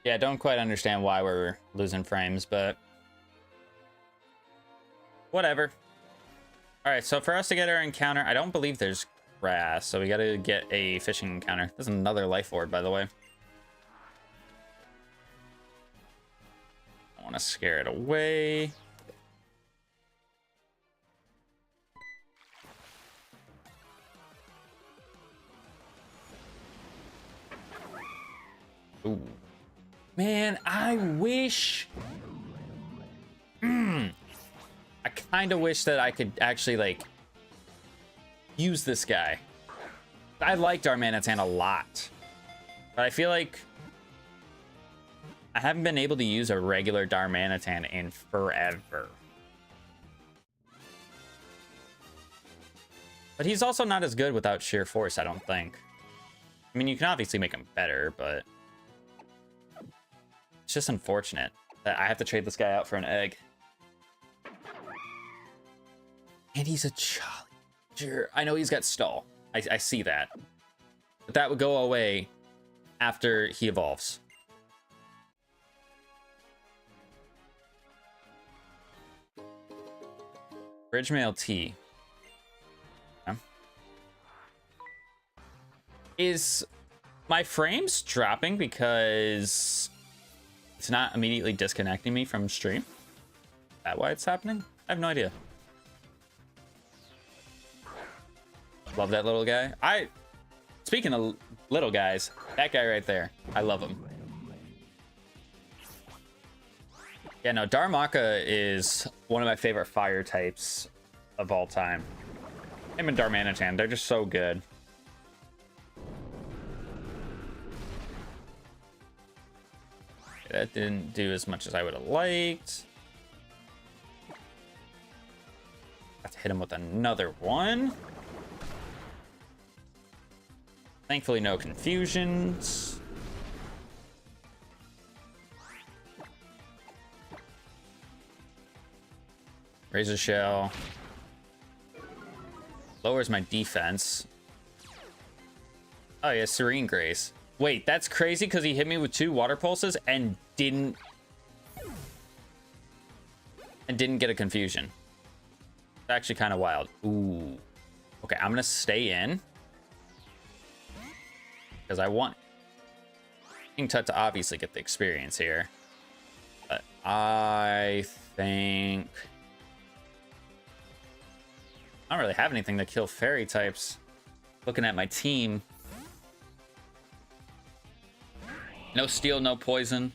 Yeah, don't quite understand why we're losing frames, but whatever. All right, so for us to get our encounter, I don't believe there's grass, so we got to get a fishing encounter. There's another life orb, by the way. I want to scare it away. man, I wish... I kind of wish that I could actually, like, use this guy. I like Darmanitan a lot. But I feel like I haven't been able to use a regular Darmanitan in forever. But he's also not as good without sheer force, I don't think. I mean, you can obviously make him better, but it's just unfortunate that I have to trade this guy out for an egg. And he's a challenger. I know he's got stall. I see that. But that would go away after he evolves. Bridgemail T. Yeah. Is my frames dropping because it's not immediately disconnecting me from stream? Is that why it's happening? I have no idea. Love that little guy. Speaking of little guys, that guy right there, I love him. Yeah, no, Darmaka is one of my favorite fire types of all time. Him and Darmanitan, they're just so good. That didn't do as much as I would have liked. Have to hit him with another one. Thankfully, no confusions. Razor Shell. Lowers my defense. Oh, yeah, Serene Grace. Wait, that's crazy because he hit me with 2 water pulses and didn't get a confusion. It's actually kind of wild. Ooh. Okay, I'm gonna stay in because I want King Tut to obviously get the experience here. But I think I don't really have anything to kill fairy types. Looking at my team. No steel, no poison.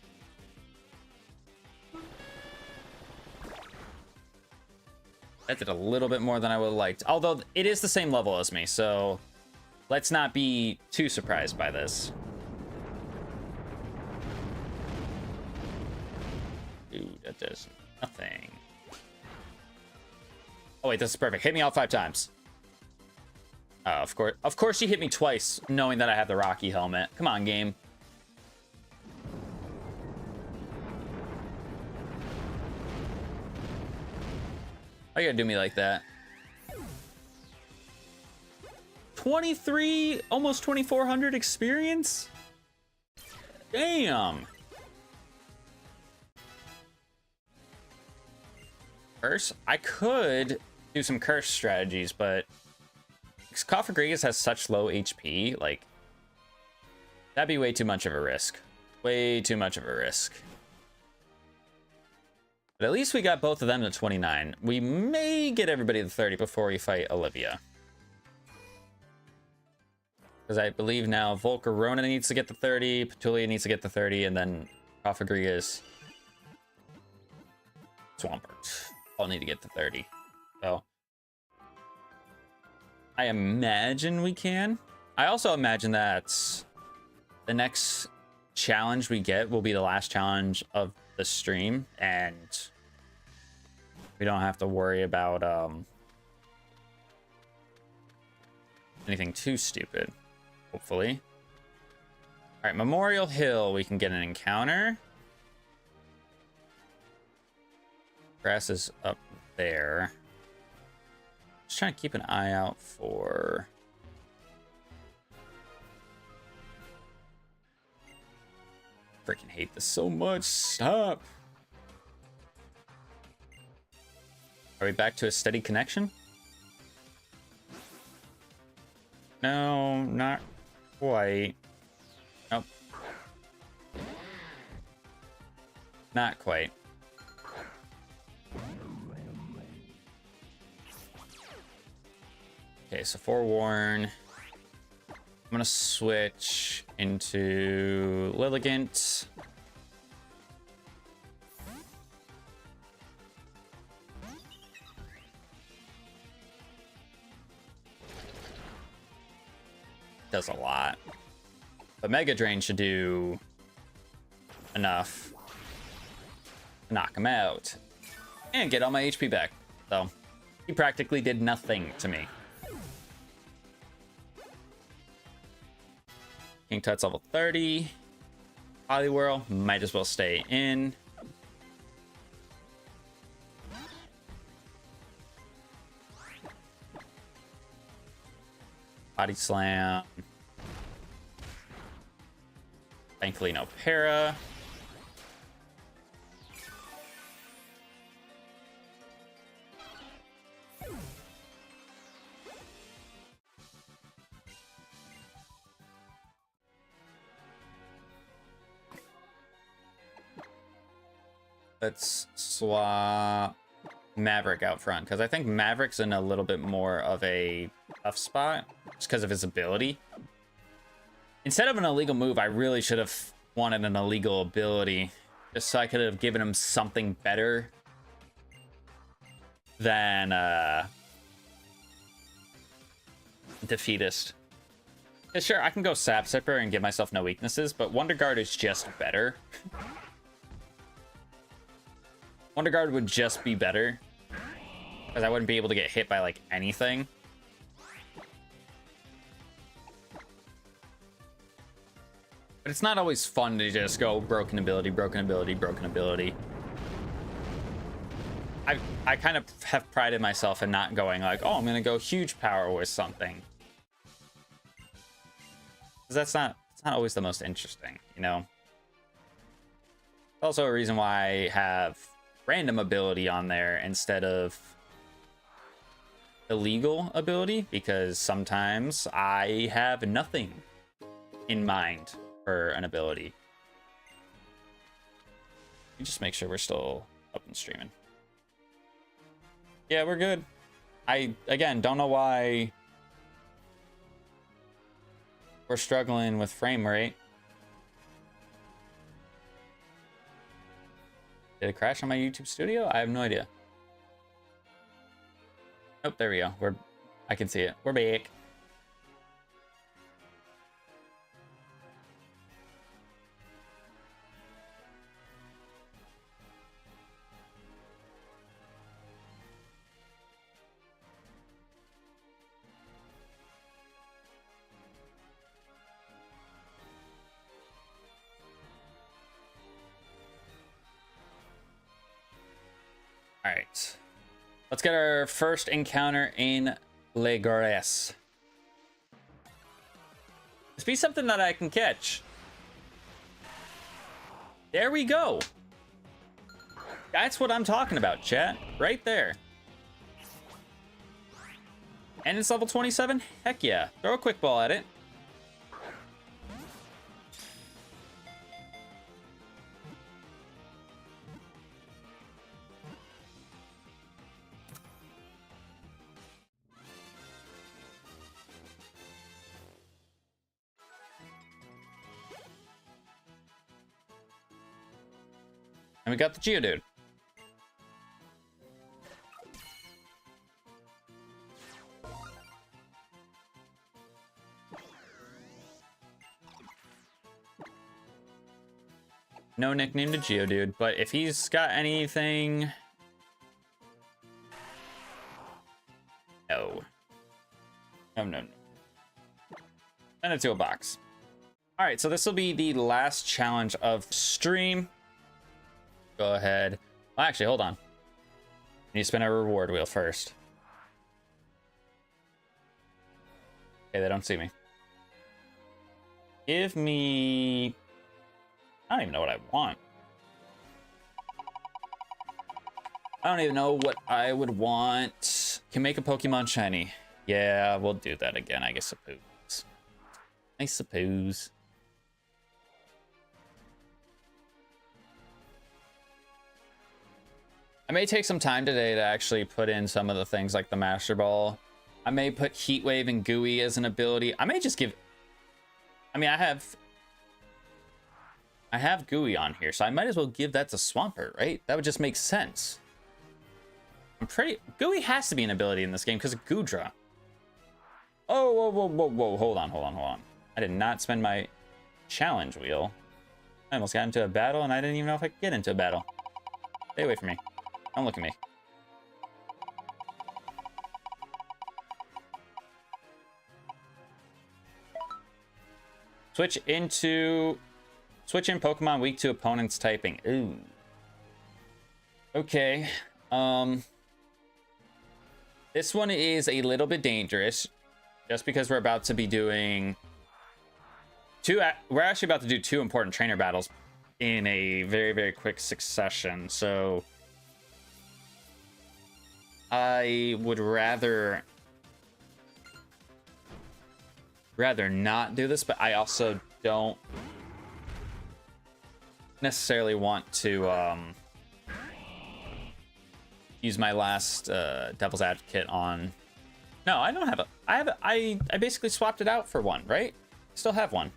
That did a little bit more than I would have liked. Although it is the same level as me, so let's not be too surprised by this. Dude, that does nothing. Oh wait, this is perfect. Hit me all 5 times. Oh, of course you hit me twice, knowing that I have the Rocky helmet. Come on, game. Why you gotta do me like that? 23, almost 2,400 experience? Damn. Curse? I could do some curse strategies, but Cofagrigus has such low HP, like, that'd be way too much of a risk. Way too much of a risk. But at least we got both of them to 29. We may get everybody to 30 before we fight Olivia. Because I believe now Volcarona needs to get to 30, Petulia needs to get to 30, and then Cofagrigus, Swampert all need to get to 30. So I imagine we can. I also imagine that the next challenge we get will be the last challenge of the stream, and we don't have to worry about anything too stupid, hopefully. All right, Memorial Hill, we can get an encounter. Grass is up there. Just trying to keep an eye out for freaking hate this so much. Stop. Are we back to a steady connection? No, not quite. Nope. Not quite. Okay, so Forewarn. I'm gonna switch into Lilligant. does a lot. But Mega Drain should do enough to knock him out and get all my HP back. So he practically did nothing to me. King Tut's level 30. Poliwhirl might as well stay in. Body Slam. Thankfully, no para. Let's swap Maverick out front, because I think Maverick's in a little bit more of a tough spot just because of his ability. Instead of an illegal move, I really should have wanted an illegal ability just so I could have given him something better than Defeatist. Yeah, sure, I can go Sap Sipper and give myself no weaknesses, but Wonder Guard is just better. Wonder Guard would just be better, because I wouldn't be able to get hit by, like, anything. But it's not always fun to just go broken ability, broken ability, broken ability. I kind of have prided myself in not going like, oh, I'm going to go huge power with something. Because that's not always the most interesting, you know? Also a reason why I have random ability on there instead of illegal ability, because sometimes I have nothing in mind for an ability. Let me just make sure we're still up and streaming. Yeah, we're good. I, again, don't know why we're struggling with frame rate. Did it crash on my YouTube studio? I have no idea. Oh, there we go. I can see it. We're back. All right, let's get our first encounter in Legores. This be something that I can catch. There we go. That's what I'm talking about, chat. Right there. And it's level 27? Heck yeah. Throw a quick ball at it. And we got the Geodude. No nickname to Geodude, but if he's got anything... No. No. Send it to a box. All right, so this will be the last challenge of stream. Go ahead. Well, actually, hold on. I need to spin a reward wheel first. Okay, they don't see me. Give me... I don't even know what I want. I don't even know what I would want. Can make a Pokemon shiny. Yeah, we'll do that again, I suppose. I suppose. I may take some time today to actually put in some of the things like the Master Ball. I may put Heat Wave and Gooey as an ability. I may just give... I mean, I have Gooey on here, so I might as well give that to Swampert, right? That would just make sense. Gooey has to be an ability in this game because of Goodra. Oh, whoa, whoa, whoa, whoa. Hold on, hold on, hold on. I did not spend my challenge wheel. I almost got into a battle, and I didn't even know if I could get into a battle. Stay away from me. Don't look at me. Switch in Pokemon weak to opponent's typing. Ooh. Okay. This one is a little bit dangerous just because we're about to be doing we're actually about to do 2 important trainer battles in a very, very quick succession. So I would rather not do this, but I also don't necessarily want to use my last devil's advocate on. No, I don't have I basically swapped it out for one, right? Still have one.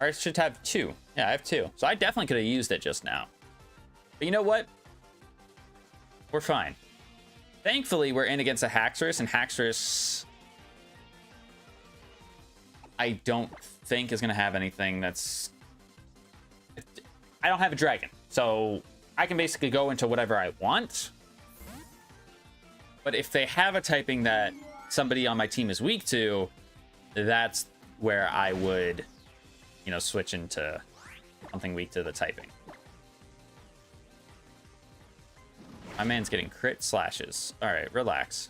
Or I should have 2. Yeah, I have 2. So I definitely could have used it just now. But you know what? We're fine. Thankfully, we're in against a Haxorus, and Haxorus I don't think is going to have anything that's... I don't have a dragon, so I can basically go into whatever I want. But if they have a typing that somebody on my team is weak to, that's where I would, you know, switch into something weak to the typing. My man's getting crit slashes. All right, relax.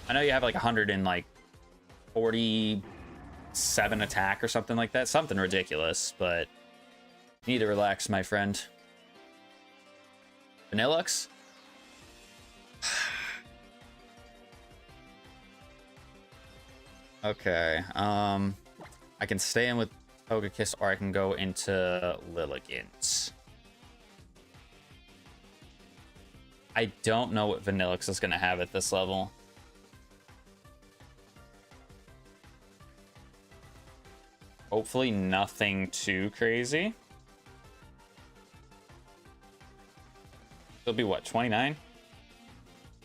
I know you have like 147 attack or something like that. Something ridiculous, but you need to relax, my friend. Vanillux? Okay, I can stay in with Togekiss, or I can go into Lilligant. I don't know what Vanillux is going to have at this level. Hopefully nothing too crazy. It'll be what, 29?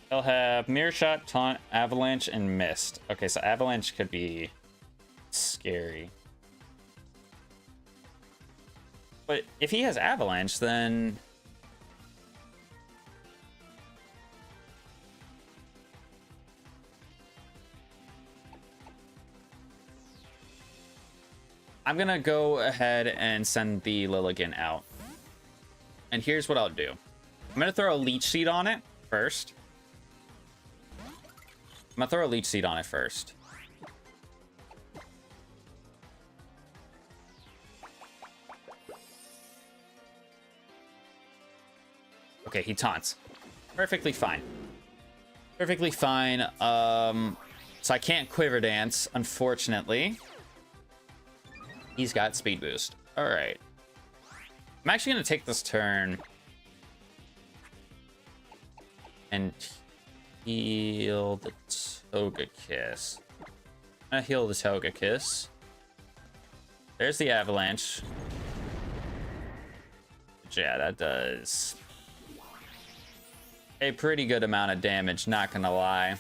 They'll have Mirror Shot, Taunt, Avalanche, and Mist. Okay, so Avalanche could be scary. But if he has Avalanche, then... I'm gonna go ahead and send the Lilligant out. And here's what I'll do. I'm gonna throw a Leech Seed on it first. Okay, he taunts. Perfectly fine. Perfectly fine. So I can't Quiver Dance, unfortunately. He's got Speed Boost. All right. I'm actually going to take this turn and heal the Togekiss. I'm going to heal the Togekiss. There's the Avalanche. Yeah, that does a pretty good amount of damage, not going to lie.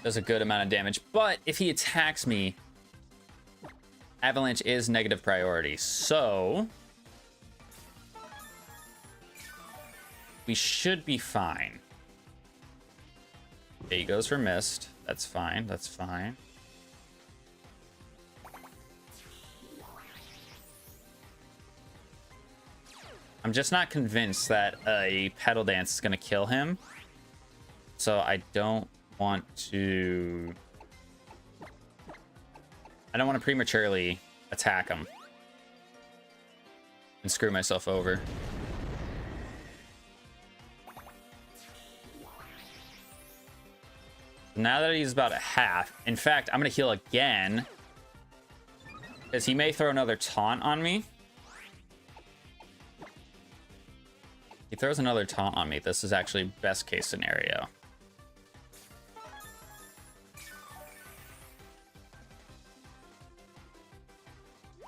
Does a good amount of damage, but if he attacks me, Avalanche is negative priority, so we should be fine. Okay, he goes for Mist. That's fine. That's fine. I'm just not convinced that a Petal Dance is going to kill him, so I don't want to... I don't want to prematurely attack him and screw myself over. Now that he's about a half, in fact, I'm going to heal again because he may throw another taunt on me. He throws another taunt on me. This is actually best case scenario.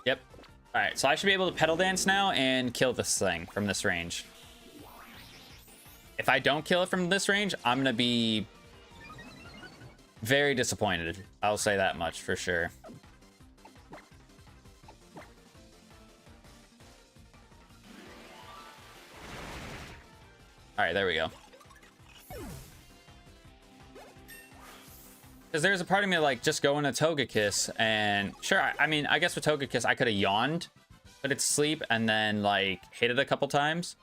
Yep. All right, so I should be able to Petal Dance now and kill this thing from this range. If I don't kill it from this range, I'm gonna be very disappointed. I'll say that much for sure. All right, there we go. Because there's a part of me like just going to Togekiss, and sure, I mean, I guess with Togekiss I could have yawned, put it to sleep, and then like hit it a couple times,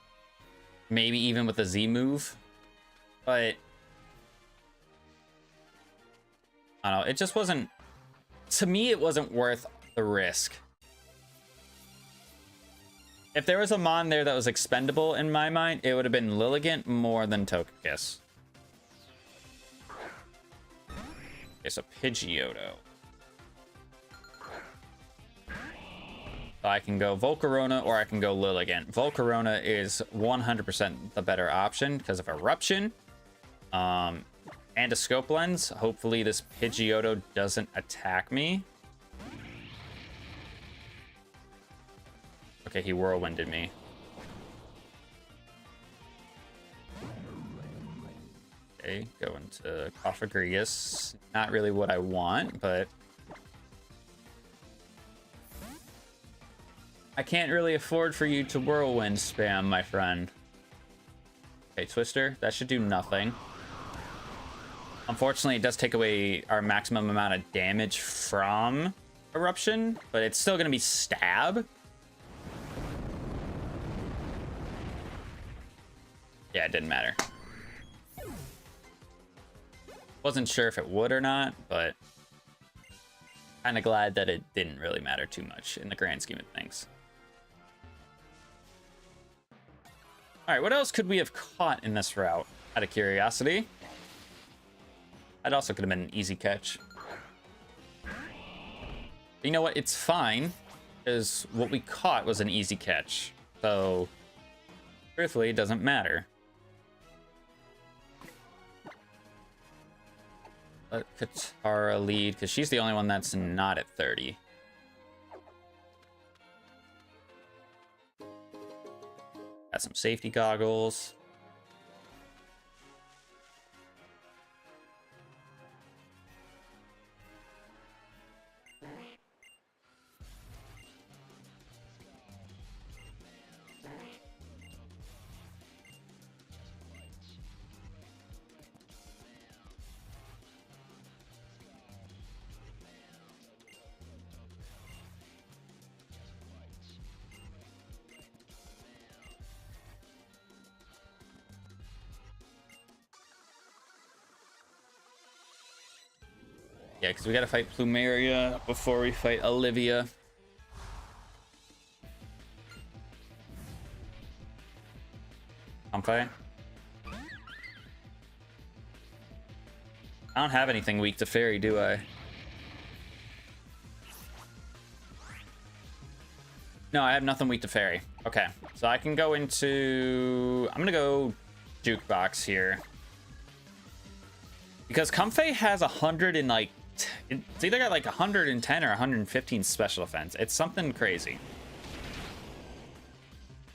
maybe even with a Z move, but I don't know, it just wasn't, to me it wasn't worth the risk. If there was a Mon there that was expendable in my mind, it would have been Lilligant more than Togekiss. Okay, so Pidgeotto. So I can go Volcarona or I can go Lilligant. Volcarona is 100% the better option because of Eruption. And a Scope Lens. Hopefully this Pidgeotto doesn't attack me. Okay, he Whirlwinded me. Okay, go into Cofagrigus. Not really what I want, but I can't really afford for you to Whirlwind spam, my friend. Okay, Twister. That should do nothing. Unfortunately, it does take away our maximum amount of damage from Eruption, but it's still going to be Stab. Yeah, it didn't matter. Wasn't sure if it would or not, but kind of glad that it didn't really matter too much in the grand scheme of things. All right, what else could we have caught in this route, out of curiosity? That also could have been an easy catch. But you know what? It's fine, because what we caught was an easy catch. So, truthfully, it doesn't matter. Let Katara lead, because she's the only one that's not at 30. Got some safety goggles. Yeah, because we gotta fight Plumeria before we fight Olivia. Comfy. I don't have anything weak to Fairy, do I? No, I have nothing weak to Fairy. Okay, so I can go into... I'm gonna go Jukebox here. Because Comfey has 100 and like... It's either got like 110 or 115 special defense. It's something crazy.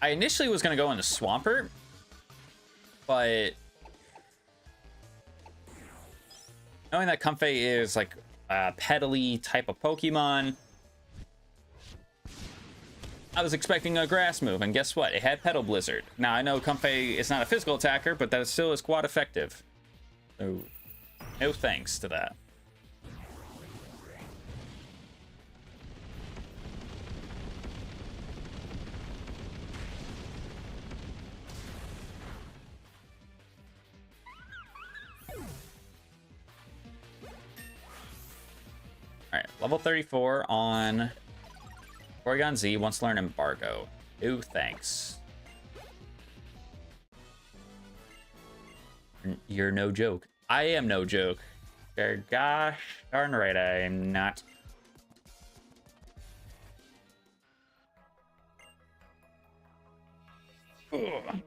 I initially was going to go into Swampert, but knowing that Comfey is like a pedally type of Pokemon, I was expecting a grass move, and guess what? It had Petal Blizzard. Now, I know Comfey is not a physical attacker, but that still is quite effective. So, no thanks to that. All right, level 34 on Porygon Z wants to learn Embargo. Ooh, thanks. You're no joke. I am no joke. Gosh darn right, I am not. Ugh.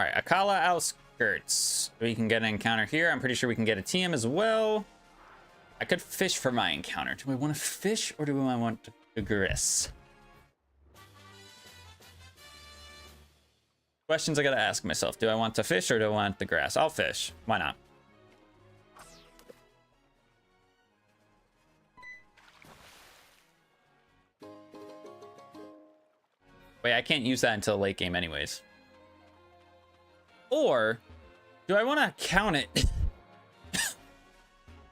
All right, Akala outskirts. We can get an encounter here. I'm pretty sure we can get a TM as well. I could fish for my encounter. Do I want to fish or do I want to digress? Questions I gotta ask myself. Do I want to fish or do I want the grass? I'll fish. Why not? Wait, I can't use that until late game anyways. Or do I want to count it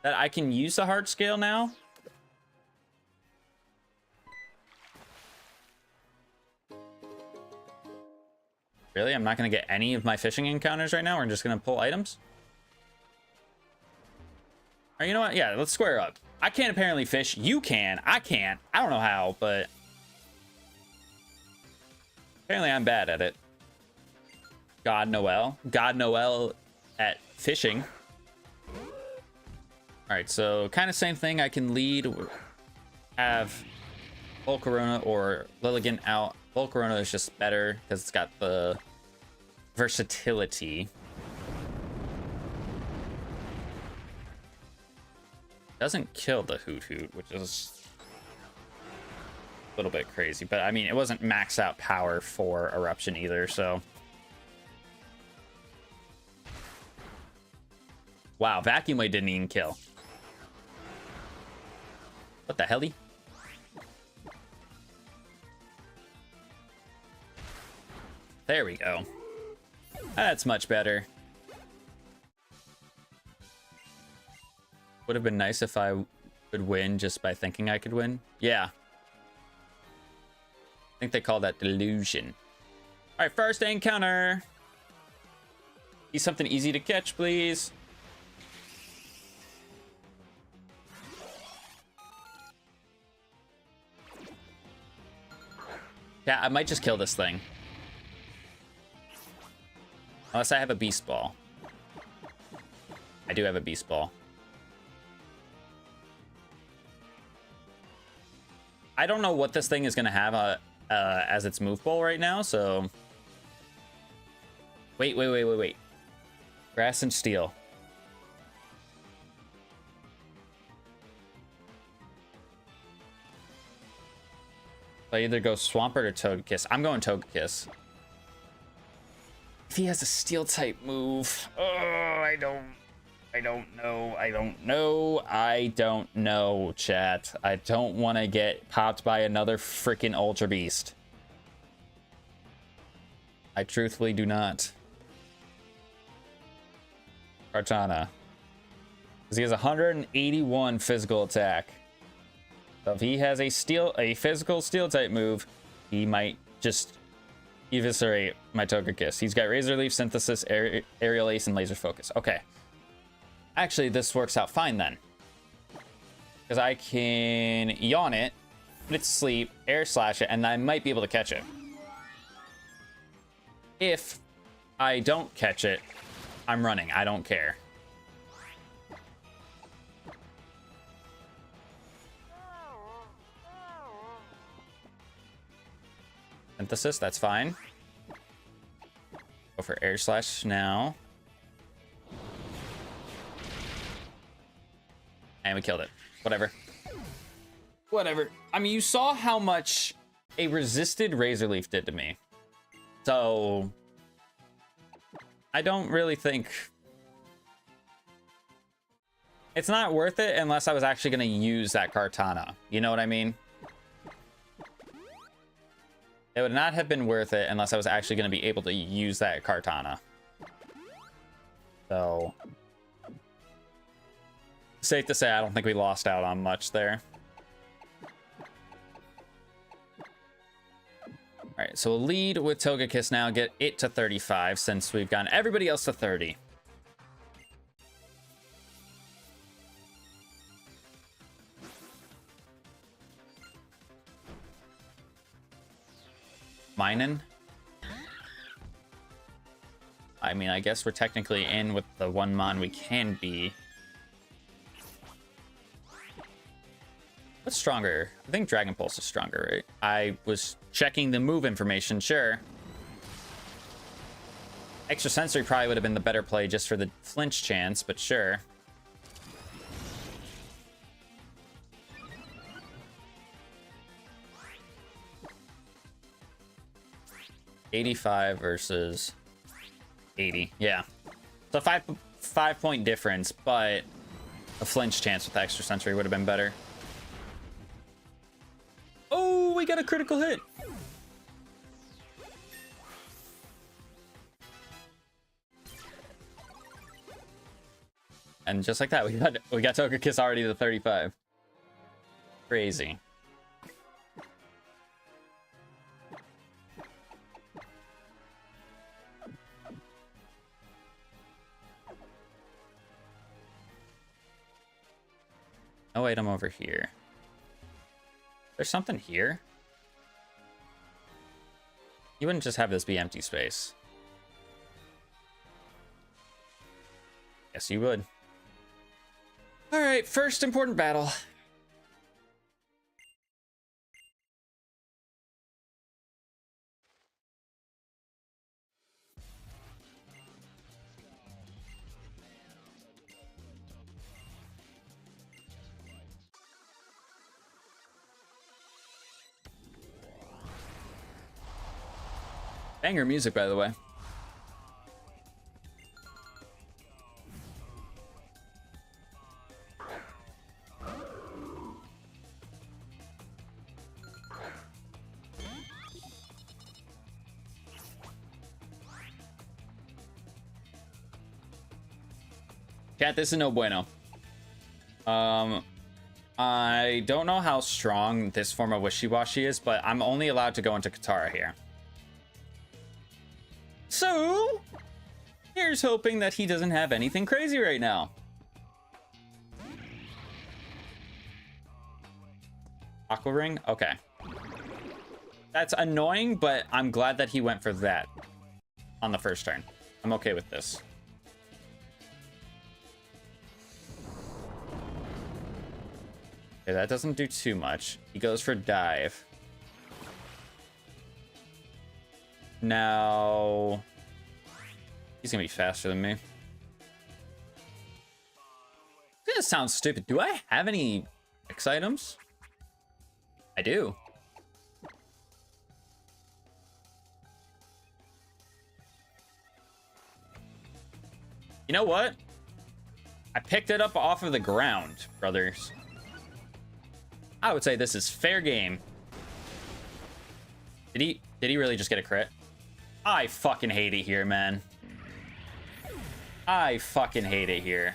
that I can use the heart scale now? Really? I'm not going to get any of my fishing encounters right now? We're just going to pull items? All right, you know what? Yeah, let's square up. I can't apparently fish. You can. I can't. I don't know how, but apparently I'm bad at it. God Noel. God Noel at fishing. All right, so kind of same thing. I can lead, have Volcarona or Lilligant out. Volcarona is just better because it's got the versatility. Doesn't kill the Hoot Hoot, which is a little bit crazy. But I mean, it wasn't max out power for Eruption either, so. Wow, Vacuum Wave didn't even kill. What the helly? There we go. That's much better. Would have been nice if I could win just by thinking I could win. Yeah. I think they call that delusion. All right, first encounter. Be something easy to catch, please. Yeah, I might just kill this thing. Unless I have a beast ball. I do have a beast ball. I don't know what this thing is going to have as its move ball right now, so. Wait. Grass and steel. I either go Swampert or Togekiss. I'm going Togekiss. If he has a steel type move. Oh, I don't know, chat. I don't want to get popped by another freaking Ultra Beast. I truthfully do not. Kartana. Because he has 181 physical attack. So if he has a physical steel type move, he might just eviscerate my Togekiss. He's got Razor Leaf, Synthesis, Aerial Ace, and Laser Focus. Okay. Actually, this works out fine then. Because I can yawn it, put it to sleep, air slash it, and I might be able to catch it. If I don't catch it, I'm running. I don't care. Synthesis, that's fine. Go for air slash now. And we killed it. Whatever. I mean, you saw how much a resisted Razor Leaf did to me. So I don't really think it's not worth it unless I was actually going to use that Kartana. You know what I mean? It would not have been worth it unless I was actually going to be able to use that Kartana. So safe to say, I don't think we lost out on much there. All right, so we'll lead with Togekiss now, get it to 35 since we've gotten everybody else to 30. Minin. I mean, I guess we're technically in with the one mon we can be. What's stronger? I think Dragon Pulse is stronger, right? I was checking the move information, sure. Extra sensory probably would have been the better play just for the flinch chance, but sure. $85 versus 80. Yeah. So 5 point difference, but a flinch chance with extra sensory would have been better. Oh, we got a critical hit. And just like that, we got Togekiss already to 35. Crazy. No item over here. There's something here. You wouldn't just have this be empty space. Yes, you would. All right, first important battle. Banger music, by the way. Chat, this is no bueno. I don't know how strong this form of Wishy-Washy is, but I'm only allowed to go into Katara here. So, here's hoping that he doesn't have anything crazy right now. Aqua Ring? Okay. That's annoying, but I'm glad that he went for that on the first turn. I'm okay with this. Okay, that doesn't do too much. He goes for dive. Now, he's gonna be faster than me. This sounds stupid. Do I have any X items? I do. You know what? I picked it up off of the ground, brothers. I would say this is fair game. Did he really just get a crit? I fucking hate it here, man. I fucking hate it here.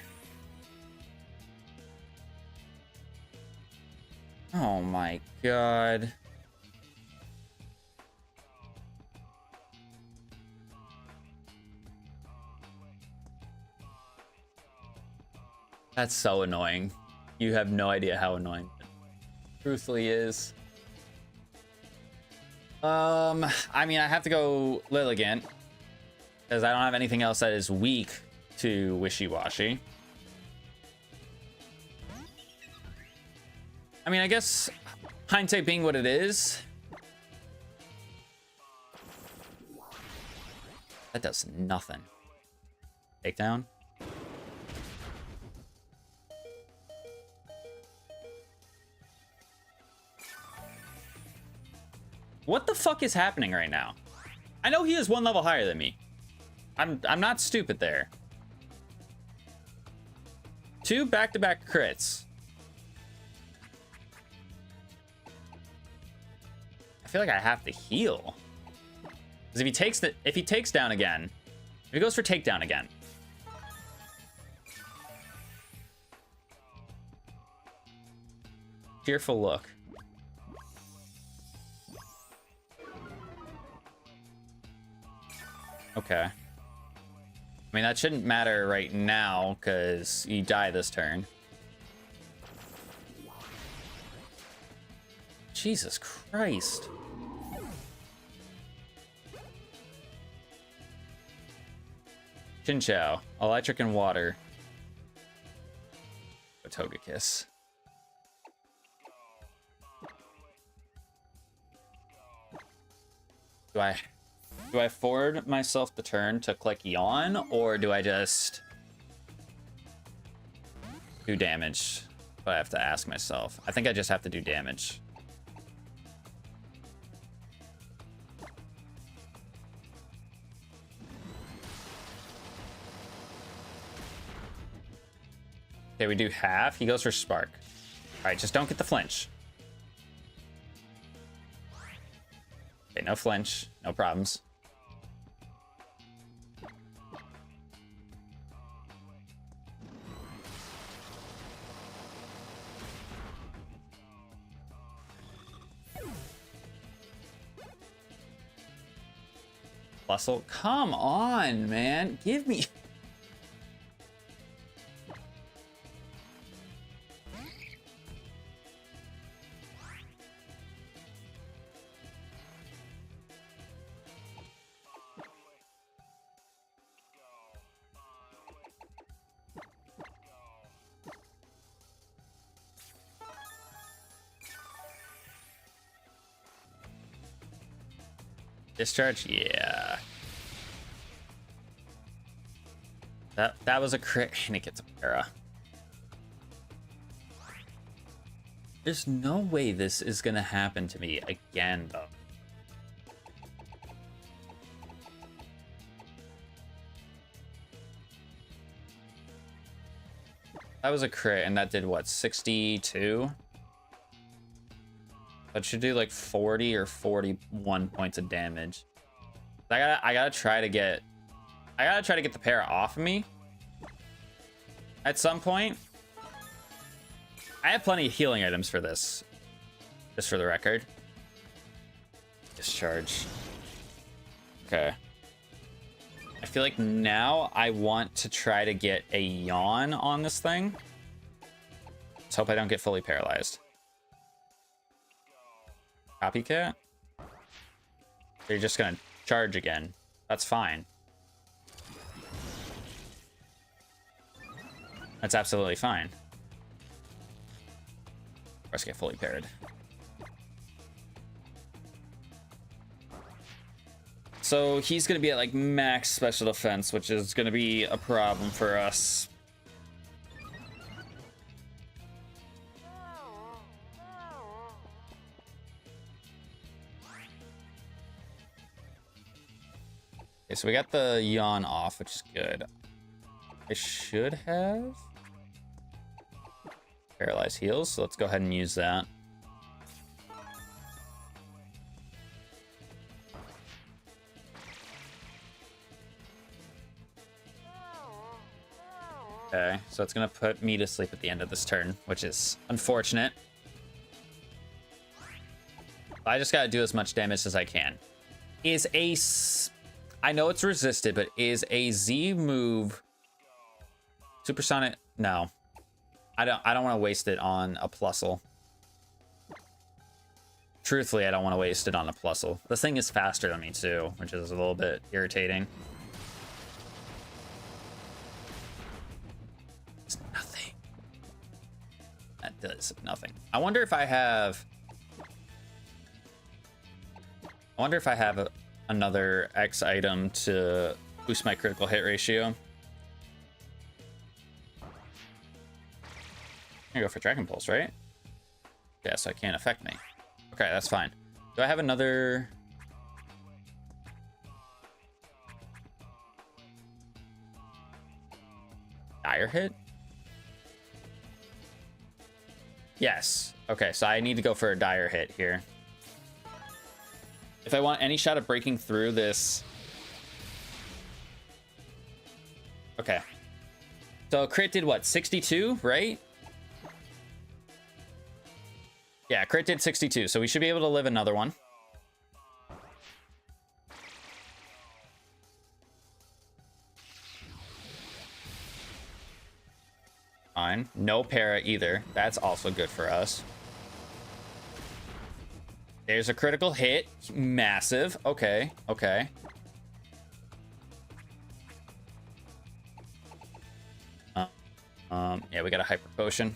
Oh my god. That's so annoying. You have no idea how annoying it truthfully is. I mean, I have to go Lilligant because I don't have anything else that is weak to Wishy-Washy. I mean, I guess hindsight being what it is, that does nothing. Takedown. What the fuck is happening right now? I know he is one level higher than me. I'm not stupid there. 2 back-to-back crits. I feel like I have to heal. Because if he takes down again, if he goes for takedown again. Fearful look. Okay. I mean, that shouldn't matter right now, because you die this turn. Jesus Christ. Chinchou. Electric and water. Togekiss. Do I Do I forward myself the turn to click yawn, or do I just do damage? But I have to ask myself. I think I just have to do damage. Okay, we do half. He goes for spark. All right, just don't get the flinch. Okay, no flinch, no problems. Bustle, come on, man. Give me... Discharge? Yeah. That was a crit, and it gets a para. There's no way this is gonna happen to me again, though. That was a crit, and that did what, 62? That should do like 40 or 41 points of damage. I gotta try to get the para off of me at some point. I have plenty of healing items for this, just for the record. Discharge. Okay. I feel like now I want to try to get a yawn on this thing. Let's hope I don't get fully paralyzed. Copycat? They're just gonna charge again. That's fine. That's absolutely fine. Let's get fully paired. So he's gonna be at like max special defense, which is gonna be a problem for us. Okay, so we got the yawn off, which is good. I should have paralyzed heals, so let's go ahead and use that. Okay, so it's gonna put me to sleep at the end of this turn, which is unfortunate. I just gotta do as much damage as I can. I know it's resisted, but is a Z move supersonic? No, I don't want to waste it on a plusle. Truthfully, I don't want to waste it on a plusle. The thing is faster than me too, which is a little bit irritating. It's nothing. That does nothing. I wonder if I have another X item to boost my critical hit ratio. I'm gonna go for Dragon Pulse, right? Yeah, so it can't affect me. Okay, that's fine. Do I have another... Dire hit? Yes. Okay, so I need to go for a dire hit here. If I want any shot of breaking through this... Okay. So crit did what? 62, right? Yeah, crit did 62, so we should be able to live another one. Fine. No para either. That's also good for us. There's a critical hit. Massive. Okay. Okay. Yeah, we got a hyper potion.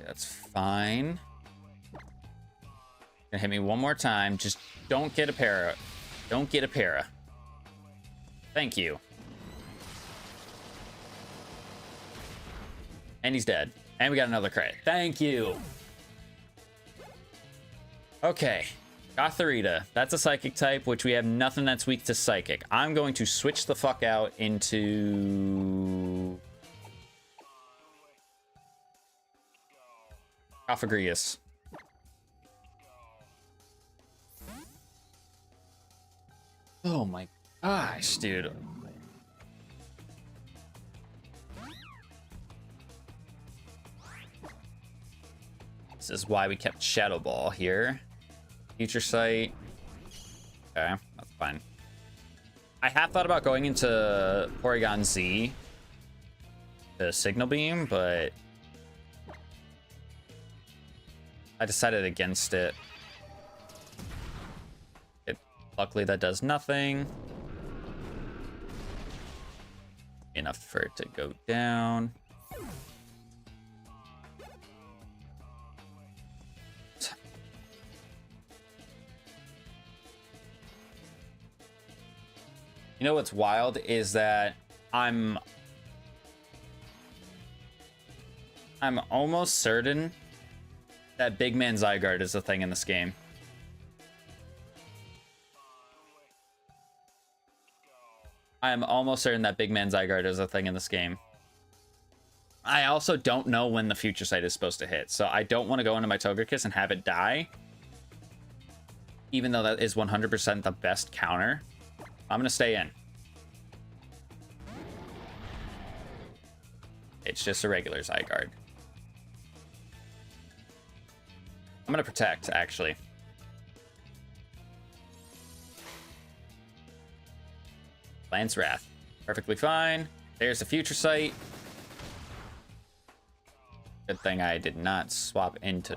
That's fine. Gonna hit me one more time. Just don't get a para. Don't get a para. Thank you. And he's dead. And we got another crit. Thank you. Okay. Gotharita. That's a psychic type, which we have nothing that's weak to psychic. I'm going to switch the fuck out into Ophagrius. Oh my gosh, dude. This is why we kept Shadow Ball here. Future Sight. Okay, that's fine. I have thought about going into Porygon Z, the Signal Beam, but I decided against it. Luckily, that does nothing. Enough for it to go down. You know what's wild is that I'm almost certain that Big Man Zygarde is a thing in this game. I am almost certain that Big Man Zygarde is a thing in this game. I also don't know when the Future Sight is supposed to hit, so I don't want to go into my Togekiss and have it die. Even though that is 100% the best counter. I'm going to stay in. It's just a regular Zygarde. I'm going to protect, actually. Lance Wrath. Perfectly fine. There's the Future Sight. Good thing I did not swap into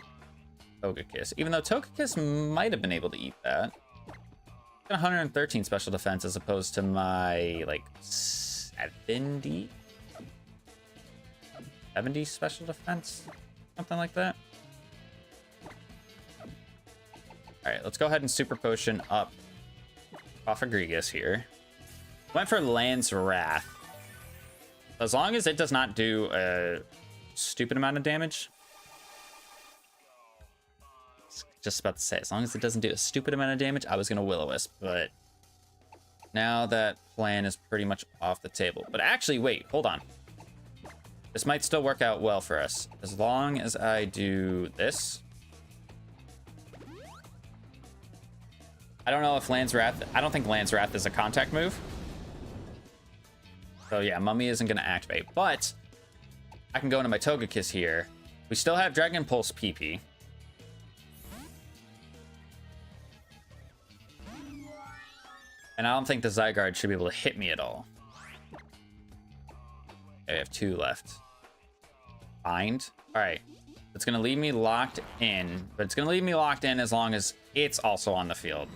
Togekiss. Even though Togekiss might have been able to eat that. 113 special defense as opposed to my, like, 70 special defense? Something like that. Alright, let's go ahead and Super Potion up Ophagrius here. Went for Lance Wrath. As long as it does not do a stupid amount of damage. Just about to say, as long as it doesn't do a stupid amount of damage, I was going to Will-O-Wisp, but now that plan is pretty much off the table. But actually, wait, hold on. This might still work out well for us. As long as I do this. I don't know if Lance Wrath, I don't think Lance Wrath is a contact move. So yeah, Mummy isn't going to activate, but I can go into my Togekiss here. We still have Dragon Pulse PP. And I don't think the Zygarde should be able to hit me at all. Okay, we have 2 left. Bind. All right. It's going to leave me locked in, but it's going to leave me locked in as long as it's also on the field.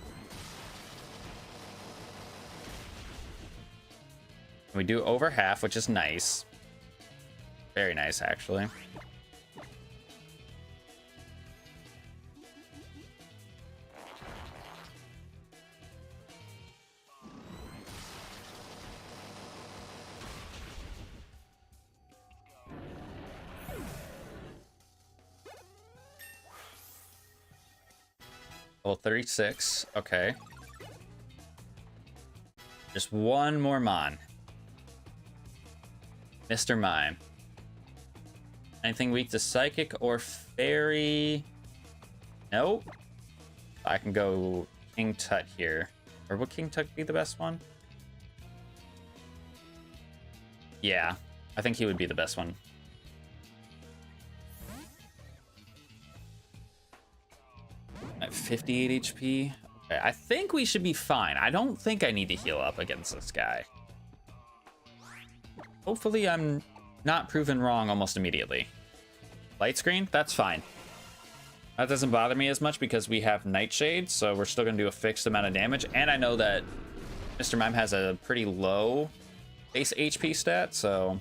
We do over half, which is nice. Very nice, actually. Level 36. Okay. Just one more Mon. Mr. Mime. Anything weak to Psychic or Fairy? Nope. I can go King Tut here. Or would King Tut be the best one? Yeah, I think he would be the best one. At 58 HP. Okay, I think we should be fine. I don't think I need to heal up against this guy. Hopefully I'm not proven wrong almost immediately. Light Screen? That's fine. That doesn't bother me as much because we have Nightshade, so we're still going to do a fixed amount of damage. And I know that Mr. Mime has a pretty low base HP stat, so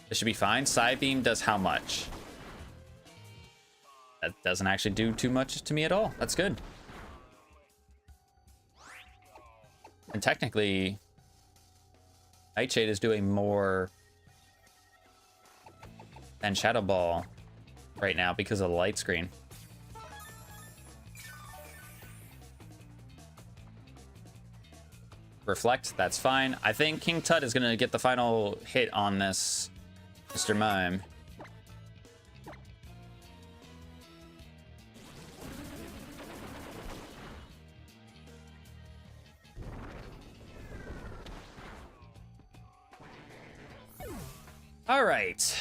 This should be fine. Side beam does how much? That doesn't actually do too much to me at all. That's good. And technically, Nightshade is doing more than Shadow Ball right now because of the light screen. Reflect, that's fine. I think King Tut is going to get the final hit on this Mr. Mime. All right.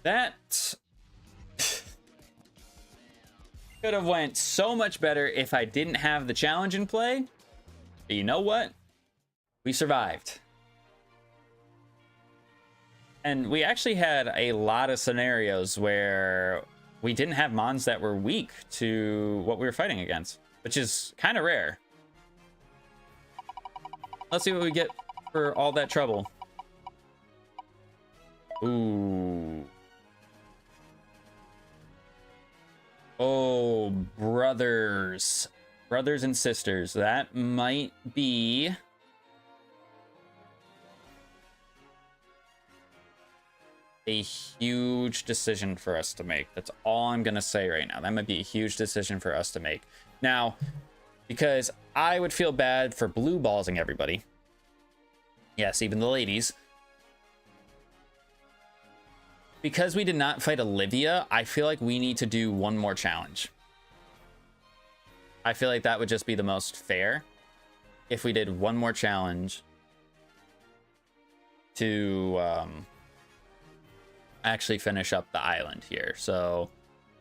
That could have went so much better if I didn't have the challenge in play. But you know what? We survived. And we actually had a lot of scenarios where we didn't have mons that were weak to what we were fighting against, which is kind of rare. Let's see what we get for all that trouble. Ooh. Oh, brothers. Brothers and sisters. That might be a huge decision for us to make. That's all I'm going to say right now. That might be a huge decision for us to make. Now, because I would feel bad for blue ballsing everybody. Yes, even the ladies. Because we did not fight Olivia, I feel like we need to do one more challenge. I feel like that would just be the most fair if we did one more challenge to actually finish up the island here. So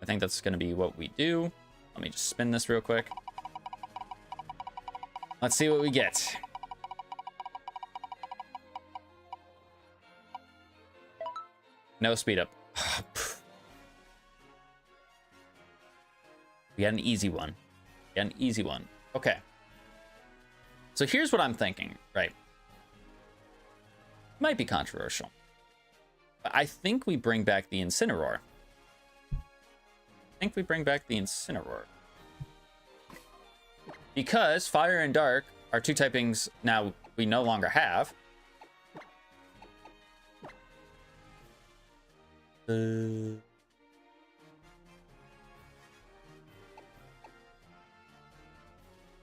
I think that's going to be what we do. Let me just spin this real quick. Let's see what we get. No speed up. We got an easy one. We got an easy one. Okay. So here's what I'm thinking, right? Might be controversial. But I think we bring back the Incineroar. Because Fire and Dark are two typings now we no longer have.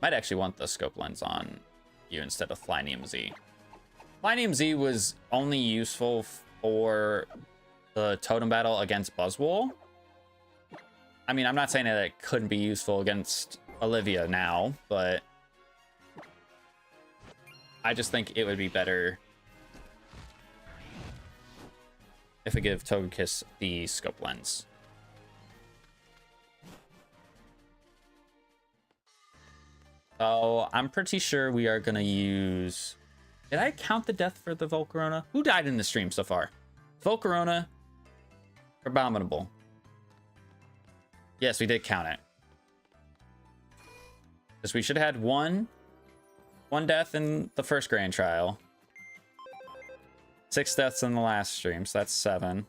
Might actually want the scope lens on you instead of Flynium Z. Flynium Z was only useful for the totem battle against Buzzwole. I mean, I'm not saying that it couldn't be useful against Olivia now, but I just think it would be better if we give Togekiss the scope lens. So I'm pretty sure we are gonna use... Did I count the death for the Volcarona? Who died in the stream so far? Volcarona, Abominable. Yes, we did count it. Because we should have had one death in the first grand trial. 6 deaths in the last stream, so that's 7.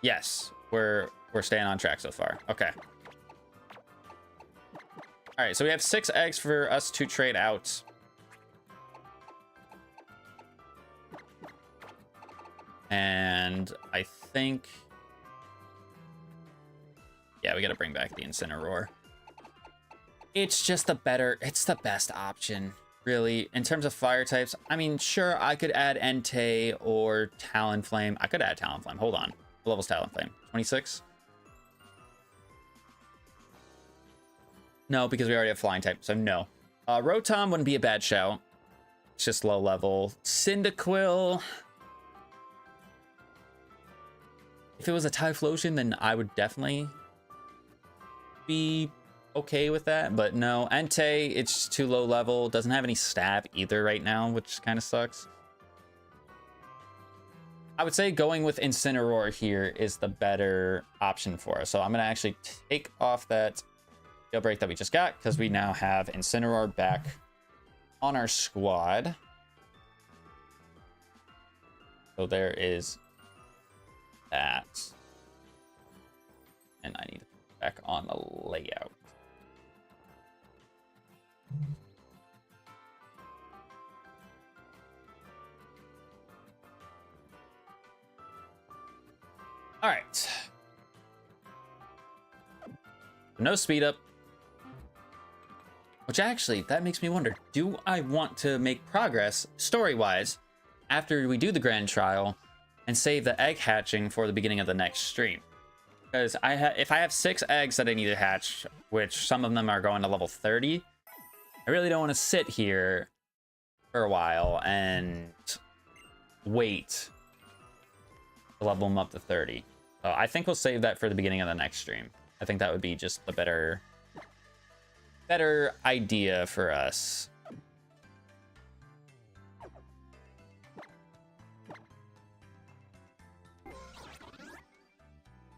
Yes, we're staying on track so far. Okay. All right, so we have 6 eggs for us to trade out. And I think... Yeah, we got to bring back the Incineroar. It's just it's the best option, really. In terms of fire types, I mean, sure, I could add Entei or Talonflame. I could add Talonflame. Hold on. What level's Talonflame? 26? No, because we already have flying type, so no. Rotom wouldn't be a bad shout. It's just low level. Cyndaquil. If it was a Typhlosion, then I would definitely be okay with that, but no. Entei, it's too low level. Doesn't have any stab either right now, which kind of sucks. I would say going with Incineroar here is the better option for us. So I'm going to actually take off that jailbreak that we just got, because we now have Incineroar back on our squad. So there is that. And I need to put back on the layout. All right. No speed up. Which actually, that makes me wonder, do I want to make progress story-wise after we do the grand trial and save the egg hatching for the beginning of the next stream? Because if I have 6 eggs that I need to hatch, which some of them are going to level 30, I really don't want to sit here for a while and wait to level them up to 30. So I think we'll save that for the beginning of the next stream. I think that would be just the better idea for us.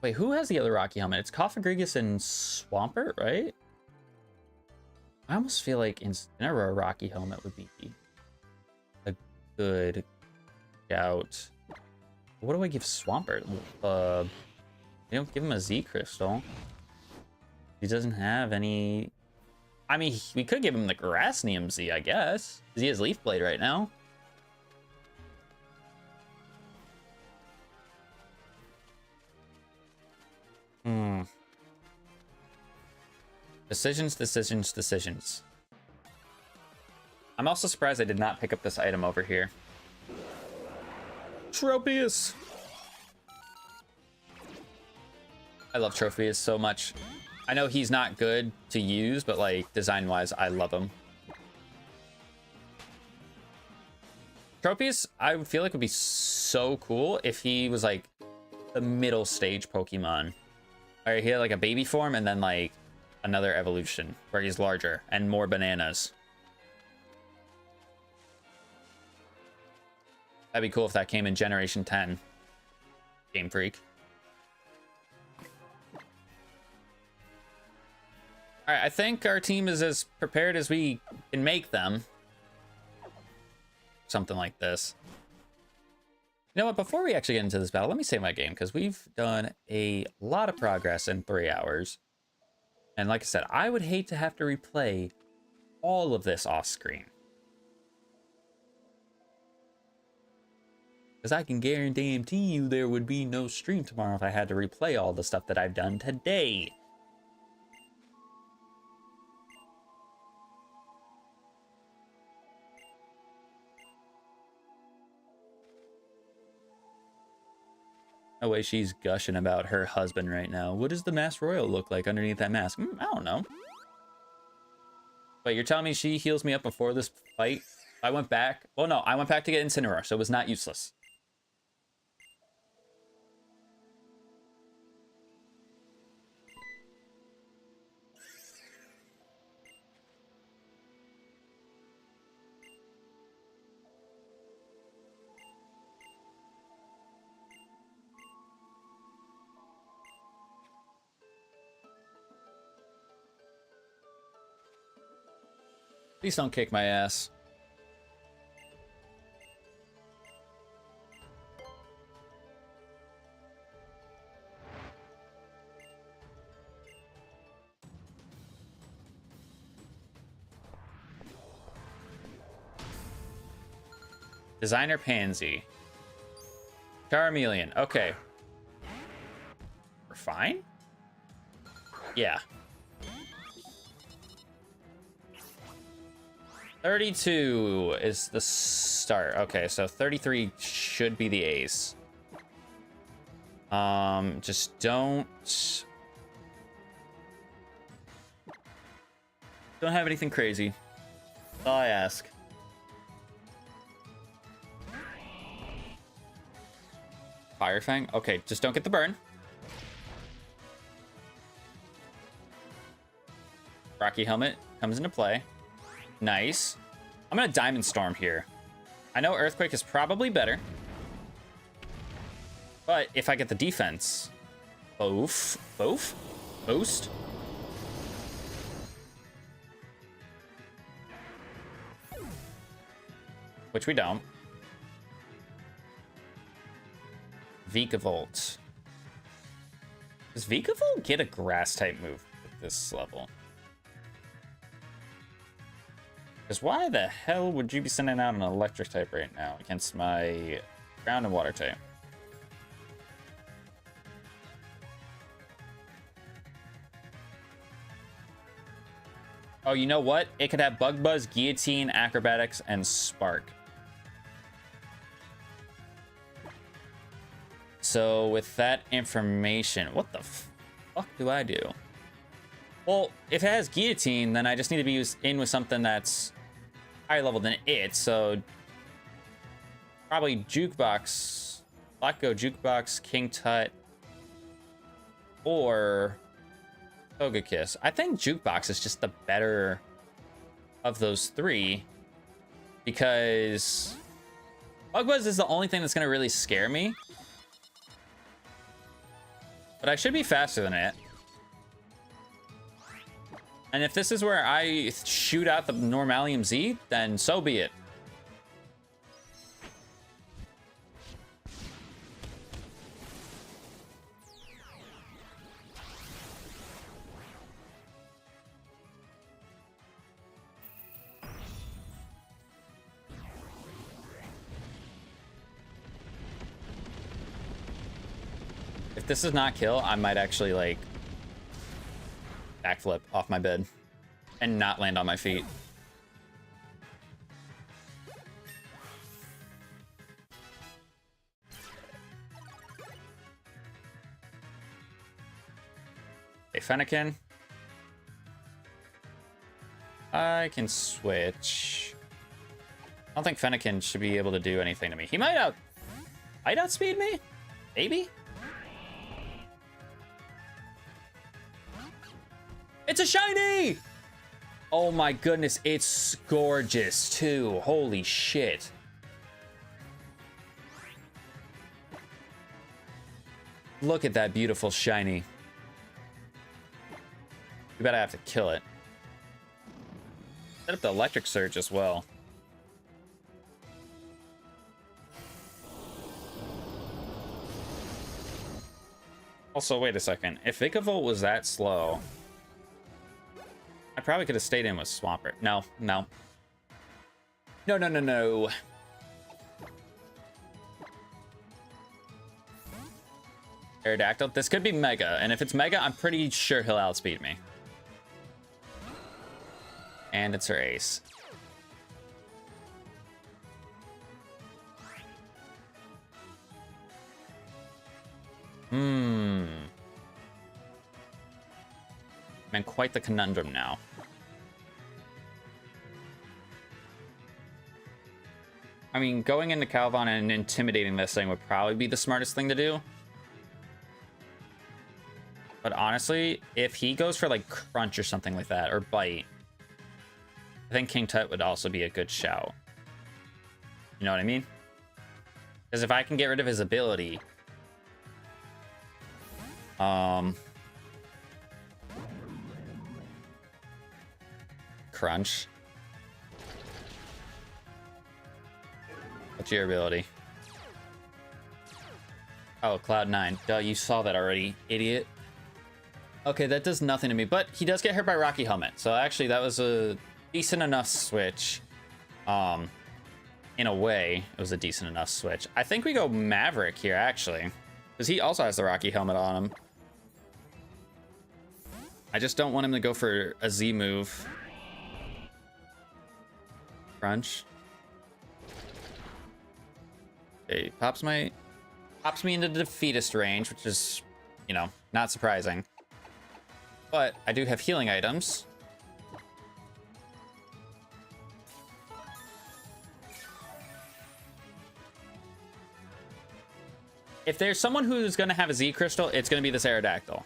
Wait, who has the other Rocky helmet? It's Coffagrigus and Swampert, right? I almost feel like Incineroar Rocky helmet would be a good shout. What do I give Swampert? You don't give him a Z crystal. He doesn't have any. I mean, we could give him the Grassnium Z, I guess. Because he has Leaf Blade right now. Decisions. I'm also surprised I did not pick up this item over here. Tropius! I love Tropius so much. I know he's not good to use, but like design-wise, I love him. Tropius, I would feel like would be so cool if he was like the middle stage Pokemon. All right, he had like a baby form and then like another evolution where he's larger and more bananas. That'd be cool if that came in Generation 10. Game Freak. All right, I think our team is as prepared as we can make them. Something like this. You know what? Before we actually get into this battle, let me save my game because we've done a lot of progress in 3 hours. And like I said, I would hate to have to replay all of this off screen. Because I can guarantee you there would be no stream tomorrow if I had to replay all the stuff that I've done today. No way she's gushing about her husband right now. What does the Mask Royal look like underneath that mask? I don't know. Wait, you're telling me she heals me up before this fight? I went back. Well, no, I went back to get Incineroar, so it was not useless. Please don't kick my ass. Designer Pansy. Charmeleon. Okay. We're fine? Yeah. 32 is the start. Okay, so 33 should be the ace. Just don't have anything crazy. That's all I ask. Fire Fang. Okay, just don't get the burn. Rocky Helmet comes into play. Nice. I'm gonna Diamond Storm here. I know Earthquake is probably better. But if I get the defense... Boost? Which we don't. Vikavolt. Does Vikavolt get a grass type move at this level? Because why the hell would you be sending out an electric type right now against my ground and water type? Oh, you know what? It could have Bug Buzz, Guillotine, Acrobatics, and Spark. So with that information, what the fuck do I do? Well, if it has Guillotine, then I just need to be in with something that's higher level than it. So probably Jukebox, Black Go Jukebox, King Tut, or Togekiss. I think Jukebox is just the better of those three because Bug Buzz is the only thing that's going to really scare me. But I should be faster than it. And if this is where I shoot out the Normalium Z, then so be it. If this does not kill, I might actually, like, backflip off my bed and not land on my feet. Hey, Fennekin. I can switch. I don't think Fennekin should be able to do anything to me. He might outspeed me? Maybe? It's a shiny! Oh my goodness, it's gorgeous too. Holy shit. Look at that beautiful shiny. We better have to kill it. Set up the electric surge as well. Also, wait a second. If Vikavolt was that slow, I probably could have stayed in with Swampert. No, no. No, no, no, no. Aerodactyl. This could be Mega, and if it's Mega, I'm pretty sure he'll outspeed me. And it's her ace. I'm in quite the conundrum now. I mean, going into Calvon and intimidating this thing would probably be the smartest thing to do. But honestly, if he goes for like Crunch or something like that, or Bite, I think King Tut would also be a good shout. You know what I mean? Because if I can get rid of his ability, Crunch. What's your ability? Oh, Cloud9. Duh, you saw that already, idiot. Okay, that does nothing to me, but he does get hurt by Rocky Helmet. So actually, that was a decent enough switch. In a way, it was a decent enough switch. I think we go Maverick here, actually. Because he also has the Rocky Helmet on him. I just don't want him to go for a Z move. Crunch. Okay, pops me into defeatist range, which is, you know, not surprising. But I do have healing items. If there's someone who's going to have a Z crystal, it's going to be this Aerodactyl.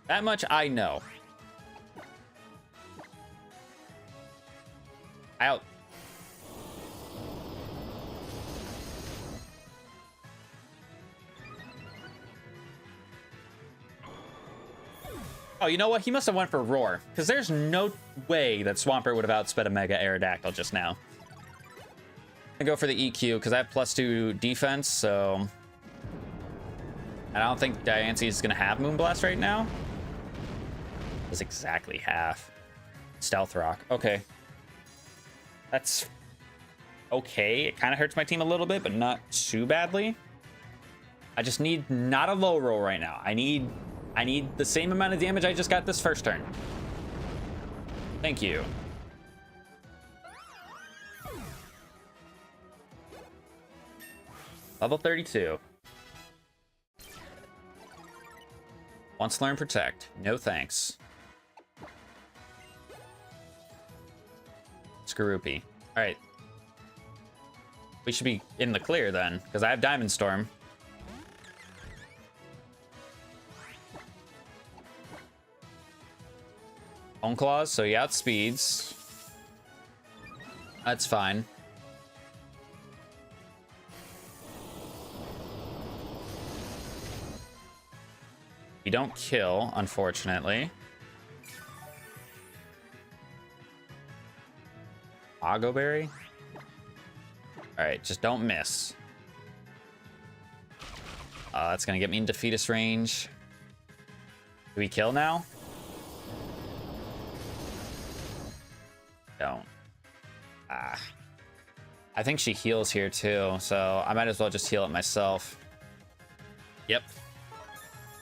That much I know. Out. Oh, you know what? He must have went for Roar, because there's no way that Swampert would have outsped a Mega Aerodactyl just now. I go for the EQ because I have +2 defense, so And I don't think Diancie is going to have Moonblast right now. That's exactly half. Stealth Rock. Okay. That's okay. It kind of hurts my team a little bit, but not too badly. I just need not a low roll right now. I need the same amount of damage I just got this first turn. Thank you. Level 32. Wants to learn Protect. No thanks. Skorupi. All right. We should be in the clear then, because I have Diamond Storm. Bone Claws, so he outspeeds. That's fine. You don't kill, unfortunately. Ago Berry? Alright, just don't miss. That's gonna get me into Fetus range. Do we kill now? Don't. I think she heals here too, so I might as well just heal it myself. Yep.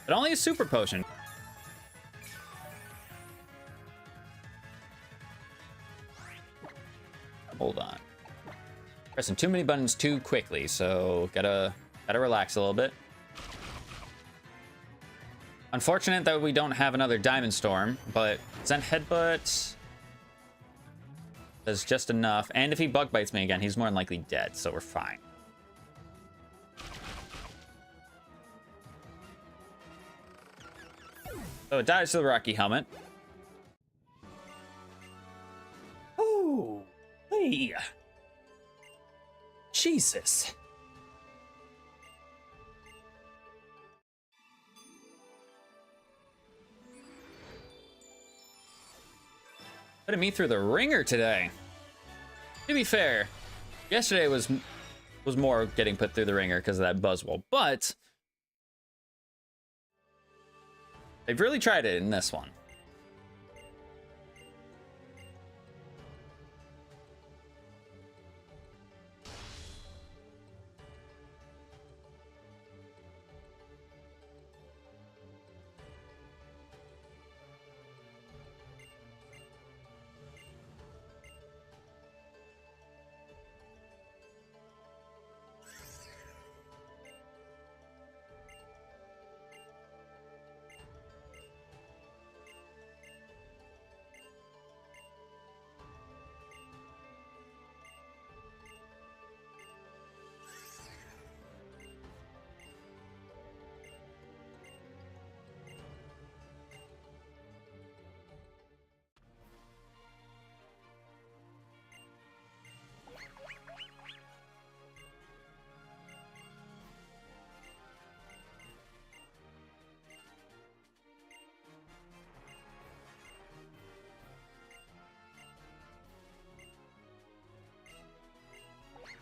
But only a super potion. Hold on. Pressing too many buttons too quickly, so gotta relax a little bit. Unfortunate that we don't have another Diamond Storm, but Zen Headbutt does just enough. And if he bug bites me again, he's more than likely dead, so we're fine. So it dies to the Rocky Helmet. Oh, hey. Jesus. Putting me through the ringer today. To be fair, yesterday was more getting put through the ringer because of that Buzzwole, but they've really tried it in this one.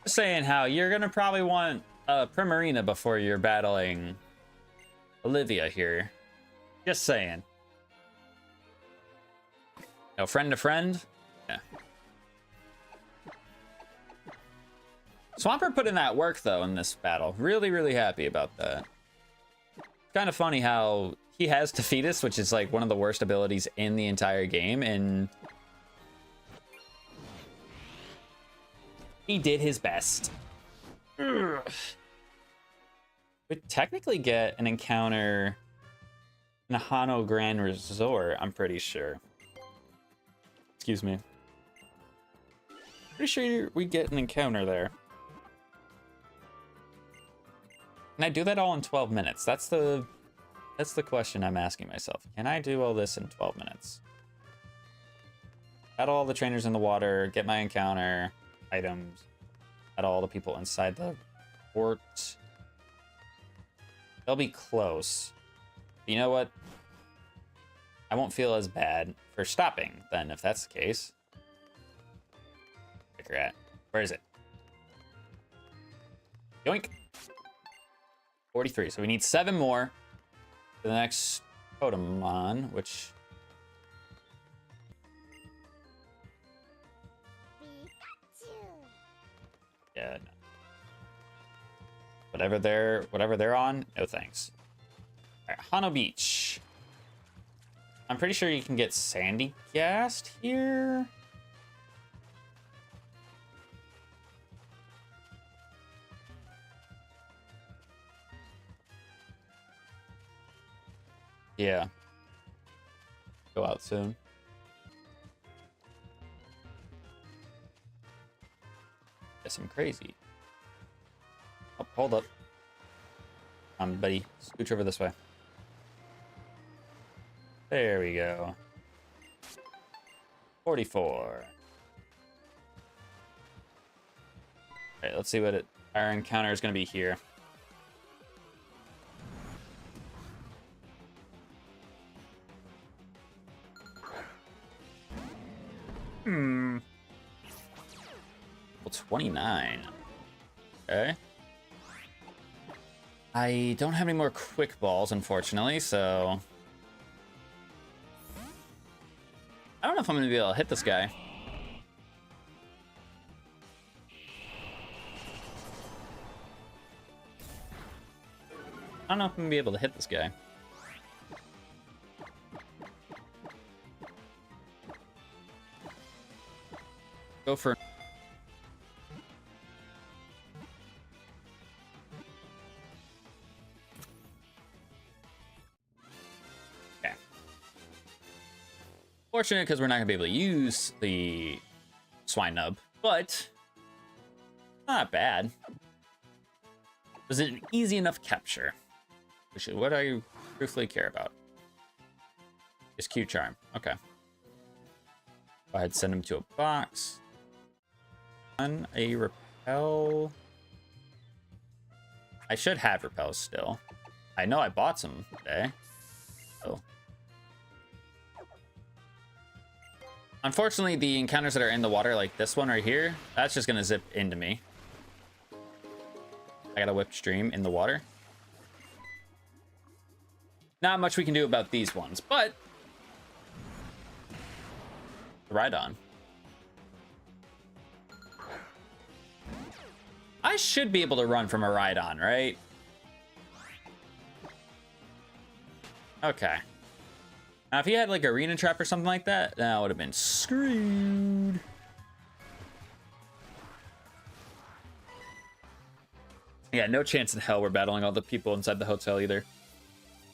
Saying how you're gonna probably want Primarina before you're battling Olivia here. Just saying. No, friend to friend? Yeah. Swampert put in that work though in this battle. Really, really happy about that. Kind of funny how he has Defeatus, which is like one of the worst abilities in the entire game, and he did his best. Ugh. We'd technically get an encounter in Hano Grand Resort, I'm pretty sure. Excuse me. Pretty sure we get an encounter there. Can I do that all in 12 minutes? That's the question I'm asking myself. Can I do all this in 12 minutes? Battle all the trainers in the water, get my encounter, items, at all the people inside the fort. They'll be close. You know what? I won't feel as bad for stopping then, if that's the case. Where's at? Where is it? Yoink. 43. So we need 7 more for the next Totemon, which... Yeah, no. Whatever they're on, no thanks. All right, Hano Beach. I'm pretty sure you can get Sandy Gast here. Yeah. Go out soon. Guess I'm crazy. Oh, hold up. Buddy, scooch over this way. There we go. 44. Alright, let's see what our encounter is going to be here. Well, 29. Okay. I don't have any more quick balls, unfortunately, so... I don't know if I'm going to be able to hit this guy. I don't know if I'm going to be able to hit this guy. Go for... Okay. Fortunate because we're not going to be able to use the Swine Nub, but not bad. Was it an easy enough capture? Which is what I truthfully care about. Is Q Charm. Okay. Go ahead, send him to a box. On a repel. I should have repels still. I know I bought some today. So. Unfortunately, the encounters that are in the water, like this one right here, that's just gonna zip into me. I got a whipped stream in the water. Not much we can do about these ones, but ride on. I should be able to run from a Rhydon, right? Okay. Now, if he had like Arena Trap or something like that, that would have been screwed. Yeah, no chance in hell we're battling all the people inside the hotel either.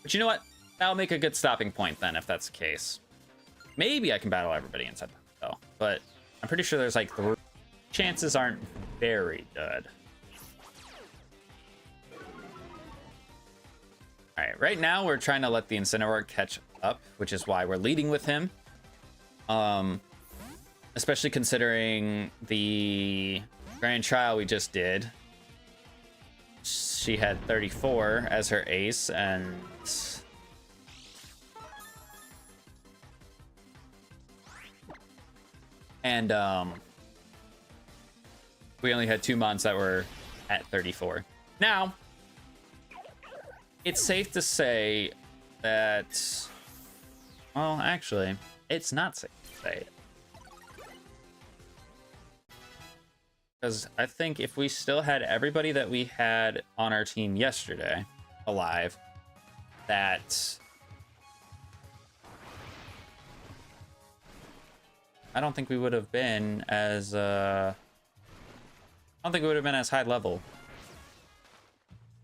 But you know what? That'll make a good stopping point then, if that's the case. Maybe I can battle everybody inside the hotel, but I'm pretty sure there's like chances aren't very good. All right, right now we're trying to let the Incineroar catch up, which is why we're leading with him. Especially considering the grand trial we just did. She had 34 as her ace, and we only had 2 months that were at 34. Now, it's safe to say that, well, actually, it's not safe to say it. Because I think if we still had everybody that we had on our team yesterday alive, that I don't think we would have been as I don't think we would have been as high level.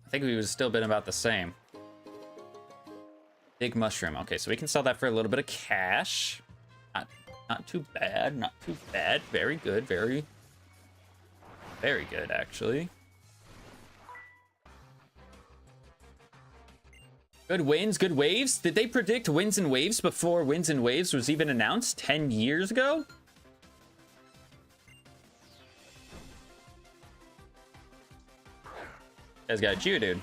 I think we would have still been about the same. Big mushroom. Okay, so we can sell that for a little bit of cash. Not too bad. Not too bad. Very good. Very good, actually. Good wins, good waves. Did they predict wins and waves before wins and waves was even announced 10 years ago? Guys got you, dude.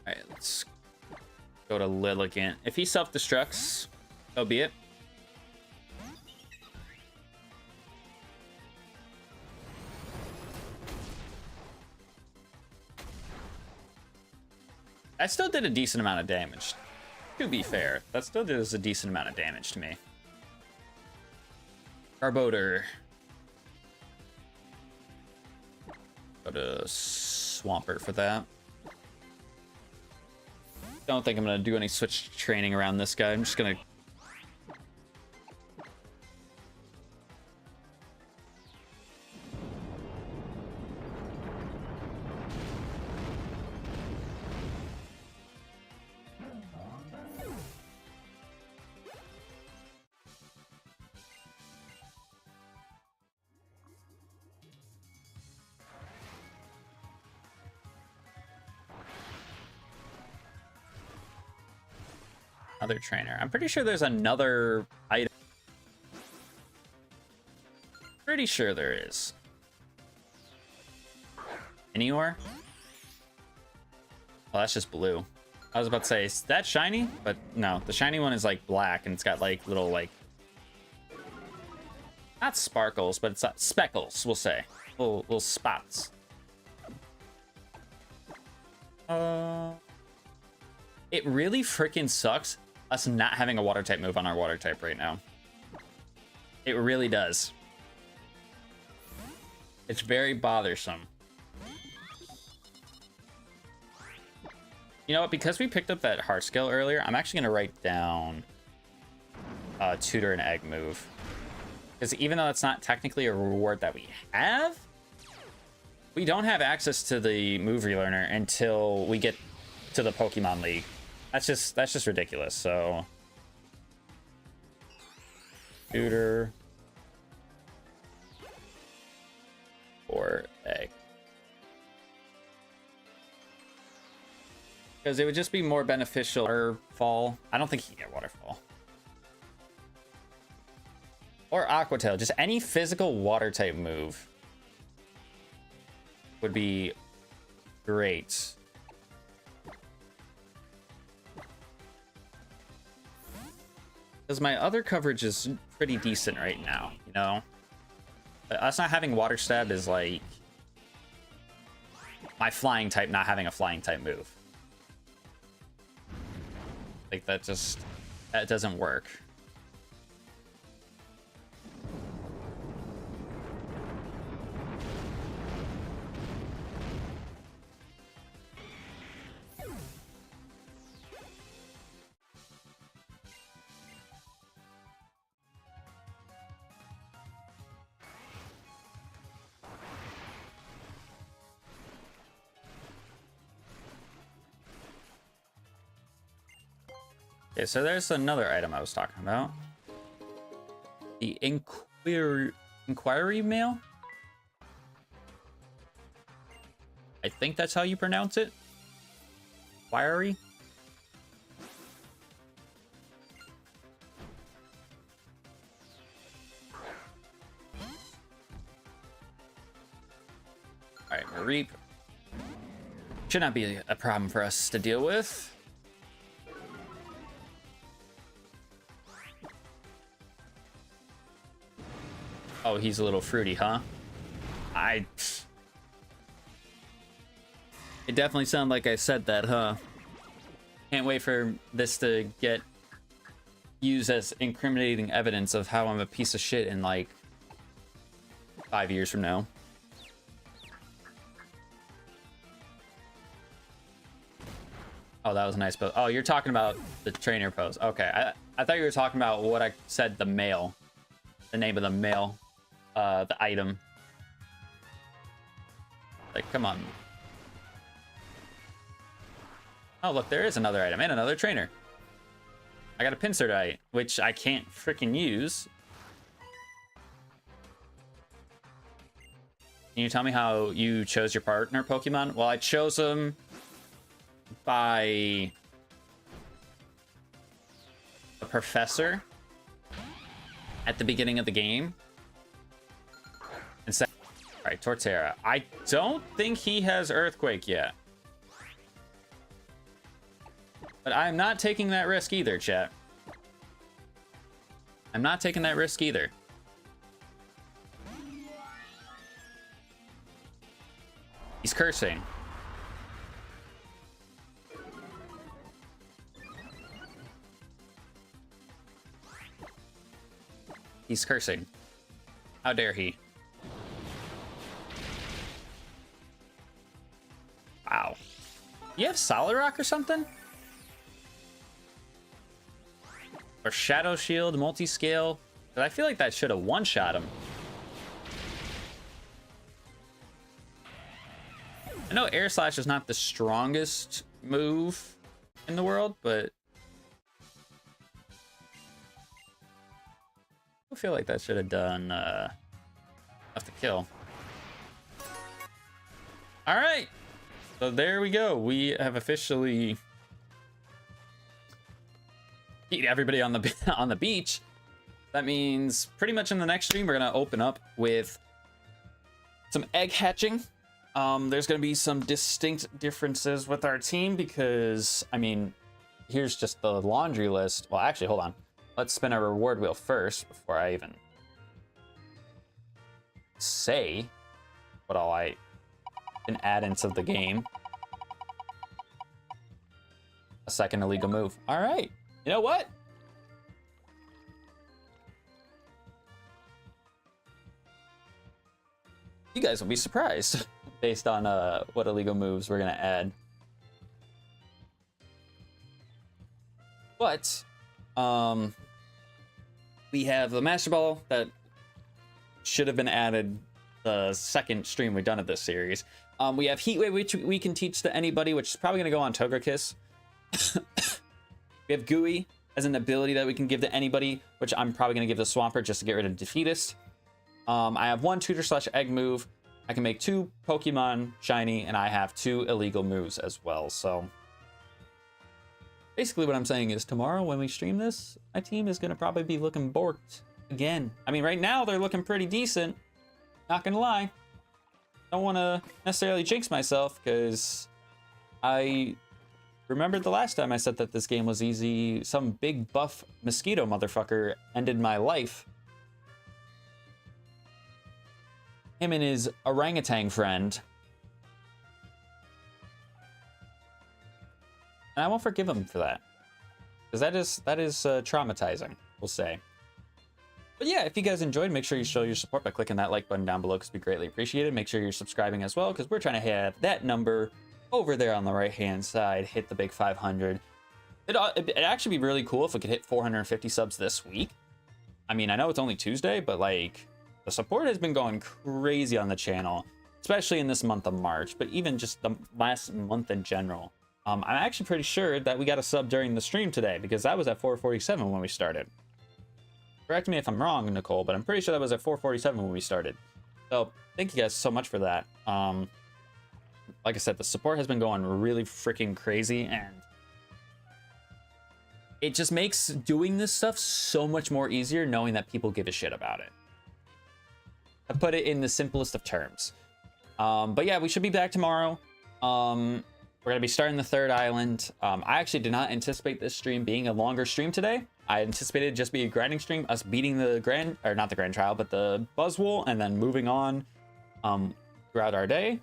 Alright, let's Go to Lilligant. If he self-destructs, so be it. I still did a decent amount of damage. To be fair, that still does a decent amount of damage to me. Garbodor. Go to Swampert for that. Don't think I'm gonna do any switch training around this guy. I'm just gonna... Another trainer. I'm pretty sure there's another item. Pretty sure there is. Anywhere? Well, that's just blue. I was about to say, is that shiny? But no, the shiny one is like black and it's got like little like... Not sparkles, but it's speckles, we'll say. Little spots. It really freaking sucks us not having a water type move on our water type right now. It really does. It's very bothersome. You know what? Because we picked up that heart skill earlier, I'm actually going to write down tutor and egg move. Because even though it's not technically a reward that we have, we don't have access to the move relearner until we get to the Pokemon League. That's just ridiculous. So tutor or egg, because it would just be more beneficial. Waterfall. I don't think he can get waterfall or Aqua Tail. Just any physical water type move would be great. Because my other coverage is pretty decent right now, you know? But us not having Water Stab is like my flying type not having a flying type move. Like that doesn't work. Okay, so there's another item I was talking about. The inquiry mail? I think that's how you pronounce it. Inquiry? Alright, Reap. Should not be a problem for us to deal with. Oh, he's a little fruity, huh? It definitely sounded like I said that, huh? Can't wait for this to get used as incriminating evidence of how I'm a piece of shit in like 5 years from now. Oh, that was a nice pose. Oh, you're talking about the trainer pose. Okay, I thought you were talking about what I said, the mail. The name of the mail. The item. Like, come on. Oh, look, there is another item and another trainer. I got a Pinsardite, which I can't freaking use. Can you tell me how you chose your partner Pokemon? Well, I chose them by a professor at the beginning of the game. And say, all right, Torterra. I don't think he has Earthquake yet. But I'm not taking that risk either, chat. I'm not taking that risk either. He's cursing. He's cursing. How dare he? Wow. You have Solid Rock or something? Or Shadow Shield, multi-scale? But I feel like that should have one-shot him. I know Air Slash is not the strongest move in the world, but I feel like that should have done enough to kill. All right, so there we go. We have officially beat everybody on the on the beach. That means pretty much in the next stream we're gonna open up with some egg hatching. There's gonna be some distinct differences with our team because, I mean, here's just the laundry list. Well, actually, hold on. Let's spin our reward wheel first before I even say what all I can add into the game. A second illegal move. All right. You know what? You guys will be surprised based on what illegal moves we're gonna add. But we have the Master Ball that should have been added the second stream we've done of this series. We have Heat Wave, which we can teach to anybody, which is probably gonna go on Togekiss. We have Gooey as an ability that we can give to anybody, which I'm probably gonna give to Swampert just to get rid of Defeatist. I have one Tutor/Egg move. I can make 2 Pokemon shiny, and I have 2 illegal moves as well. So basically what I'm saying is tomorrow when we stream this, my team is going to probably be looking borked again. I mean, right now they're looking pretty decent. Not going to lie. Don't want to necessarily jinx myself because I remembered the last time I said that this game was easy. Some big buff mosquito motherfucker ended my life. Him and his orangutan friend. And I won't forgive him for that. Because that is traumatizing, we'll say. But yeah, if you guys enjoyed, make sure you show your support by clicking that like button down below because it'd be greatly appreciated. Make sure you're subscribing as well because we're trying to have that number over there on the right-hand side hit the big 500. It'd actually be really cool if we could hit 450 subs this week. I mean, I know it's only Tuesday, but like, the support has been going crazy on the channel, especially in this month of March, but even just the last month in general. I'm actually pretty sure that we got a sub during the stream today because that was at 447 when we started. Correct me if I'm wrong, Nicole, but I'm pretty sure that was at 447 when we started. So thank you guys so much for that. Like I said, the support has been going really freaking crazy, and it just makes doing this stuff so much more easier knowing that people give a shit about it. I put it in the simplest of terms. But yeah, we should be back tomorrow. We're gonna be starting the 3rd island. I actually did not anticipate this stream being a longer stream today. I anticipated it just be a grinding stream, us beating the grand, or not the grand trial, but the Buzzwole, and then moving on throughout our day.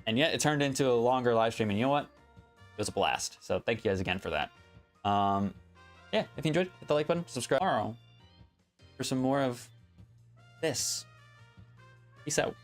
And yet it turned into a longer live stream, and you know what? It was a blast. So thank you guys again for that. Yeah, if you enjoyed, hit the like button, subscribe tomorrow for some more of this. Peace out.